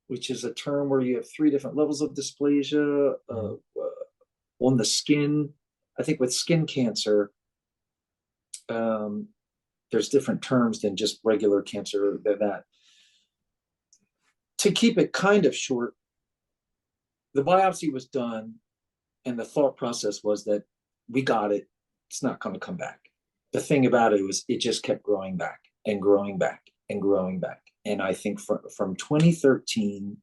which is a term where you have 3 different levels of dysplasia on the skin. I think with skin cancer, there's different terms than just regular cancer. That to keep it kind of short, the biopsy was done, and the thought process was that we got it. It's not going to come back. The thing about it was it just kept growing back and growing back and growing back. And I think from 2013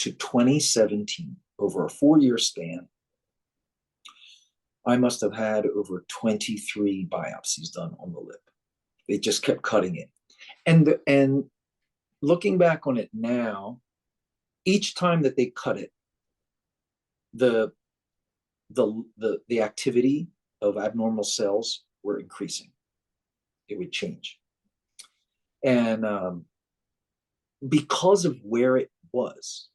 to 2017, over a 4-year span, I must have had over 23 biopsies done on the lip. They just kept cutting it. And looking back on it now, each time that they cut it, the activity of abnormal cells were increasing. It would change. And because of where it was,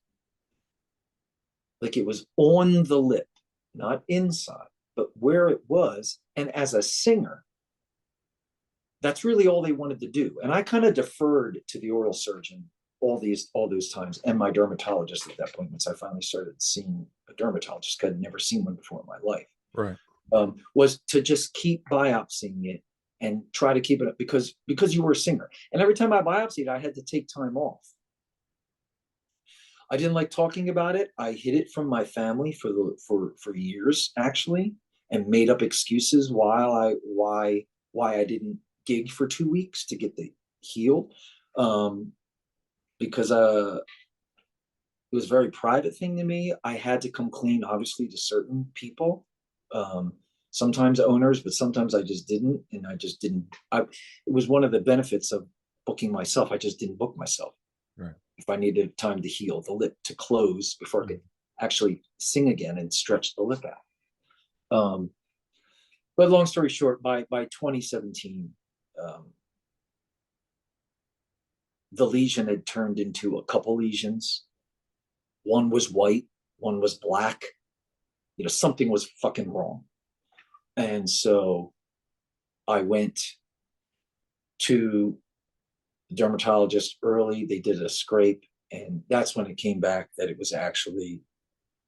like it was on the lip, not inside, but where it was. And as a singer, that's really all they wanted to do. And I kind of deferred to the oral surgeon all those times, and my dermatologist at that point, once I finally started seeing a dermatologist, because I'd never seen one before in my life. Right. Was to just keep biopsying it and try to keep it up, because you were a singer. And every time I biopsied, I had to take time off. I didn't like talking about it. I hid it from my family for years, actually, and made up excuses why I didn't gig for 2 weeks to get the healed, because it was a very private thing to me. I had to come clean, obviously, to certain people, sometimes owners, but sometimes I just didn't, and I just didn't. It was one of the benefits of booking myself. I just didn't book myself. Right. If I needed time to heal, the lip to close before I could actually sing again and stretch the lip out. But long story short, by 2017, the lesion had turned into a couple lesions. One was white, one was black. Something was fucking wrong. And so I went to the dermatologist early. They did a scrape, and that's when it came back that it was actually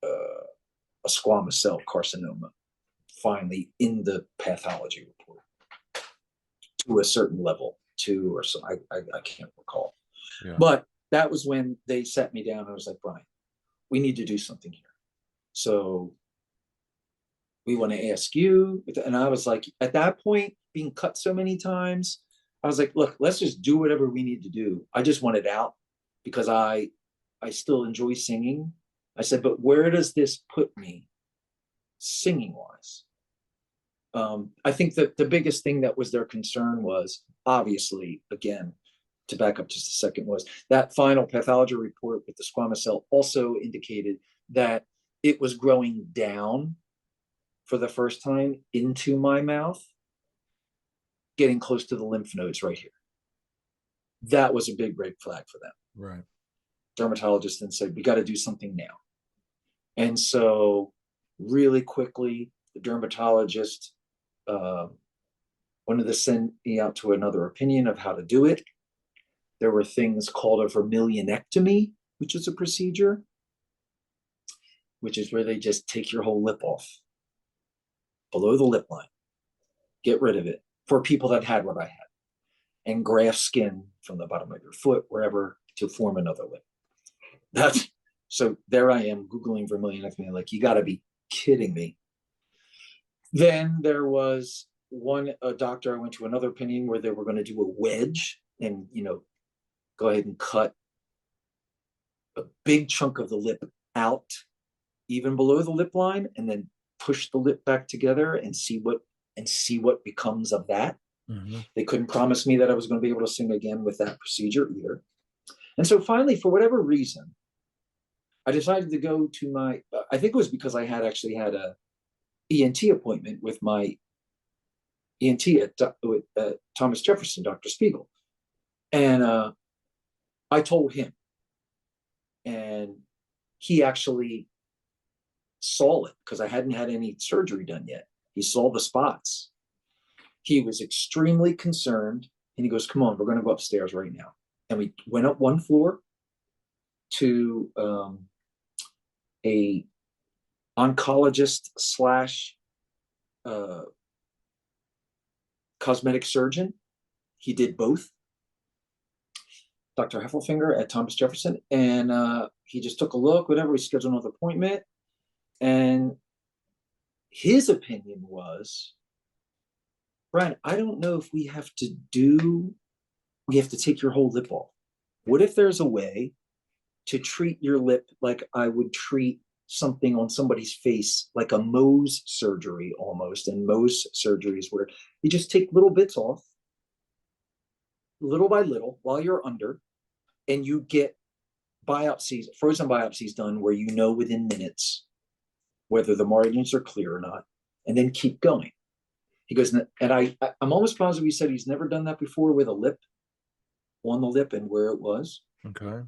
a squamous cell carcinoma, finally in the pathology report to a certain level, 2 or so. I can't recall. Yeah. But that was when they sat me down. I was like, Bryen, we need to do something here. So we want to ask you. And I was like, at that point, being cut so many times, I was like, look, let's just do whatever we need to do. I just want it out because I still enjoy singing. I said, but where does this put me singing wise? I think that the biggest thing that was their concern was, obviously, again, to back up just a second, was that final pathology report with the squamous cell also indicated that it was growing down for the first time into my mouth, getting close to the lymph nodes right here. That was a big red flag for them. Right. Dermatologist then said, we got to do something now. And so really quickly, the dermatologist wanted to send me out to another opinion of how to do it. There were things called a vermilionectomy, which is a procedure, which is where they just take your whole lip off below the lip line, get rid of it for people that had what I had, and graft skin from the bottom of your foot, wherever, to form another lip. So there I am Googling vermilionectomy, like, you got to be kidding me. Then there was a doctor, I went to another opinion where they were going to do a wedge and, go ahead and cut a big chunk of the lip out, even below the lip line, and then push the lip back together and see what becomes of that. Mm-hmm. They couldn't promise me that I was going to be able to sing again with that procedure either. And so finally, for whatever reason, I decided to go to I think it was because I had actually had a ENT appointment with my ENT at Thomas Jefferson, Dr. Spiegel. And I told him, and he actually saw it because I hadn't had any surgery done yet. He saw the spots. He was extremely concerned, and he goes, come on, we're going to go upstairs right now. And we went up one floor to a oncologist / cosmetic surgeon. He did both. Dr. Heffelfinger at Thomas Jefferson. And he just took a look, whatever. We scheduled another appointment. And his opinion was, Bryen, I don't know if we have to take your whole lip off. What if there's a way to treat your lip like I would treat something on somebody's face, like a Mohs surgery almost? And Mohs surgeries where you just take little bits off, little by little, while you're under, and you get frozen biopsies done where within minutes whether the margins are clear or not, and then keep going. He goes, and I'm almost positive he said he's never done that before with a lip, on the lip and where it was. Okay.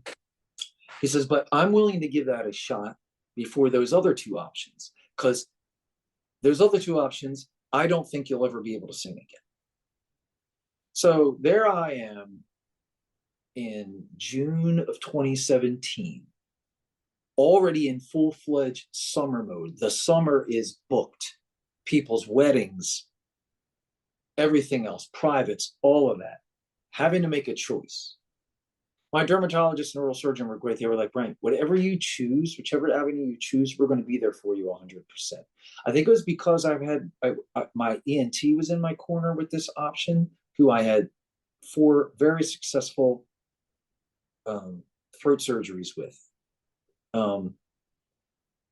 He says, but I'm willing to give that a shot before those other two options, because those other two options, I don't think you'll ever be able to sing again. So there I am in June of 2017, already in full-fledged summer mode. The summer is booked. People's weddings, everything else, privates, all of that. Having to make a choice. My dermatologist and oral surgeon were great. They were like, Bryen, whatever you choose, whichever avenue you choose, we're going to be there for you 100%. I think it was because my ENT was in my corner with this option, who I had 4 very successful throat surgeries with,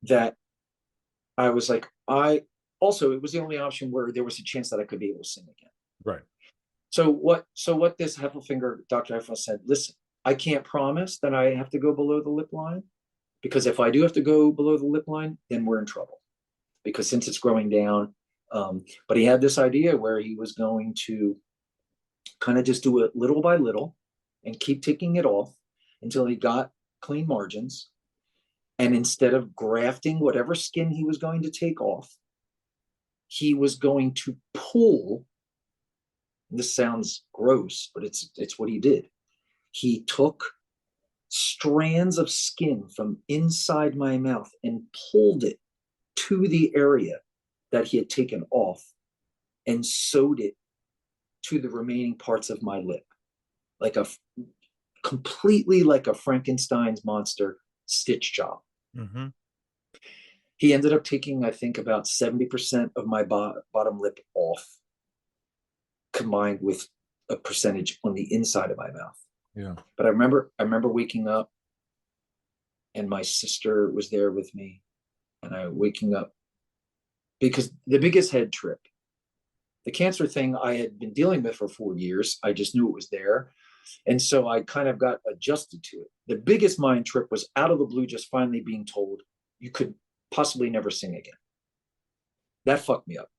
that I was like, it was the only option where there was a chance that I could be able to sing again. Right. So what this Heffelfinger, Dr. Heffelfinger said, listen, I can't promise that I have to go below the lip line, because if I do have to go below the lip line, then we're in trouble. Because since it's growing down, but he had this idea where he was going to kind of just do it little by little and keep taking it off until he got clean margins. And instead of grafting whatever skin he was going to take off, he was going to pull. This sounds gross, but it's what he did. He took strands of skin from inside my mouth and pulled it to the area that he had taken off and sewed it to the remaining parts of my lip, like a completely like a Frankenstein's monster stitch job. Mm-hmm. He ended up taking, I think, about 70% of my bottom lip off, combined with a percentage on the inside of my mouth. Yeah. But I remember waking up, and my sister was there with me, and I waking up because the biggest head trip, the cancer thing I had been dealing with for 4 years. I just knew it was there. And so I kind of got adjusted to it. The biggest mind trip was out of the blue, just finally being told you could possibly never sing again. That fucked me up.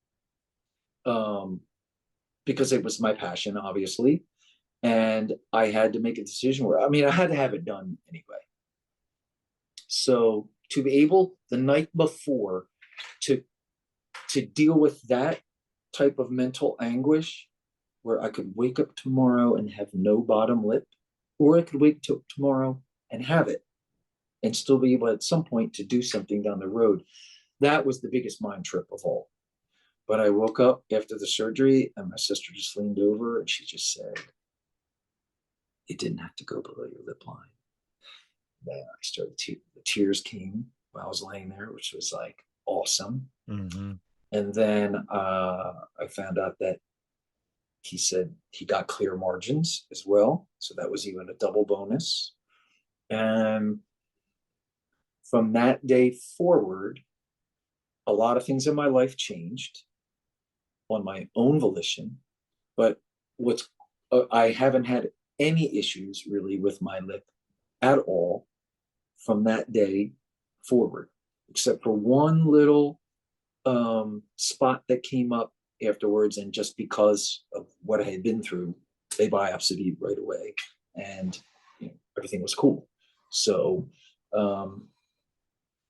Because it was my passion, obviously. And I had to make a decision where, I mean, I had to have it done anyway. So to be able the night before to deal with that type of mental anguish, where I could wake up tomorrow and have no bottom lip, or I could wake up tomorrow and have it and still be able at some point to do something down the road. That was the biggest mind trip of all. But I woke up after the surgery and my sister just leaned over and she just said, it didn't have to go below your lip line. Then I started the tears came while I was laying there, which was like awesome. Mm-hmm. And then I found out that he said he got clear margins as well. So that was even a double bonus. And from that day forward, a lot of things in my life changed on my own volition. But I haven't had any issues really with my lip at all from that day forward, except for one little spot that came up afterwards. And just because of what I had been through, they biopsied right away, and everything was cool. So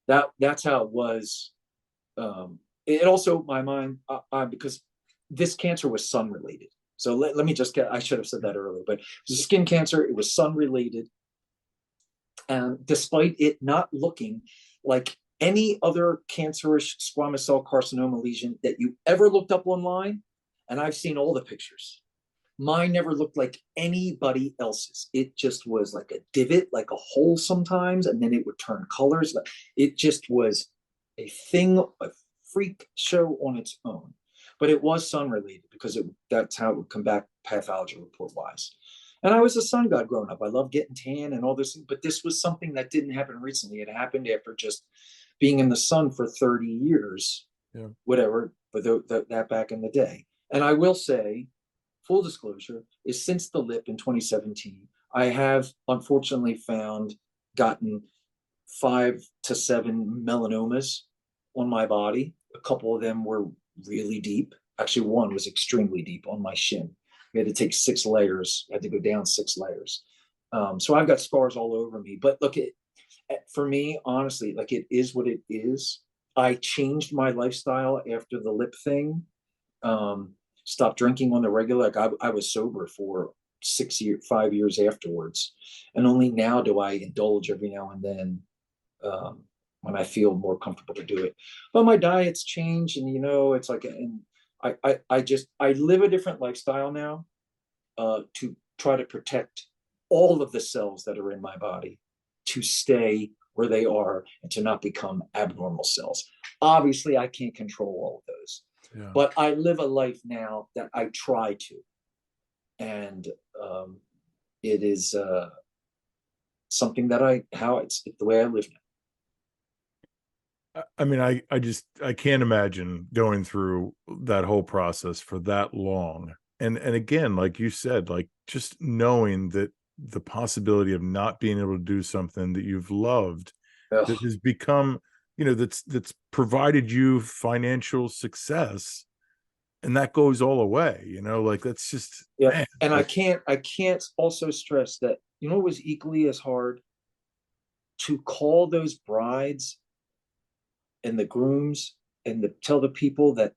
that's how it was. It also, my mind, because this cancer was sun related. So let me just I should have said that earlier, but it was a skin cancer. It was sun related. And despite it not looking like any other cancerous squamous cell carcinoma lesion that you ever looked up online, and I've seen all the pictures, mine never looked like anybody else's. It just was like a divot, like a hole sometimes, and then it would turn colors. It just was a thing, a freak show on its own. But it was sun related because that's how it would come back pathology report wise. And I was a sun god growing up. I loved getting tan and all this, but this was something that didn't happen recently. It happened after just being in the sun for 30 years, whatever, but that back in the day. And I will say, full disclosure, is since the lip in 2017, I have unfortunately gotten 5 to 7 melanomas on my body. A couple of them were really deep. Actually, one was extremely deep on my shin. We had to take 6 layers. I had to go down 6 layers. So I've got scars all over me. But look, for me, honestly, like, it is what it is. I changed my lifestyle after the lip thing. Stopped drinking on the regular. Like, I was sober for 5 years afterwards. And only now do I indulge every now and then when I feel more comfortable to do it. But my diet's changed, and it's like, and I live a different lifestyle now to try to protect all of the cells that are in my body to stay where they are and to not become abnormal cells. Obviously, I can't control all of those, but I live a life now that I try to, and it is something that it's the way I live now. I mean, I can't imagine going through that whole process for that long. And again, like you said, like, just knowing that the possibility of not being able to do something that you've loved that Ugh. has become, that's provided you financial success, and that goes all away, like that's just, Yeah. man, And like, I can't also stress that, you know, it was equally as hard to call those brides and the grooms and tell the people that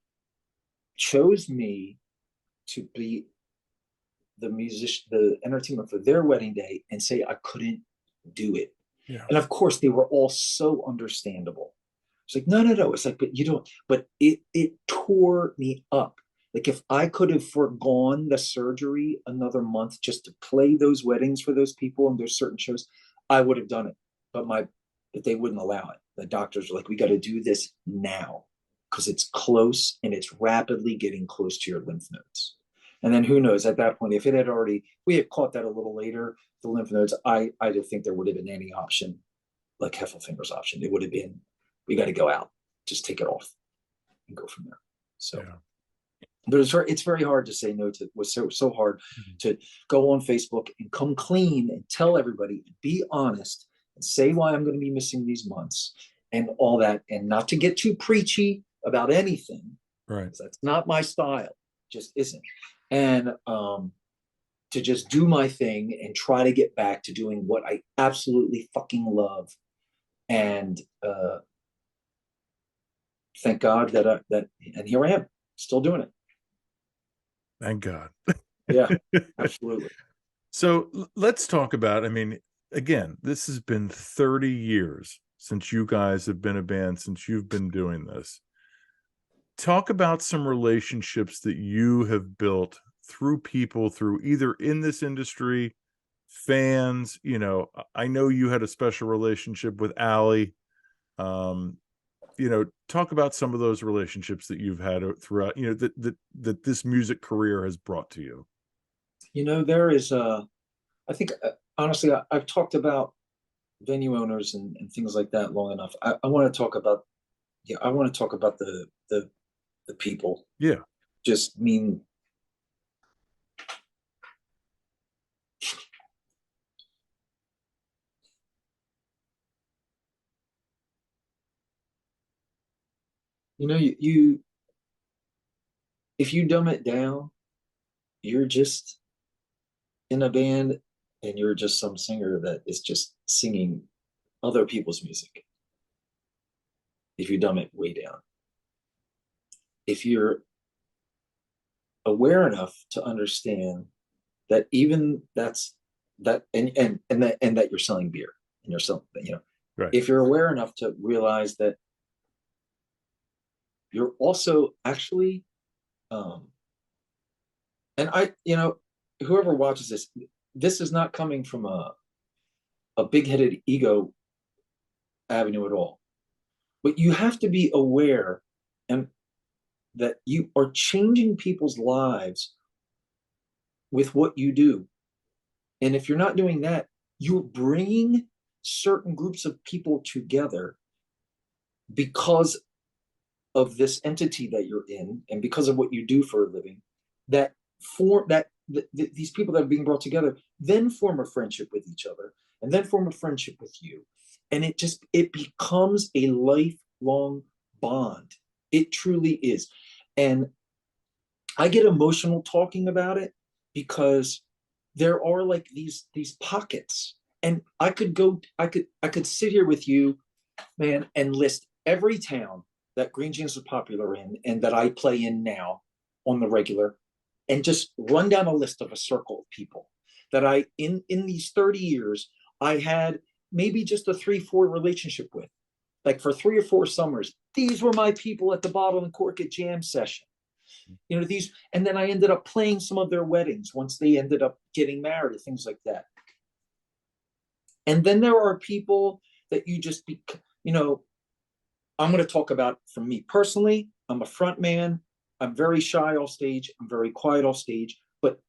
chose me to be the entertainment for their wedding day, and say I couldn't do it. yeah, And of course, they were all so understandable. It's like, no, no, no. It's like, but you don't, but it tore me up. Like, if I could have foregone the surgery another month just to play those weddings for those people and there's certain shows, I would have done it. But they wouldn't allow it. The doctors were like, we got to do this now because it's close and it's rapidly getting close to your lymph nodes. And then who knows at that point, if it had already, we had caught that a little later, the lymph nodes, I don't think there would have been any option like Heffelfinger's option. It would have been, we got to go out, just take it off and go from there. So, yeah. but it's very hard to say no to. It was so hard to go on Facebook and come clean and tell everybody, be honest, and say why I'm going to be missing these months and all that, and not to get too preachy about anything, Right. because that's not my style, just isn't. And to just do my thing and try to get back to doing what I absolutely fucking love. And thank God and here I am, still doing it. Thank God. Yeah, absolutely. So let's talk about, I mean, again, this has been 30 years since you guys have been a band, since you've been doing this. Talk about some relationships that you have built through people, through either in this industry, fans. I know you had a special relationship with Allie. Talk about some of those relationships that you've had throughout, that this music career has brought to you. There is I think honestly, I've talked about venue owners and things like that long enough. I want to talk about, I want to talk about the people. Yeah. Just mean, you if you dumb it down, you're just in a band and you're just some singer that is just singing other people's music. If you dumb it way down, if you're aware enough to understand that even that's that and that you're selling beer and you're selling, Right. if you're aware enough to realize that you're also actually and whoever watches this is not coming from a big-headed ego avenue at all, but you have to be aware and that you are changing people's lives with what you do. And if you're not doing that, you're bringing certain groups of people together because of this entity that you're in and because of what you do for a living, that form that these people that are being brought together then form a friendship with each other and then form a friendship with you. And it becomes a lifelong bond. It truly is. And I get emotional talking about it because there are like these pockets. And I could sit here with you, man, and list every town that Greengenes is popular in and that I play in now on the regular, and just run down a list of a circle of people that I in these 30 years I had maybe just a 3-4 relationship with. Like for 3 or 4 summers, these were my people at the Bottle and Cork at jam session. These, and then I ended up playing some of their weddings once they ended up getting married, things like that. And then there are people that you just I'm going to talk about from me personally. I'm a front man. I'm very shy off stage. I'm very quiet off stage. But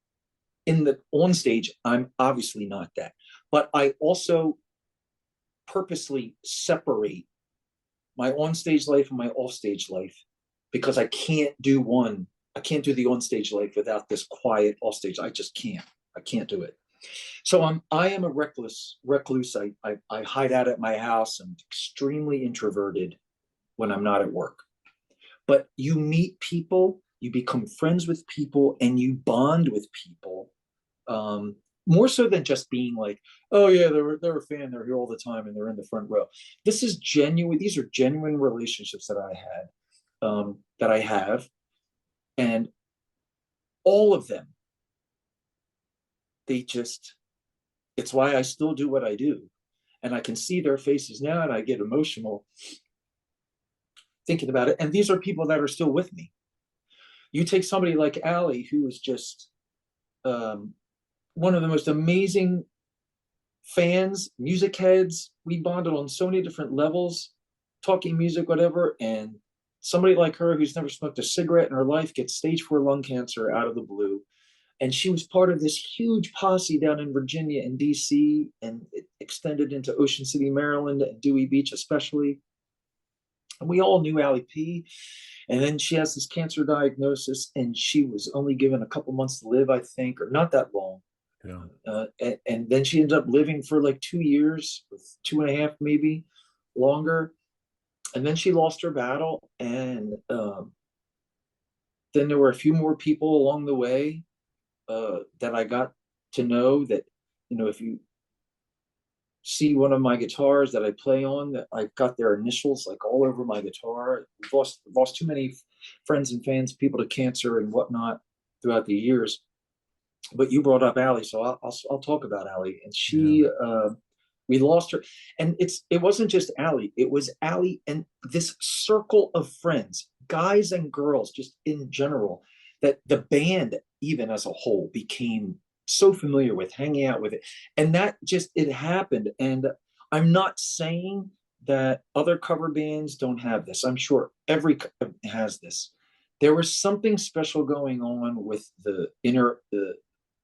on stage, I'm obviously not that. But I also purposely separate my on-stage life and my off-stage life because I can't do the on-stage life without this quiet off-stage. I just can't. I can't do it. So I am a recluse. I hide out at my house. I'm extremely introverted when I'm not at work. But you meet people, you become friends with people, and you bond with people. Um, More so than just being like, oh yeah, they're a fan, they're here all the time, and they're in the front row. This is genuine. These are genuine relationships that I have, and all of them, they just. It's why I still do what I do, and I can see their faces now, and I get emotional thinking about it. And these are people that are still with me. You take somebody like Allie, who is just um, one of the most amazing fans, music heads. We bonded on so many different levels, talking music, whatever. And somebody like her, who's never smoked a cigarette in her life, gets stage 4 lung cancer out of the blue. And she was part of this huge posse down in Virginia and DC, and it extended into Ocean City, Maryland, and Dewey Beach, especially. And we all knew Allie P. And then she has this cancer diagnosis, and she was only given a couple months to live, I think, or not that long. Yeah. And then she ended up living for like 2 years, 2.5 maybe longer. And then she lost her battle. And then there were a few more people along the way that I got to know that, if you see one of my guitars that I play on, that I've got their initials like all over my guitar. We've lost too many friends and fans, people to cancer and whatnot throughout the years. But you brought up Allie, so I'll talk about Allie. And Yeah. we lost her, and it wasn't just Allie; it was Allie and this circle of friends, guys and girls, just in general, that the band, even as a whole, became so familiar with, hanging out with it, and that just it happened. And I'm not saying that other cover bands don't have this. I'm sure every has this. There was something special going on with the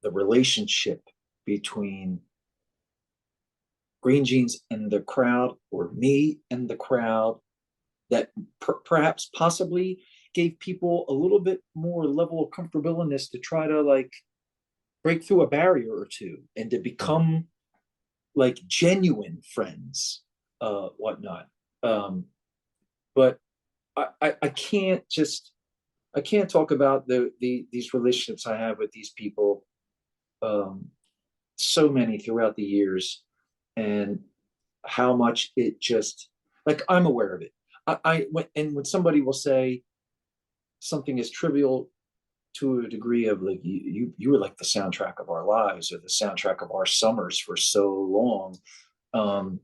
relationship between Greengenes and the crowd, or me and the crowd, that perhaps possibly gave people a little bit more level of comfortableness to try to like break through a barrier or two and to become like genuine friends, whatnot. But I can't talk about these relationships I have with these people, um, so many throughout the years, and how much it just, like, I'm aware of it. When somebody will say something is trivial to a degree of like, you were like the soundtrack of our lives, or the soundtrack of our summers for so long. um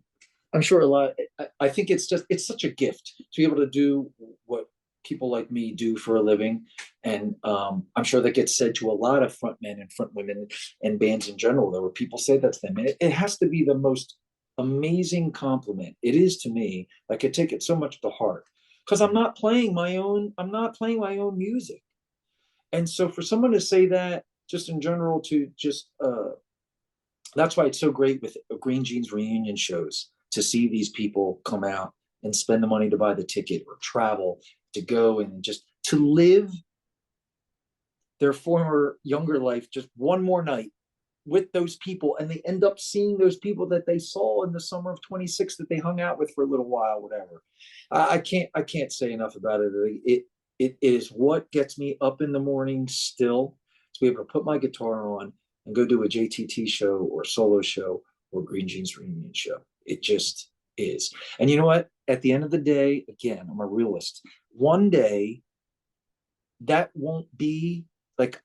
I'm sure a lot. I think it's such a gift to be able to do what people like me do for a living, and I'm sure that gets said to a lot of front men and front women and bands in general. There were people say that to them, and it has to be the most amazing compliment. It is to me. I could take it so much to heart, because I'm not playing my own. I'm not playing my own music, and so for someone to say that, just in general, to just that's why it's so great with Greengenes reunion shows, to see these people come out and spend the money to buy the ticket or travel to go and just to live their former younger life just one more night with those people, and they end up seeing those people that they saw in the summer of 26 that they hung out with for a little while, whatever. I can't say enough about it. It is what gets me up in the morning still, to be able to put my guitar on and go do a JTT show or solo show or Greengenes reunion show. It just is. And you know what? At the end of the day, again, I'm a realist. One day that won't be like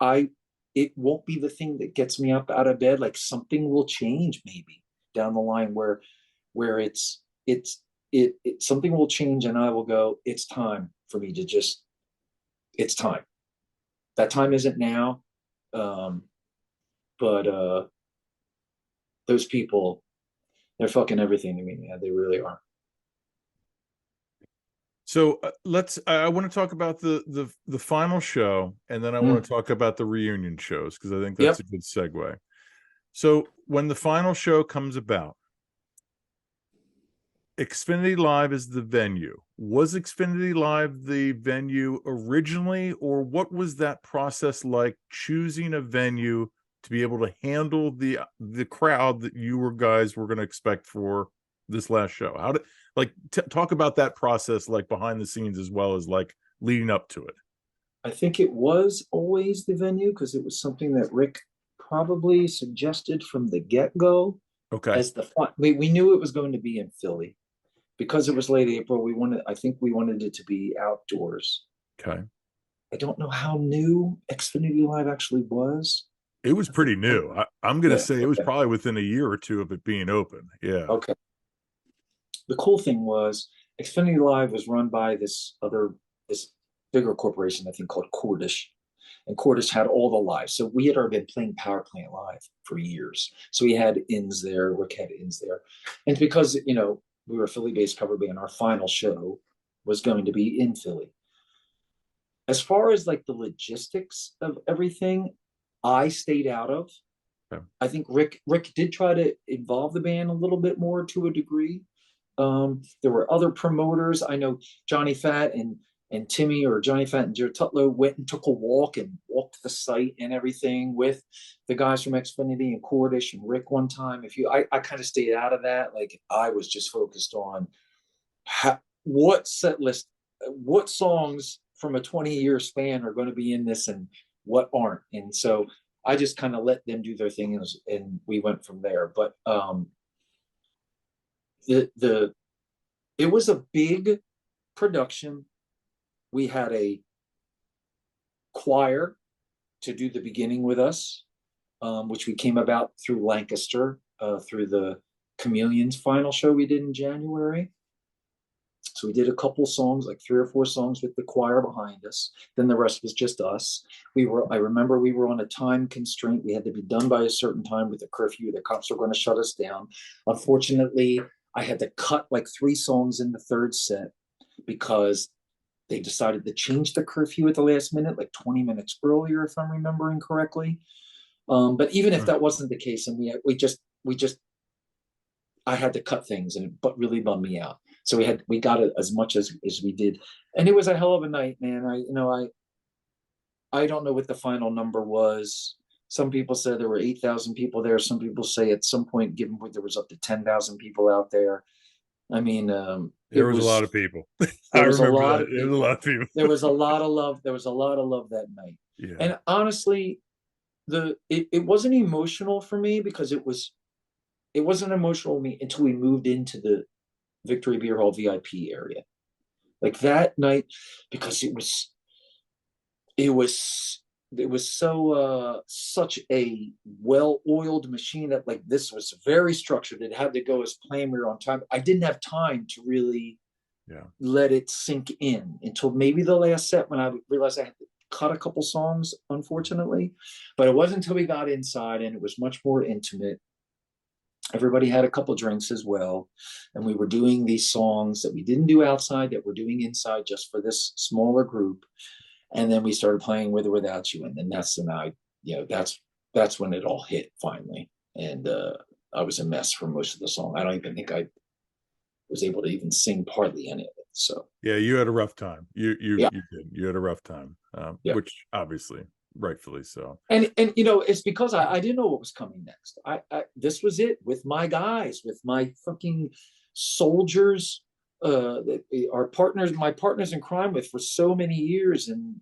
it won't be the thing that gets me up out of bed. Like, something will change maybe down the line where it something will change, and I will go, it's time for me to just, it's time. That time isn't now. Um, but those people, they're fucking everything to me. Yeah, they really are. So I want to talk about the final show, and then I want Mm. to talk about the reunion shows, because I think that's Yep. a good segue. So when the final show comes about, Xfinity Live is the venue. Was Xfinity Live the venue originally, or what was that process like, choosing a venue to be able to handle the crowd that you were guys were going to expect for this last show? How did, like, talk about that process, like behind the scenes as well as like leading up to it. I think it was always the venue because it was something that Rick probably suggested from the get-go Okay. as the fun. We knew it was going to be in Philly because it was late April. I think we wanted it to be outdoors. Okay. I don't know how new Xfinity Live actually was. It was At the pretty time. new. I'm going to Yeah. say it was Okay. probably within a year or two of it being open. Yeah. Okay. The cool thing was Xfinity Live was run by this bigger corporation, I think called Cordish. And Cordish had all the live. So we had already been playing Power Plant Live for years. So we had ins there, Rick had ins there. And because, we were a Philly-based cover band, our final show was going to be in Philly. As far as like the logistics of everything, I stayed out of. Okay. I think Rick did try to involve the band a little bit more to a degree. There were other promoters. I know Johnny Fat and Timmy, or Johnny Fat and Jared Tutlow, went and took a walk and walked the site and everything with the guys from Xfinity and Cordish and Rick one time. I kind of stayed out of that. Like I was just focused on what set list, what songs from a 20-year span are going to be in this and what aren't. And so I just kind of let them do their thing, and we went from there. But it was a big production. We had a choir to do the beginning with us, which we came about through Lancaster, through the Chameleons final show we did in January. So we did a couple songs, like 3 or 4 songs with the choir behind us. Then the rest was just us. I remember we were on a time constraint. We had to be done by a certain time with the curfew. The cops were going to shut us down. Unfortunately, I had to cut like 3 songs in the third set because they decided to change the curfew at the last minute, like 20 minutes earlier, if I'm remembering correctly. But even if that wasn't the case, and I had to cut things, and it really bummed me out. So we got it as much as we did, and it was a hell of a night, man. I don't know what the final number was. Some people said there were 8,000 people there. Some people say at some point, given there was up to 10,000 people out there. I mean, there was a lot of people. There I was remember a lot that. of There was a lot of people. There was a lot of love. There was a lot of love that night. Yeah. And honestly, it wasn't emotional for me because it wasn't emotional to me until we moved into the Victory Beer Hall VIP area. Like that night, because it was so such a well-oiled machine that like this was very structured. It had to go as planned. We were on time. I didn't have time to really let it sink in until maybe the last set, when I realized I had to cut a couple songs, unfortunately. But it wasn't until we got inside and it was much more intimate. Everybody had a couple drinks as well, and we were doing these songs that we didn't do outside, that we're doing inside just for this smaller group. And then we started playing With or Without You, and then that's the night. That's when it all hit finally. And I was a mess for most of the song. I don't even think I was able to even sing partly any of it. So yeah, you had a rough time. You yeah. did. You had a rough time, Yeah. Which obviously rightfully so. And it's because I didn't know what was coming next. This was it with my guys, with my fucking soldiers, my partners in crime with for so many years, and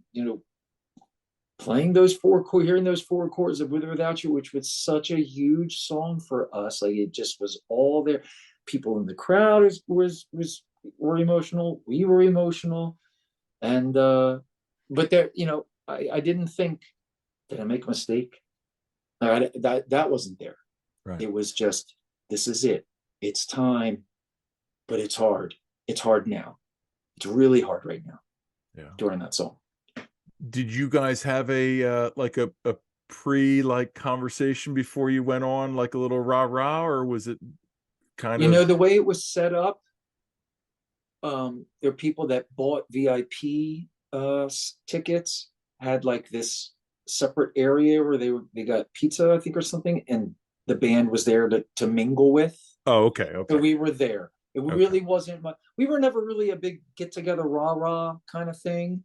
playing hearing those 4 chords of With or Without You, which was such a huge song for us. Like it just was all there. People in the crowd were emotional. We were emotional, and but there, I didn't think, did I make a mistake? That wasn't there. Right. It was just, this is it. It's time, but it's hard. It's hard now. It's really hard right now. Yeah. During that song. Did you guys have a pre conversation before you went on, like a little rah rah, or was it kind of the way it was set up? There are people that bought VIP tickets, had like this separate area where they got pizza, I think, or something, and the band was there to mingle with. Oh, okay. So we were there. It really wasn't much. We were never really a big get together rah rah kind of thing,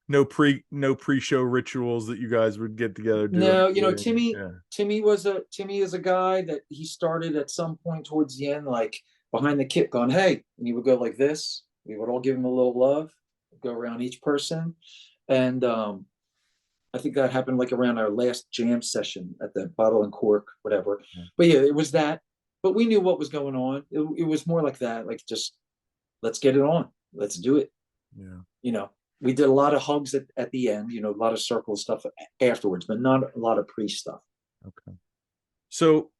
no pre-show rituals that you guys would get together do No, anything. Yeah. Timmy is a guy that he started at some point towards the end, like behind the kit, going, "Hey," and he would go like this. We would all give him a little love, go around each person, and I think that happened like around our last jam session at the Bottle and Cork, whatever. Yeah. But yeah, it was that. But we knew what was going on. It was more like that, like just let's get it on, let's do it. Yeah. You know, we did a lot of hugs at the end, a lot of circle stuff afterwards, but not a lot of pre stuff. Okay. So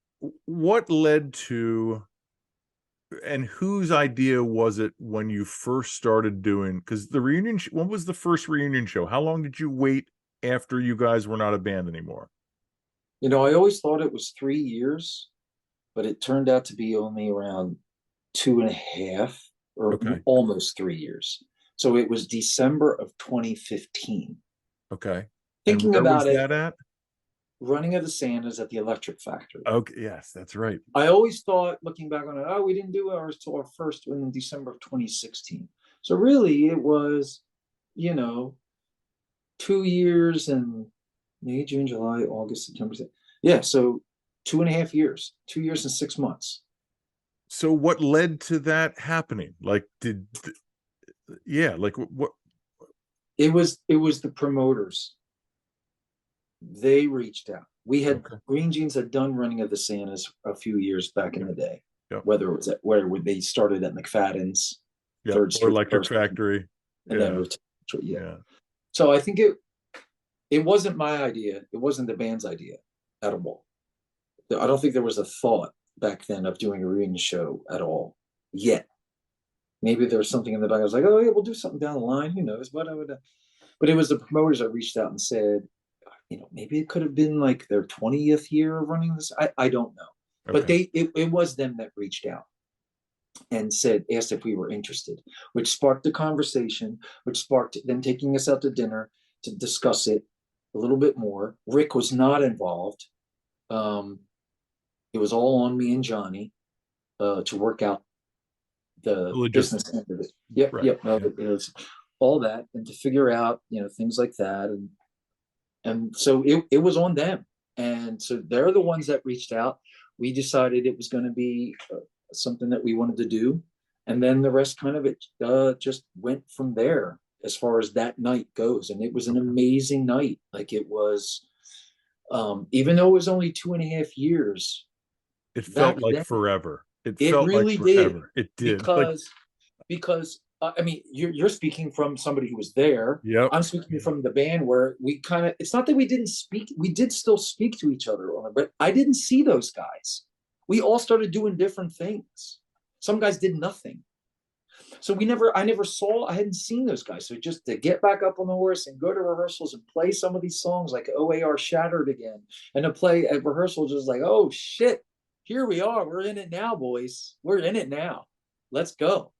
what led to, and whose idea was it when you first started doing, because the reunion, when was the first reunion show? How long did you wait after you guys were not a band anymore? I always thought it was 3 years, but it turned out to be only around 2.5 or Okay. almost 3 years. So it was December of 2015. Okay. And Thinking where was about it, that at? Running of the Santas at the Electric Factory. Okay. Yes, that's right. I always thought, looking back on it, we didn't do ours till our first one in December of 2016. So really, it was, 2 years and May, June, July, August, September. Yeah, so 2.5 years, 2 years and 6 months. So what led to that happening? Like, like what? It was the promoters. They reached out. We had Greengenes had done Running of the Santas a few years back in the day. Yep. Whether it was where they started at McFadden's, Third Street, or Electric Factory, and then yeah. So I think it wasn't my idea. It wasn't the band's idea at all. I don't think there was a thought back then of doing a reunion show at all yet. Maybe there was something in the back. I was like, oh yeah, we'll do something down the line. Who knows? But it was the promoters that reached out and said, maybe it could have been like their 20th year of running this. I don't know. But it was them that reached out and asked if we were interested, which sparked the conversation, which sparked them taking us out to dinner to discuss it a little bit more. Rick was not involved. It was all on me and Johnny to work out the business end of it. Yep. It was all that, and to figure out, things like that. And so it was on them. And so they're the ones that reached out. We decided it was going to be something that we wanted to do. And then the rest kind of it just went from there as far as that night goes. And it was an amazing night. Like it was, even though it was only 2.5 years. It felt like forever. It really did. It did. Because I mean, you're speaking from somebody who was there. Yep. I'm speaking from the band where we kind of, it's not that we didn't speak, we did still speak to each other on it, but I didn't see those guys. We all started doing different things. Some guys did nothing. So I hadn't seen those guys. So just to get back up on the horse and go to rehearsals and play some of these songs like OAR Shattered again, and to play at rehearsals just like, oh shit, here we are. We're in it now, boys. We're in it now. Let's go.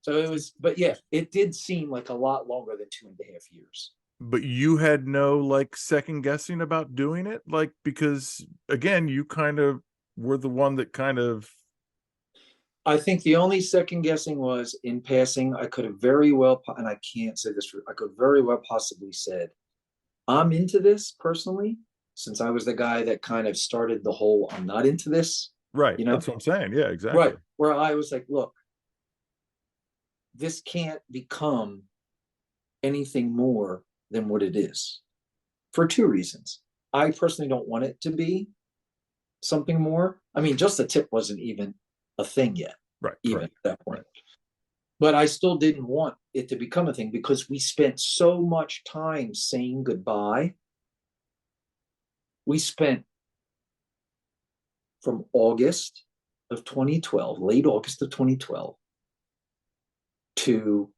So it was, but yeah, it did seem like a lot longer than 2.5 years. But you had no second guessing about doing it, because again, you kind of were the one that kind of. I think the only second guessing was in passing. I could have very well, and I can't say this, I could very well possibly said, I'm into this personally, since I was the guy that kind of started the whole, I'm not into this. Right. That's what I'm saying. Yeah, exactly. Right. Where I was like, look, this can't become anything more than what it is for two reasons. I personally don't want it to be something more. I mean, Just the Tip wasn't even a thing yet, even at that point. But I still didn't want it to become a thing because we spent so much time saying goodbye. We spent from August of 2012, late August of 2012, to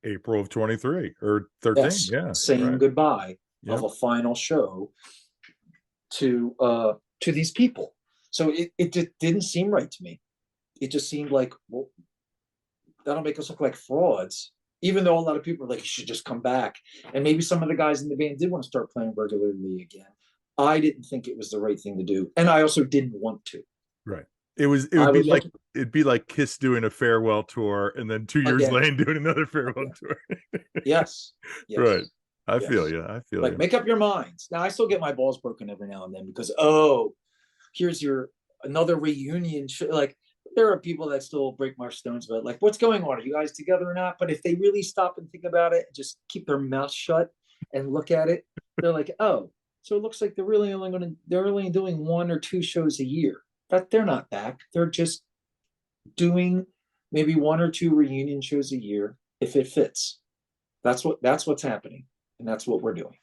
April of 23 or 13. Yes, saying goodbye of a final show to these people. So it just didn't seem right to me. It just seemed like, well, that'll make us look like frauds, even though a lot of people are like, you should just come back. And maybe some of the guys in the band did want to start playing regularly again. I didn't think it was the right thing to do. And I also didn't want to. Right. it I would be was like looking it'd be like Kiss doing a farewell tour and then 2 years again, later doing another farewell again. tour. Yes, Right. yes, I feel yes. you. I feel Like you. make up your minds. Now I still get my balls broken every now and then because here's your another reunion show. Like there are people that still break my stones about like what's going on? Are you guys together or not? But if they really stop and think about it, just keep their mouth shut and look at it, they're like, oh, so it looks like they're only doing one or two shows a year. But they're not back. They're just doing maybe one or two reunion shows a year if it fits. That's what's happening, and that's what we're doing.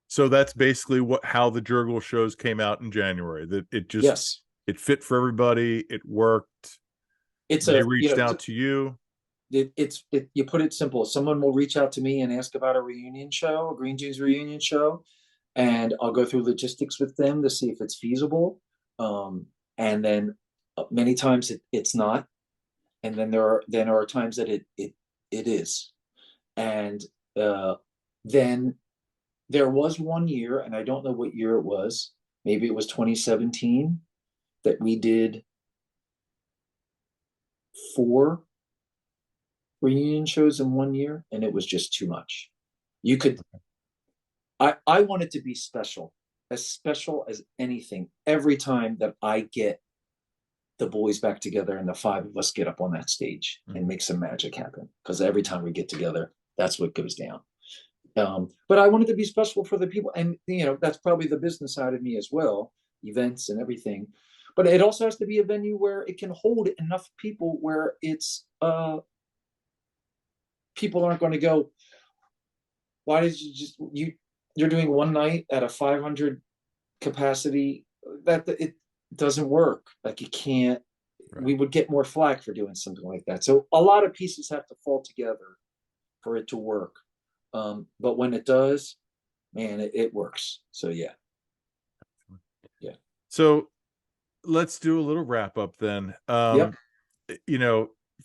So that's basically how the Jurgle shows came out in January. That Yes, it fit for everybody. It worked. it's They a reached out to you. you put it simple. Someone will reach out to me and ask about a reunion show, a Greengenes reunion show, and I'll go through logistics with them to see if it's feasible. And then many times it's not, and then there are times that it is. And then there was one year, and I don't know what year it was. Maybe it was 2017 that we did 4 reunion shows in one year, and it was just too much. You could, I want it to be special as anything. Every time that I get the boys back together and the 5 of us get up on that stage and make some magic happen, because every time we get together, that's what goes down. But I want it to be special for the people, and that's probably the business side of me as well, events and everything. But it also has to be a venue where it can hold enough people where it's people aren't going to go, why did you're doing one night at a 500 capacity? That it doesn't work. Like you can't. Right. We would get more flack for doing something like that. So a lot of pieces have to fall together for it to work. But when it does, man, it works. So yeah. So let's do a little wrap up then. Yep.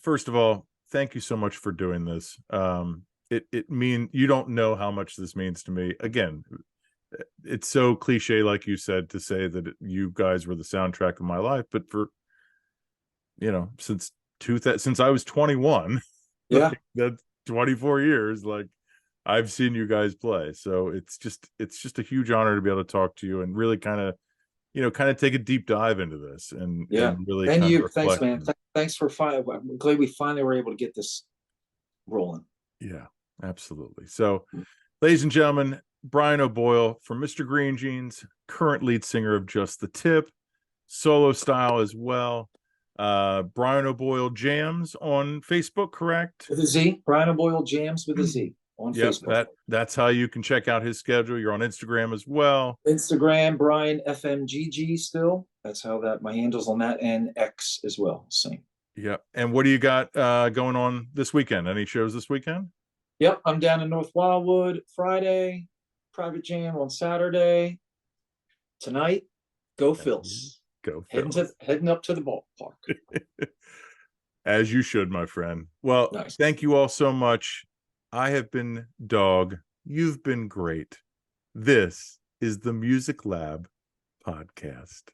First of all, thank you so much for doing this. It mean you don't know how much this means to me. Again, it's so cliche, like you said, to say that you guys were the soundtrack of my life, but for since I was 21, Yeah. like, that's 24 years. Like I've seen you guys play, so it's just a huge honor to be able to talk to you and really kind of take a deep dive into this Yeah. and really And kind of you, thanks, reflect. man. Thanks for I'm glad we finally were able to get this rolling. Yeah, absolutely. So, ladies and gentlemen, Bryen O'Boyle from Mr. Greengenes, current lead singer of Just the Tip, solo style as well. Bryen O'Boyle Jams on Facebook, correct? With a Z, Bryen O'Boyle Jams with a Z on Yep, Facebook. that's how you can check out his schedule. You're on Instagram as well. Instagram, Bryen FMGG still. That's how my handle's on that, and X as well. Same. Yep. And what do you got going on this weekend? Any shows this weekend? Yep, I'm down in North Wildwood Friday, private jam on Saturday. Tonight, go Phils. Go Phils. Heading up to the ballpark. As you should, my friend. Well, nice. Thank you all so much. I have been Dogg. You've been great. This is the Music Lab podcast.